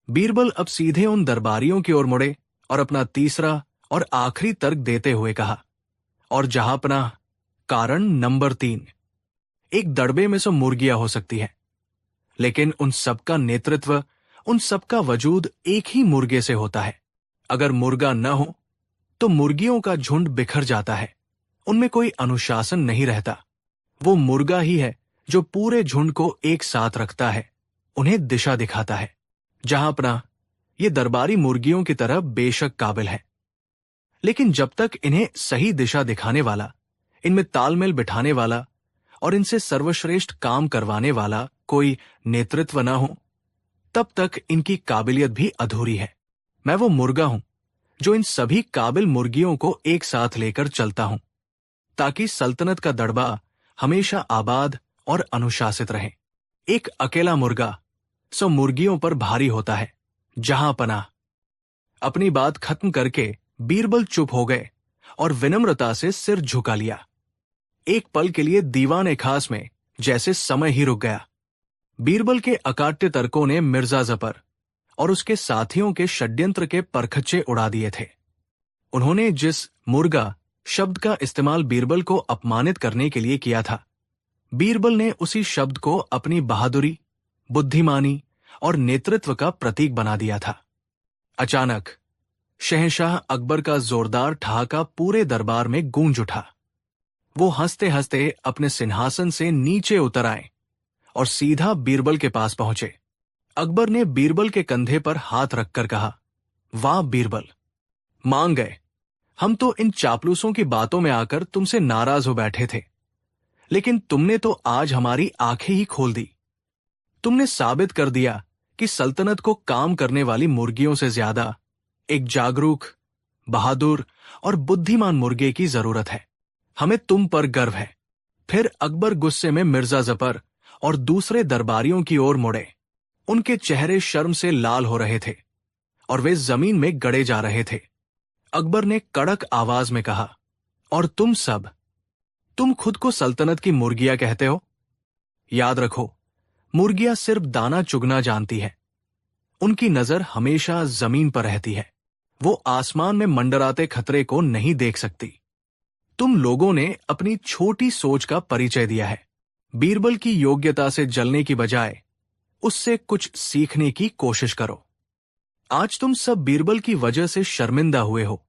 बीरबल अब सीधे उन दरबारियों की ओर मुड़े और अपना तीसरा और आखिरी तर्क देते हुए कहा, और जहांपना, कारण नंबर 3, एक दड़बे में से मुर्गियां हो सकती है, लेकिन उन सबका नेतृत्व, उन सबका वजूद एक ही मुर्गे से होता है। अगर मुर्गा न हो तो मुर्गियों का झुंड बिखर जाता है, उनमें कोई अनुशासन नहीं रहता। वो मुर्गा ही है जो पूरे झुंड को एक साथ रखता है, उन्हें दिशा दिखाता है। जहांपना, ये दरबारी मुर्गियों की तरह बेशक काबिल है, लेकिन जब तक इन्हें सही दिशा दिखाने वाला, इनमें तालमेल बिठाने वाला और इनसे सर्वश्रेष्ठ काम करवाने वाला कोई नेतृत्व न हो, तब तक इनकी काबिलियत भी अधूरी है। मैं वो मुर्गा हूं जो इन सभी काबिल मुर्गियों को एक साथ लेकर चलता हूं, ताकि सल्तनत का दड़बा हमेशा आबाद और अनुशासित रहे। एक अकेला मुर्गा 100 मुर्गियों पर भारी होता है। जहांपना। अपनी बात खत्म करके बीरबल चुप हो गए और विनम्रता से सिर झुका लिया। एक पल के लिए दीवाने खास में जैसे समय ही रुक गया। बीरबल के अकाट्य तर्कों ने मिर्जा जफर और उसके साथियों के षड्यंत्र के परखच्चे उड़ा दिए थे। उन्होंने जिस मुर्गा शब्द का इस्तेमाल बीरबल को अपमानित करने के लिए किया था, बीरबल ने उसी शब्द को अपनी बहादुरी, बुद्धिमानी और नेतृत्व का प्रतीक बना दिया था। अचानक शहंशाह अकबर का जोरदार ठहाका पूरे दरबार में गूंज उठा। वो हंसते हंसते अपने सिंहासन से नीचे उतर आए और सीधा बीरबल के पास पहुंचे। अकबर ने बीरबल के कंधे पर हाथ रखकर कहा, वाह बीरबल, मान गए, हम तो इन चापलूसों की बातों में आकर तुमसे नाराज हो बैठे थे, लेकिन तुमने तो आज हमारी आंखें ही खोल दी। तुमने साबित कर दिया कि सल्तनत को काम करने वाली मुर्गियों से ज्यादा एक जागरूक, बहादुर और बुद्धिमान मुर्गे की जरूरत है। हमें तुम पर गर्व है। फिर अकबर गुस्से में मिर्जा जफर और दूसरे दरबारियों की ओर मुड़े। उनके चेहरे शर्म से लाल हो रहे थे और वे जमीन में गड़े जा रहे थे। अकबर ने कड़क आवाज में कहा, और तुम सब, तुम खुद को सल्तनत की मुर्गियां कहते हो? याद रखो, मुर्गियां सिर्फ दाना चुगना जानती है। उनकी नजर हमेशा जमीन पर रहती है। वो आसमान में मंडराते खतरे को नहीं देख सकती। तुम लोगों ने अपनी छोटी सोच का परिचय दिया है। बीरबल की योग्यता से जलने की बजाय उससे कुछ सीखने की कोशिश करो। आज तुम सब बीरबल की वजह से शर्मिंदा हुए हो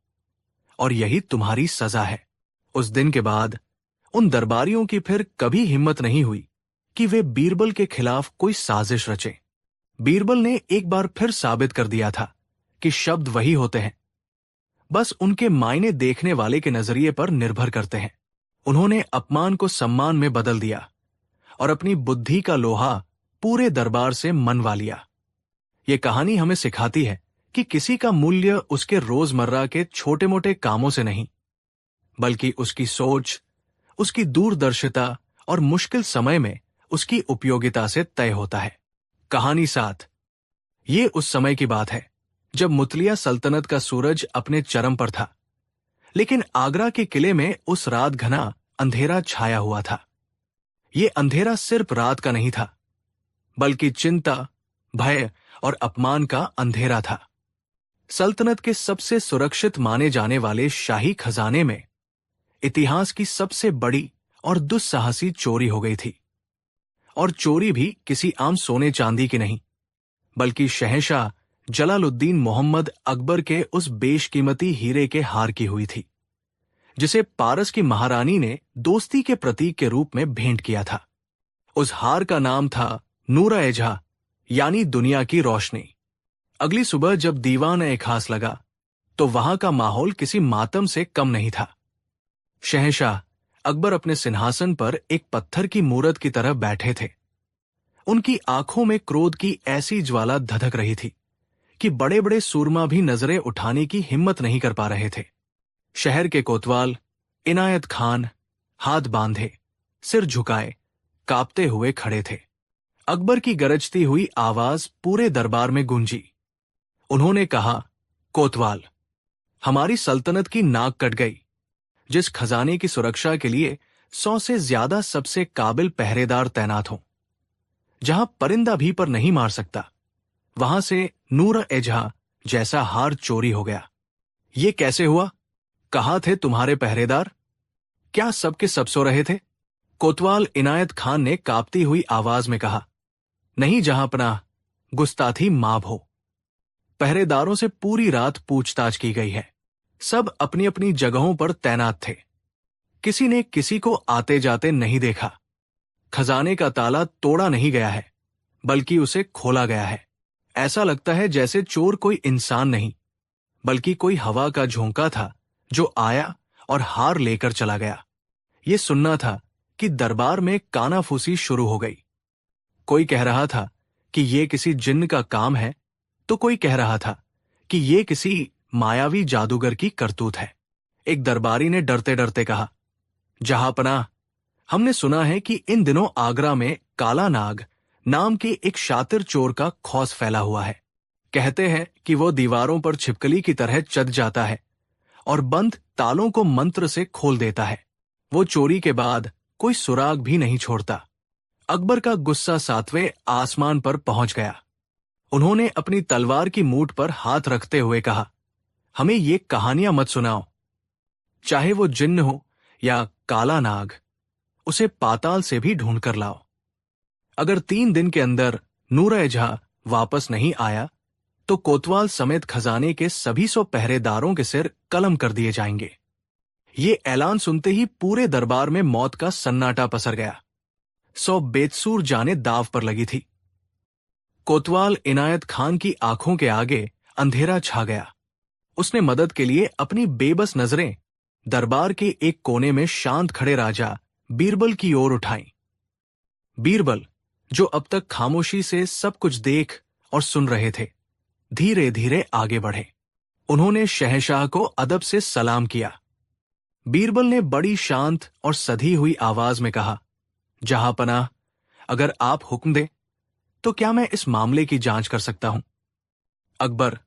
और यही तुम्हारी सजा है। उस दिन के बाद उन दरबारियों की फिर कभी हिम्मत नहीं हुई कि वे बीरबल के खिलाफ कोई साजिश रचें। बीरबल ने एक बार फिर साबित कर दिया था कि शब्द वही होते हैं, बस उनके मायने देखने वाले के नजरिए पर निर्भर करते हैं। उन्होंने अपमान को सम्मान में बदल दिया और अपनी बुद्धि का लोहा पूरे दरबार से मनवा लिया। ये कहानी हमें सिखाती है कि किसी का मूल्य उसके रोजमर्रा के छोटे मोटे कामों से नहीं, बल्कि उसकी सोच, उसकी दूरदर्शिता और मुश्किल समय में उसकी उपयोगिता से तय होता है। कहानी 7। ये उस समय की बात है जब मुतलिया सल्तनत का सूरज अपने चरम पर था, लेकिन आगरा के किले में उस रात घना अंधेरा छाया हुआ था। ये अंधेरा सिर्फ रात का नहीं था, बल्कि चिंता, भय और अपमान का अंधेरा था। सल्तनत के सबसे सुरक्षित माने जाने वाले शाही खजाने में इतिहास की सबसे बड़ी और दुस्साहसी चोरी हो गई थी। और चोरी भी किसी आम सोने चांदी की नहीं, बल्कि शहंशाह जलालुद्दीन मोहम्मद अकबर के उस बेशकीमती हीरे के हार की हुई थी, जिसे पारस की महारानी ने दोस्ती के प्रतीक के रूप में भेंट किया था। उस हार का नाम था नूर-ए-जहां, यानी दुनिया की रोशनी। अगली सुबह जब दीवान-ए-खास लगा तो वहां का माहौल किसी मातम से कम नहीं था। शहंशाह अकबर अपने सिंहासन पर एक पत्थर की मूरत की तरह बैठे थे। उनकी आंखों में क्रोध की ऐसी ज्वाला धधक रही थी कि बड़े बड़े सूरमा भी नजरें उठाने की हिम्मत नहीं कर पा रहे थे। शहर के कोतवाल इनायत खान हाथ बांधे, सिर झुकाए, कांपते हुए खड़े थे। अकबर की गरजती हुई आवाज पूरे दरबार में गूंजी। उन्होंने कहा, कोतवाल, हमारी सल्तनत की नाक कट गई। जिस खजाने की सुरक्षा के लिए 100 से ज्यादा सबसे काबिल पहरेदार तैनात हों, जहां परिंदा भी पर नहीं मार सकता, वहां से नूर-ए-जहां जैसा हार चोरी हो गया। ये कैसे हुआ? कहाँ थे तुम्हारे पहरेदार? क्या सबके सब सो रहे थे? कोतवाल इनायत खान ने कांपती हुई आवाज में कहा, नहीं जहांपनाह, गुस्ताखी माफ हो। पहरेदारों से पूरी रात पूछताछ की गई है। सब अपनी अपनी जगहों पर तैनात थे। किसी ने किसी को आते जाते नहीं देखा। खजाने का ताला तोड़ा नहीं गया है, बल्कि उसे खोला गया है। ऐसा लगता है जैसे चोर कोई इंसान नहीं, बल्कि कोई हवा का झोंका था जो आया और हार लेकर चला गया। ये सुनना था कि दरबार में कानाफूसी शुरू हो गई। कोई कह रहा था कि ये किसी जिन्न का काम है, तो कोई कह रहा था कि ये किसी मायावी जादूगर की करतूत है। एक दरबारी ने डरते डरते कहा, जहांपनाह, हमने सुना है कि इन दिनों आगरा में काला नाग नाम के एक शातिर चोर का खौफ फैला हुआ है। कहते हैं कि वो दीवारों पर छिपकली की तरह चढ़ जाता है और बंद तालों को मंत्र से खोल देता है। वो चोरी के बाद कोई सुराग भी नहीं छोड़ता। अकबर का गुस्सा 7वें आसमान पर पहुंच गया। उन्होंने अपनी तलवार की मूठ पर हाथ रखते हुए कहा, हमें ये कहानियां मत सुनाओ। चाहे वो जिन्न हो या काला नाग, उसे पाताल से भी ढूंढ कर लाओ। अगर 3 दिन के अंदर नूर-ए-जहां वापस नहीं आया तो कोतवाल समेत खजाने के सभी 100 पहरेदारों के सिर कलम कर दिए जाएंगे। ये ऐलान सुनते ही पूरे दरबार में मौत का सन्नाटा पसर गया। 100 बेतसूर जाने दाव पर लगी थी। कोतवाल इनायत खान की आंखों के आगे अंधेरा छा गया। उसने मदद के लिए अपनी बेबस नजरें दरबार के एक कोने में शांत खड़े राजा बीरबल की ओर उठाईं। बीरबल, जो अब तक खामोशी से सब कुछ देख और सुन रहे थे, धीरे धीरे आगे बढ़े। उन्होंने शहंशाह को अदब से सलाम किया। बीरबल ने बड़ी शांत और सधी हुई आवाज में कहा, जहांपनाह, अगर आप हुक्म दें तो क्या मैं इस मामले की जांच कर सकता हूं? अकबर,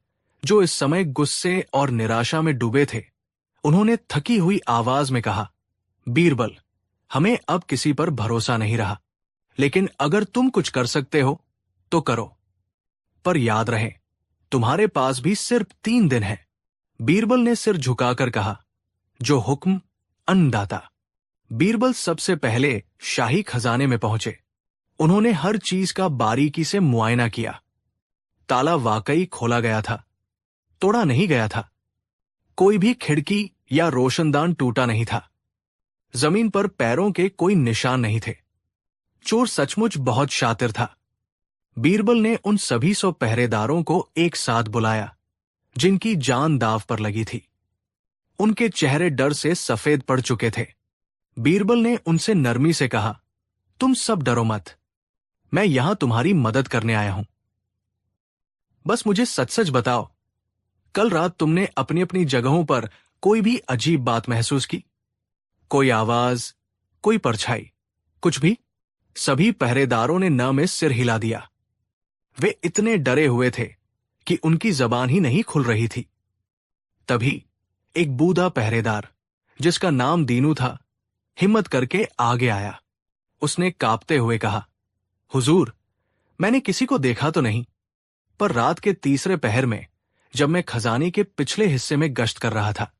जो इस समय गुस्से और निराशा में डूबे थे, उन्होंने थकी हुई आवाज में कहा, बीरबल, हमें अब किसी पर भरोसा नहीं रहा, लेकिन अगर तुम कुछ कर सकते हो तो करो। पर याद रहे, तुम्हारे पास भी सिर्फ 3 दिन है। बीरबल ने सिर झुकाकर कहा, जो हुक्म अन्नदाता। बीरबल सबसे पहले शाही खजाने में पहुंचे। उन्होंने हर चीज का बारीकी से मुआयना किया। ताला वाकई खोला गया था, तोड़ा नहीं गया था। कोई भी खिड़की या रोशनदान टूटा नहीं था। जमीन पर पैरों के कोई निशान नहीं थे। चोर सचमुच बहुत शातिर था। बीरबल ने उन सभी 100 पहरेदारों को एक साथ बुलाया, जिनकी जान दांव पर लगी थी। उनके चेहरे डर से सफेद पड़ चुके थे। बीरबल ने उनसे नरमी से कहा, तुम सब डरो मत, मैं यहां तुम्हारी मदद करने आया हूं। बस मुझे सच सच बताओ, कल रात तुमने अपनी अपनी जगहों पर कोई भी अजीब बात महसूस की? कोई आवाज, कोई परछाई, कुछ भी? सभी पहरेदारों ने न में सिर हिला दिया। वे इतने डरे हुए थे कि उनकी जबान ही नहीं खुल रही थी। तभी एक बूढ़ा पहरेदार, जिसका नाम दीनू था, हिम्मत करके आगे आया। उसने कांपते हुए कहा, हुजूर, मैंने किसी को देखा तो नहीं, पर रात के तीसरे पहर में जब मैं खजाने के पिछले हिस्से में गश्त कर रहा था,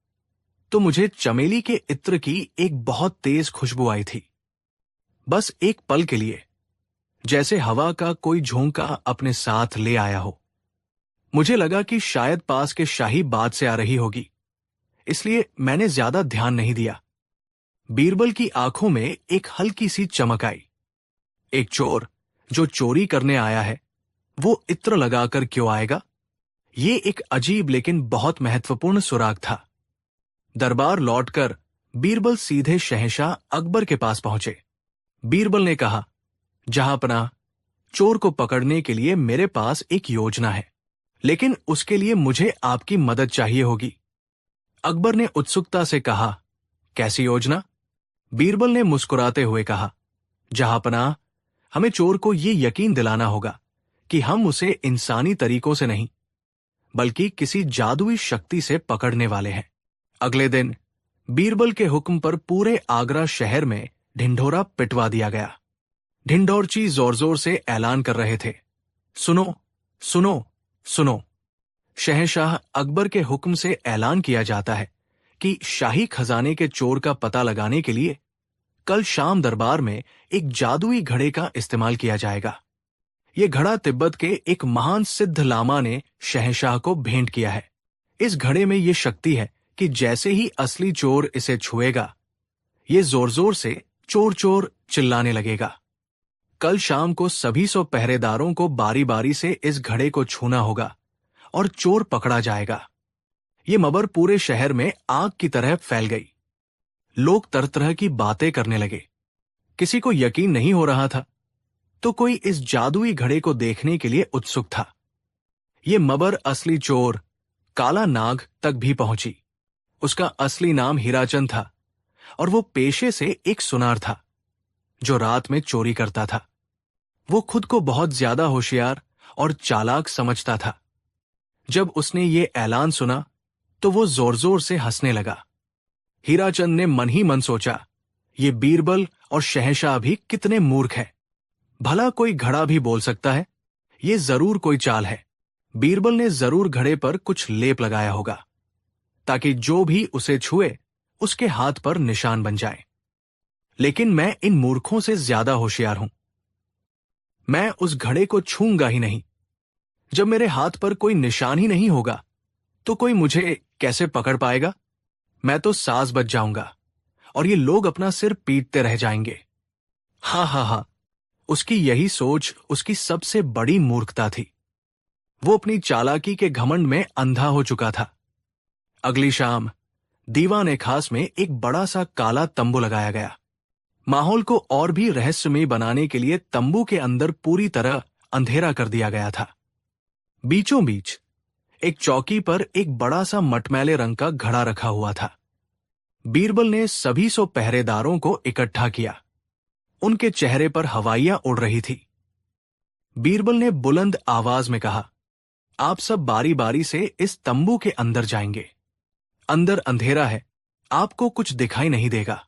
तो मुझे चमेली के इत्र की एक बहुत तेज खुशबू आई थी। बस एक पल के लिए, जैसे हवा का कोई झोंका अपने साथ ले आया हो। मुझे लगा कि शायद पास के शाही बाग से आ रही होगी, इसलिए मैंने ज्यादा ध्यान नहीं दिया। बीरबल की आंखों में एक हल्की सी चमक आई। एक चोर जो चोरी करने आया है, वो इत्र लगाकर क्यों आएगा? ये एक अजीब लेकिन बहुत महत्वपूर्ण सुराग था। दरबार लौटकर बीरबल सीधे शहंशाह अकबर के पास पहुंचे। बीरबल ने कहा, जहांपनाह, चोर को पकड़ने के लिए मेरे पास एक योजना है, लेकिन उसके लिए मुझे आपकी मदद चाहिए होगी। अकबर ने उत्सुकता से कहा, कैसी योजना? बीरबल ने मुस्कुराते हुए कहा, जहांपनाह, हमें चोर को ये यकीन दिलाना होगा कि हम उसे इंसानी तरीकों से नहीं, बल्कि किसी जादुई शक्ति से पकड़ने वाले हैं। अगले दिन बीरबल के हुक्म पर पूरे आगरा शहर में ढिंढोरा पिटवा दिया गया। ढिंढोरची जोर जोर से ऐलान कर रहे थे, सुनो, सुनो, सुनो। शहंशाह अकबर के हुक्म से ऐलान किया जाता है कि शाही खजाने के चोर का पता लगाने के लिए कल शाम दरबार में एक जादुई घड़े का इस्तेमाल किया जाएगा। यह घड़ा तिब्बत के एक महान सिद्ध लामा ने शहंशाह को भेंट किया है। इस घड़े में यह शक्ति है कि जैसे ही असली चोर इसे छुएगा, ये जोर जोर से चोर चोर चिल्लाने लगेगा। कल शाम को सभी 100 पहरेदारों को बारी बारी से इस घड़े को छूना होगा और चोर पकड़ा जाएगा। ये मबर पूरे शहर में आग की तरह फैल गई। लोग तरह तरह की बातें करने लगे। किसी को यकीन नहीं हो रहा था, तो कोई इस जादुई घड़े को देखने के लिए उत्सुक था। ये मबर असली चोर काला नाग तक भी पहुंची। उसका असली नाम हीराचंद था और वो पेशे से एक सुनार था जो रात में चोरी करता था। वो खुद को बहुत ज्यादा होशियार और चालाक समझता था। जब उसने ये ऐलान सुना तो वो जोर जोर से हंसने लगा। हीराचंद ने मन ही मन सोचा, ये बीरबल और शहंशाह भी कितने मूर्ख हैं। भला कोई घड़ा भी बोल सकता है, ये जरूर कोई चाल है। बीरबल ने जरूर घड़े पर कुछ लेप लगाया होगा ताकि जो भी उसे छुए उसके हाथ पर निशान बन जाए। लेकिन मैं इन मूर्खों से ज्यादा होशियार हूं। मैं उस घड़े को छूंगा ही नहीं। जब मेरे हाथ पर कोई निशान ही नहीं होगा तो कोई मुझे कैसे पकड़ पाएगा? मैं तो साज बच जाऊंगा और ये लोग अपना सिर पीटते रह जाएंगे। हा हा हा। उसकी यही सोच उसकी सबसे बड़ी मूर्खता थी। वो अपनी चालाकी के घमंड में अंधा हो चुका था। अगली शाम दीवान खास में एक बड़ा सा काला तंबू लगाया गया। माहौल को और भी रहस्यमय बनाने के लिए तंबू के अंदर पूरी तरह अंधेरा कर दिया गया था। बीचों बीच एक चौकी पर एक बड़ा सा मटमैले रंग का घड़ा रखा हुआ था। बीरबल ने सभी 100 पहरेदारों को इकट्ठा किया। उनके चेहरे पर हवाइयां उड़ रही थी। बीरबल ने बुलंद आवाज में कहा, आप सब बारी बारी से इस तंबू के अंदर जाएंगे। अंदर अंधेरा है, आपको कुछ दिखाई नहीं देगा।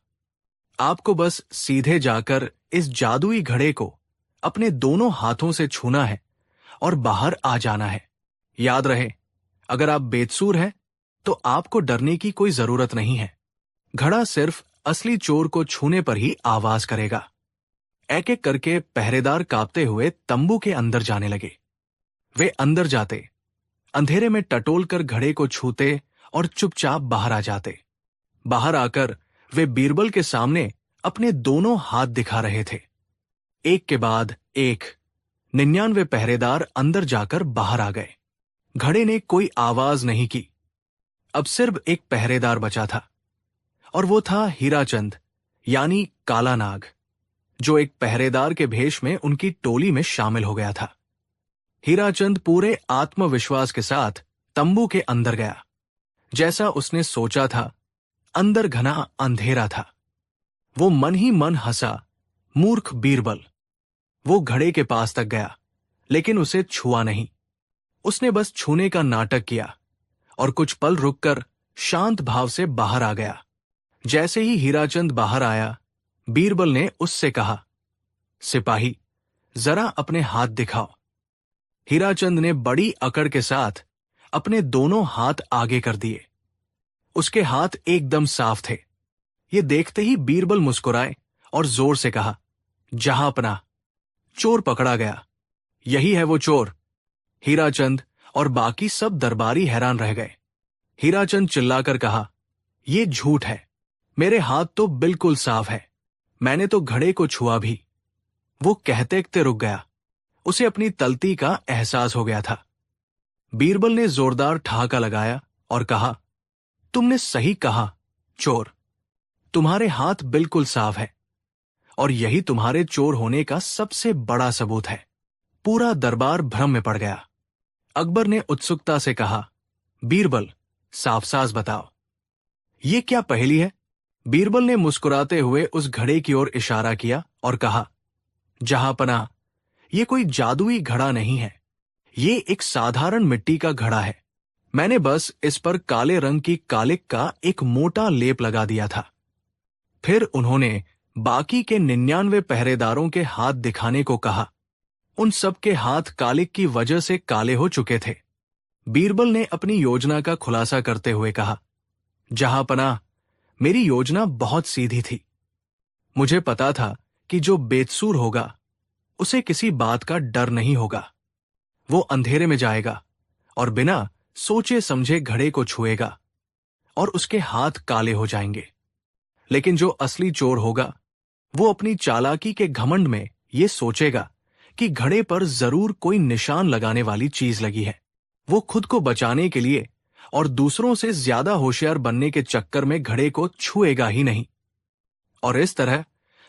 आपको बस सीधे जाकर इस जादुई घड़े को अपने दोनों हाथों से छूना है और बाहर आ जाना है। याद रहे, अगर आप बेकसूर हैं तो आपको डरने की कोई जरूरत नहीं है। घड़ा सिर्फ असली चोर को छूने पर ही आवाज करेगा। एक एक करके पहरेदार कांपते हुए तंबू के अंदर जाने लगे। वे अंदर जाते, अंधेरे में टटोल कर घड़े को छूते और चुपचाप बाहर आ जाते। बाहर आकर वे बीरबल के सामने अपने दोनों हाथ दिखा रहे थे। एक के बाद एक 99 पहरेदार अंदर जाकर बाहर आ गए। घड़े ने कोई आवाज नहीं की। अब सिर्फ एक पहरेदार बचा था, और वो था हीराचंद यानी काला नाग, जो एक पहरेदार के भेष में उनकी टोली में शामिल हो गया था। हीराचंद पूरे आत्मविश्वास के साथ तंबू के अंदर गया। जैसा उसने सोचा था, अंदर घना अंधेरा था। वो मन ही मन हंसा, मूर्ख बीरबल। वो घड़े के पास तक गया, लेकिन उसे छुआ नहीं। उसने बस छूने का नाटक किया और कुछ पल रुककर शांत भाव से बाहर आ गया। जैसे ही हीराचंद बाहर आया, बीरबल ने उससे कहा, सिपाही, जरा अपने हाथ दिखाओ। हीराचंद ने बड़ी अकड़ के साथ अपने दोनों हाथ आगे कर दिए। उसके हाथ एकदम साफ थे। ये देखते ही बीरबल मुस्कुराए और जोर से कहा, जहांपना, चोर पकड़ा गया। यही है वो चोर। हीराचंद और बाकी सब दरबारी हैरान रह गए। हीराचंद चिल्लाकर कहा, यह झूठ है। मेरे हाथ तो बिल्कुल साफ है। मैंने तो घड़े को छुआ भी। वो कहते कहते रुक गया। उसे अपनी तलती का एहसास हो गया था। बीरबल ने जोरदार ठहाका लगाया और कहा, तुमने सही कहा, चोर। तुम्हारे हाथ बिल्कुल साफ है, और यही तुम्हारे चोर होने का सबसे बड़ा सबूत है। पूरा दरबार भ्रम में पड़ गया। अकबर ने उत्सुकता से कहा, बीरबल, साफ साफ बताओ, ये क्या पहेली है? बीरबल ने मुस्कुराते हुए उस घड़े की ओर इशारा किया और कहा, जहांपना, ये कोई जादुई घड़ा नहीं है। ये एक साधारण मिट्टी का घड़ा है। मैंने बस इस पर काले रंग की कालिक का एक मोटा लेप लगा दिया था। फिर उन्होंने बाकी के 99 पहरेदारों के हाथ दिखाने को कहा। उन सब के हाथ कालिक की वजह से काले हो चुके थे। बीरबल ने अपनी योजना का खुलासा करते हुए कहा, जहांपना, मेरी योजना बहुत सीधी थी। मुझे पता था कि जो बेकसूर होगा उसे किसी बात का डर नहीं होगा। वो अंधेरे में जाएगा और बिना सोचे समझे घड़े को छुएगा और उसके हाथ काले हो जाएंगे। लेकिन जो असली चोर होगा, वो अपनी चालाकी के घमंड में ये सोचेगा कि घड़े पर जरूर कोई निशान लगाने वाली चीज लगी है। वो खुद को बचाने के लिए और दूसरों से ज्यादा होशियार बनने के चक्कर में घड़े को छुएगा ही नहीं। और इस तरह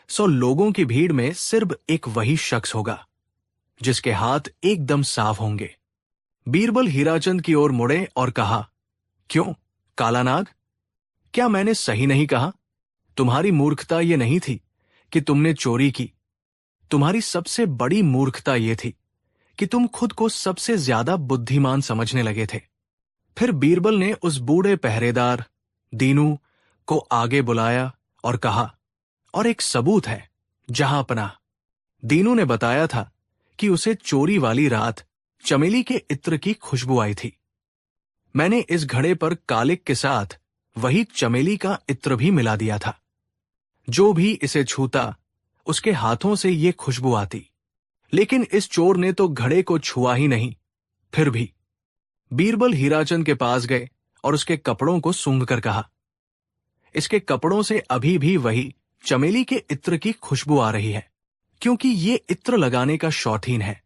100 लोगों की भीड़ में सिर्फ एक वही शख्स होगा जिसके हाथ एकदम साफ होंगे। बीरबल हीराचंद की ओर मुड़े और कहा, क्यों काला नाग, क्या मैंने सही नहीं कहा? तुम्हारी मूर्खता ये नहीं थी कि तुमने चोरी की। तुम्हारी सबसे बड़ी मूर्खता ये थी कि तुम खुद को सबसे ज्यादा बुद्धिमान समझने लगे थे। फिर बीरबल ने उस बूढ़े पहरेदार दीनू को आगे बुलाया और कहा, और एक सबूत है, जहांपना। दीनू ने बताया था कि उसे चोरी वाली रात चमेली के इत्र की खुशबू आई थी। मैंने इस घड़े पर कालिक के साथ वही चमेली का इत्र भी मिला दिया था। जो भी इसे छूता उसके हाथों से ये खुशबू आती। लेकिन इस चोर ने तो घड़े को छुआ ही नहीं। फिर भी बीरबल हीराचंद के पास गए और उसके कपड़ों को सूंघकर कहा, इसके कपड़ों से अभी भी वही चमेली के इत्र की खुशबू आ रही है, क्योंकि ये इत्र लगाने का शौकीन है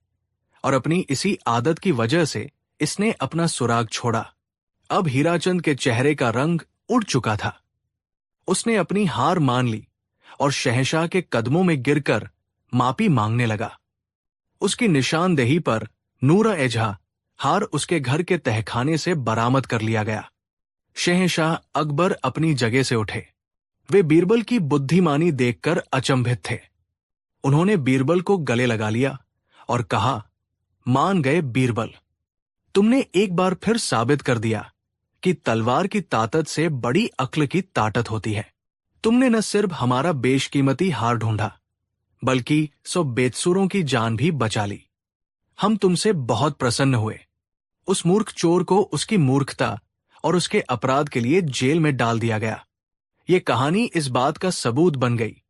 और अपनी इसी आदत की वजह से इसने अपना सुराग छोड़ा। अब हीराचंद के चेहरे का रंग उड़ चुका था। उसने अपनी हार मान ली और शहंशाह के कदमों में गिरकर माफी मांगने लगा। उसकी निशानदेही पर नूर-ए-जहां हार उसके घर के तहखाने से बरामद कर लिया गया। शहंशाह अकबर अपनी जगह से उठे। वे बीरबल की बुद्धिमानी देखकर अचंभित थे। उन्होंने बीरबल को गले लगा लिया और कहा, मान गए बीरबल, तुमने एक बार फिर साबित कर दिया कि तलवार की ताकत से बड़ी अक्ल की ताकत होती है। तुमने न सिर्फ हमारा बेशकीमती हार ढूंढा, बल्कि 100 बेकसूरों की जान भी बचा ली। हम तुमसे बहुत प्रसन्न हुए। उस मूर्ख चोर को उसकी मूर्खता और उसके अपराध के लिए जेल में डाल दिया गया। ये कहानी इस बात का सबूत बन गई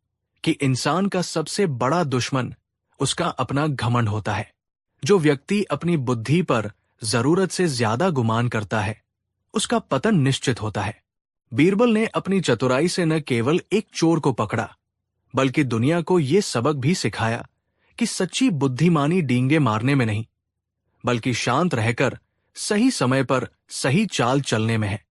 कि इंसान का सबसे बड़ा दुश्मन उसका अपना घमंड होता है। जो व्यक्ति अपनी बुद्धि पर जरूरत से ज्यादा गुमान करता है, उसका पतन निश्चित होता है। बीरबल ने अपनी चतुराई से न केवल एक चोर को पकड़ा, बल्कि दुनिया को यह सबक भी सिखाया कि सच्ची बुद्धिमानी डींगे मारने में नहीं, बल्कि शांत रहकर सही समय पर सही चाल चलने में है।